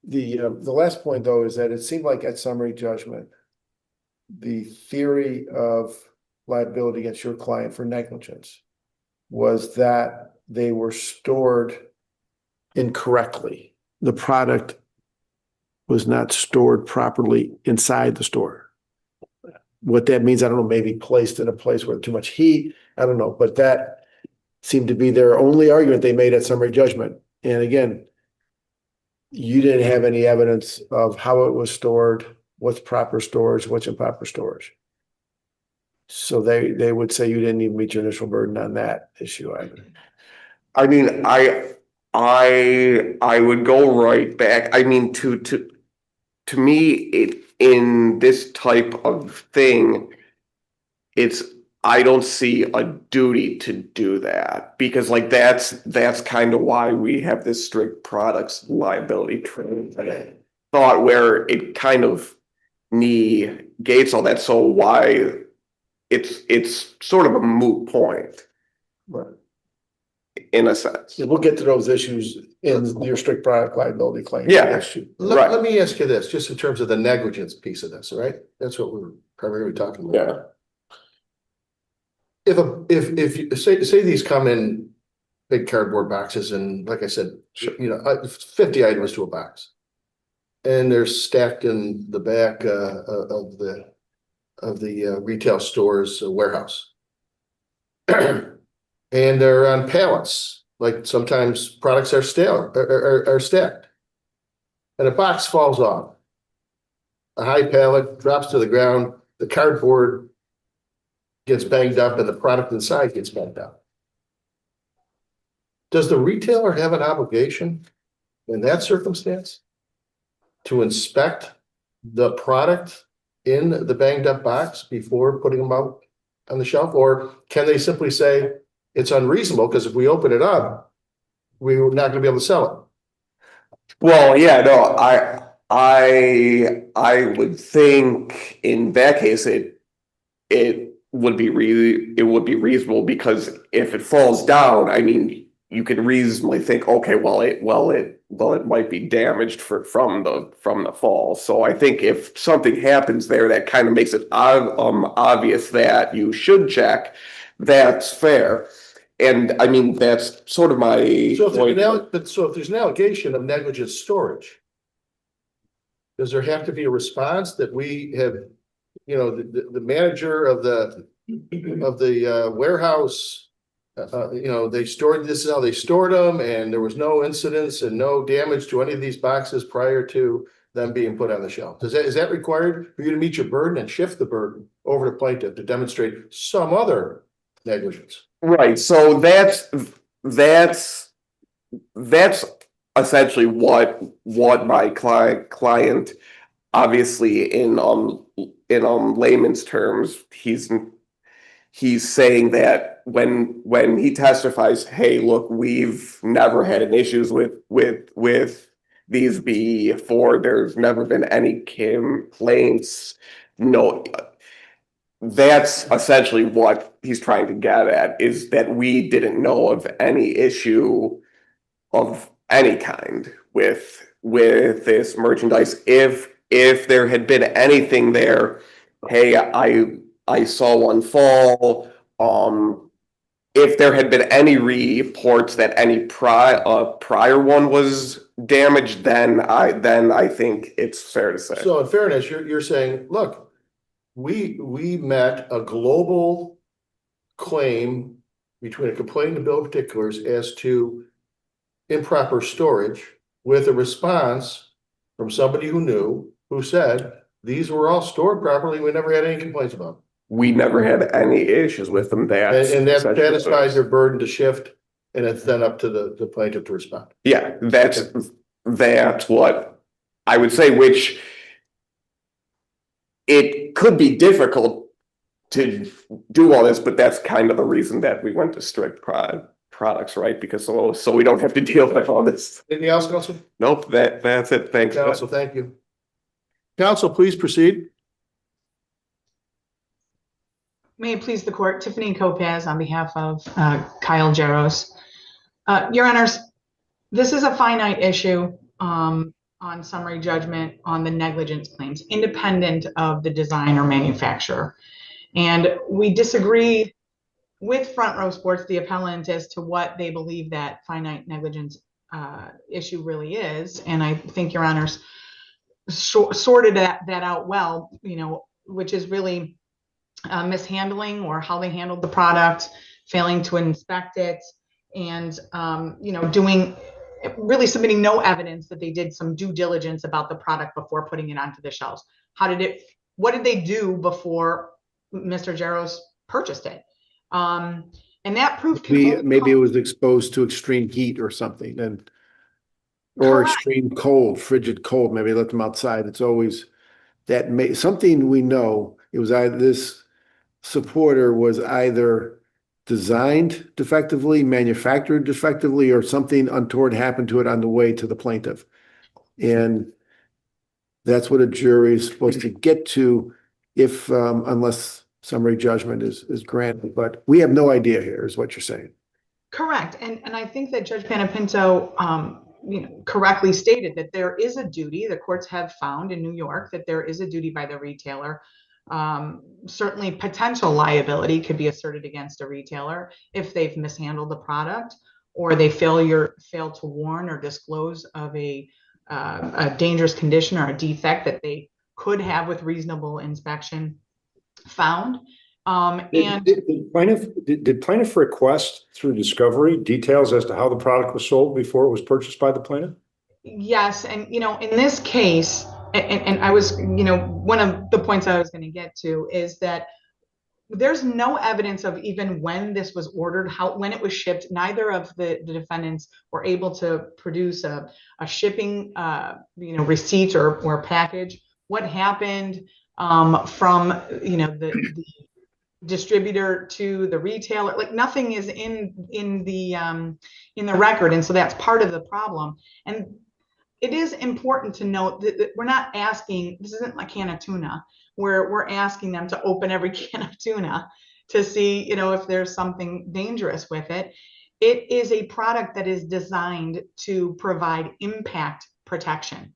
The last point though is that it seemed like at summary judgment, the theory of liability against your client for negligence was that they were stored incorrectly. The product was not stored properly inside the store. What that means, I don't know, maybe placed in a place where too much heat, I don't know, but that seemed to be their only argument they made at summary judgment. And again, you didn't have any evidence of how it was stored, what's proper storage, what's improper storage. So they would say you didn't even meet your initial burden on that issue either. I mean, I would go right back. I mean, to me, in this type of thing, I don't see a duty to do that because like that's kind of why we have this strict products liability thought where it kind of negates all that. So why it's sort of a moot point. Right. In a sense. Yeah, we'll get to those issues in your strict product liability claim. Yeah, right. Let me ask you this, just in terms of the negligence piece of this, all right? That's what we're primarily talking about. Yeah. If say these come in big cardboard boxes and like I said, 50 items to a box. And they're stacked in the back of the retail store's warehouse. And they're on pallets, like sometimes products are are stacked. And a box falls off. A high pallet drops to the ground, the cardboard gets banged up and the product inside gets banged up. Does the retailer have an obligation in that circumstance to inspect the product in the banged up box before putting them out on the shelf? Or can they simply say it's unreasonable because if we open it up, we're not going to be able to sell it? Well, yeah, no, I would think in that case it would be reasonable, because if it falls down, I mean, you can reasonably think, okay, well it might be damaged from the fall. So I think if something happens there that kind of makes it obvious that you should check, that's fair. And I mean, that's sort of my point. So if there's an allegation of negligent storage, does there have to be a response that we have, the manager of the warehouse, they stored, this is how they stored them, and there was no incidents and no damage to any of these boxes prior to them being put on the shelf? Is that required for you to meet your burden and shift the burden over to plaintiff to demonstrate some other negligence? Right, so that's essentially what my client, obviously in layman's terms, he's saying that when he testifies, hey, look, we've never had an issues with these before, there's never been any complaints, no. That's essentially what he's trying to get at, is that we didn't know of any issue of any kind with this merchandise. If there had been anything there, hey, I saw one fall. If there had been any reports that any prior one was damaged, then I think it's fair to say. So in fairness, you're saying, look, we met a global claim between a complaint and a bill of particulars as to improper storage, with a response from somebody who knew, who said these were all stored properly. We never had any complaints about them. We never had any issues with them. And that satisfies your burden to shift, and it's then up to the plaintiff to respond. Yeah, that's what I would say, which it could be difficult to do all this, but that's kind of the reason that we went to strict products, right? Because so we don't have to deal with all this. Anything else, Counsel? Nope, that's it. Thanks. Counsel, thank you. Counsel, please proceed. May it please the court, Tiffany Kopaz on behalf of Kyle Jaros. Your Honors, this is a finite issue on summary judgment on the negligence claims, independent of the design or manufacturer. And we disagree with Front Row Sports, the appellant, as to what they believe that finite negligence issue really is. And I think Your Honors sorted that out well, which is really mishandling, or how they handled the product, failing to inspect it, and really submitting no evidence that they did some due diligence about the product before putting it onto the shelves. What did they do before Mr. Jaros purchased it? And that proof maybe it was exposed to extreme heat or something, or extreme cold, frigid cold. Maybe let them outside. It's always that something we know. It was either this supporter was either designed defectively, manufactured defectively, or something untoward happened to it on the way to the plaintiff. And that's what a jury is supposed to get to, if unless summary judgment is granted. But we have no idea here, is what you're saying. Correct. And I think that Judge Panapinto correctly stated that there is a duty. The courts have found in New York that there is a duty by the retailer. Certainly potential liability could be asserted against a retailer if they've mishandled the product, or they fail to warn or disclose of a dangerous condition or a defect that they could have with reasonable inspection found. Did plaintiff request through discovery details as to how the product was sold before it was purchased by the plaintiff? Yes, and in this case, and I was, one of the points I was going to get to is that there's no evidence of even when this was ordered, when it was shipped. Neither of the defendants were able to produce a shipping, receipt or package. What happened from the distributor to the retailer? Like, nothing is in the record, and so that's part of the problem. And it is important to note that we're not asking, this isn't a can of tuna, where we're asking them to open every can of tuna to see, if there's something dangerous with it. It is a product that is designed to provide impact protection.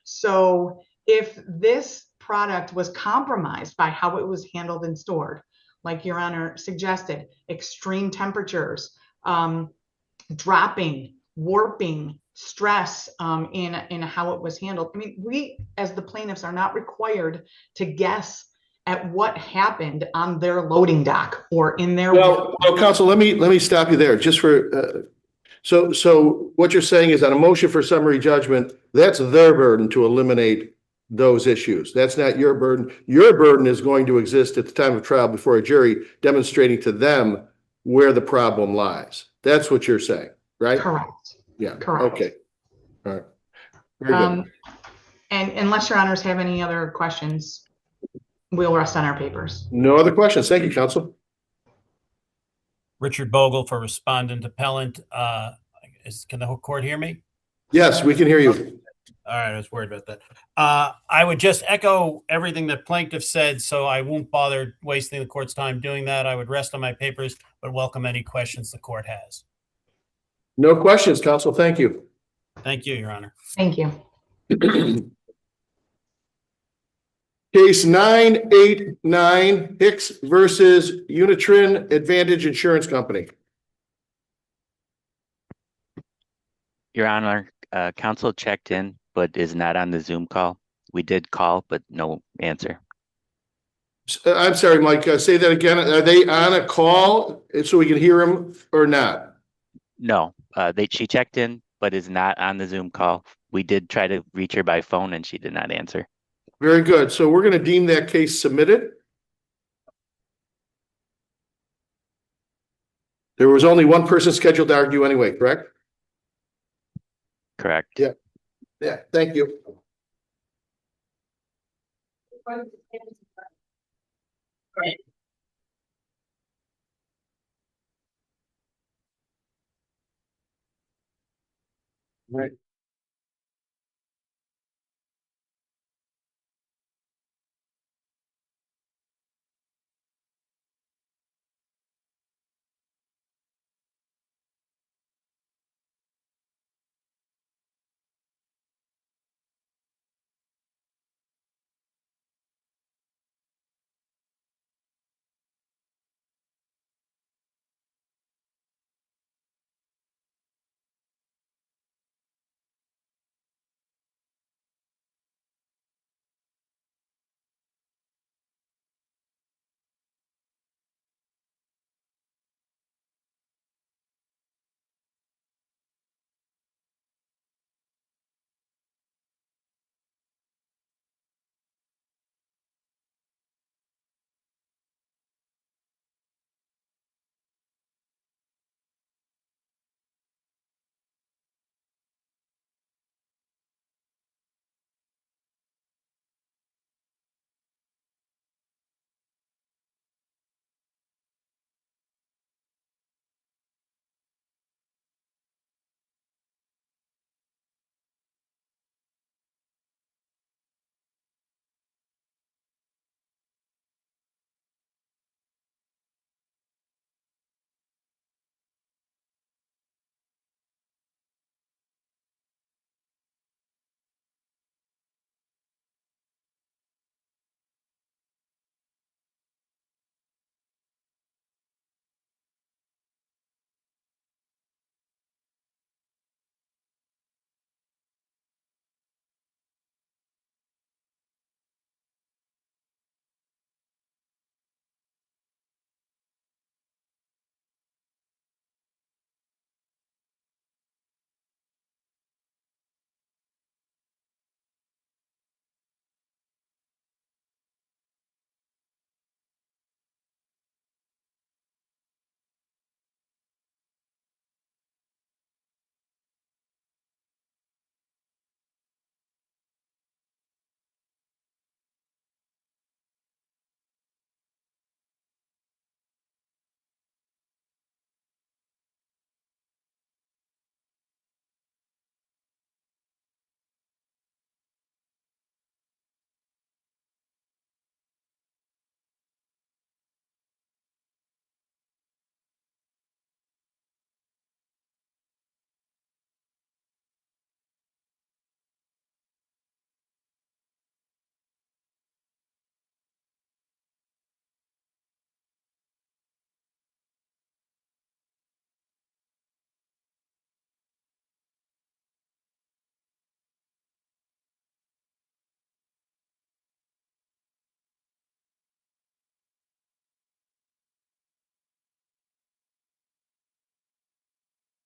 So if this product was compromised by how it was handled and stored, like Your Honor suggested, extreme temperatures, dropping, warping, stress in how it was handled. I mean, we as the plaintiffs are not required to guess at what happened on their loading dock or in their. Well, counsel, let me stop you there just for. So what you're saying is, on a motion for summary judgment, that's their burden to eliminate those issues. That's not your burden. Your burden is going to exist at the time of trial before a jury, demonstrating to them where the problem lies. That's what you're saying, right? Correct. Yeah. Correct. Okay. All right. Very good. And unless Your Honors have any other questions, we'll rest on our papers. No other questions. Thank you, counsel. Richard Bogle for respondent appellant. Can the court hear me? Yes, we can hear you. All right, I was worried about that. I would just echo everything that plaintiff said, so I won't bother wasting the court's time doing that. I would rest on my papers, but welcome any questions the court has. No questions, counsel. Thank you. Thank you, Your Honor. Thank you. Case 989, Hicks versus Unitrin Advantage Insurance Company. Your Honor, counsel checked in, but is not on the Zoom call. We did call, but no answer. I'm sorry, Mike, say that again. Are they on a call so we can hear them or not? No, she checked in, but is not on the Zoom call. We did try to reach her by phone and she did not answer. Very good. So we're going to deem that case submitted. There was only one person scheduled to argue anyway, correct? Correct. Yeah. Yeah. Thank you. Right.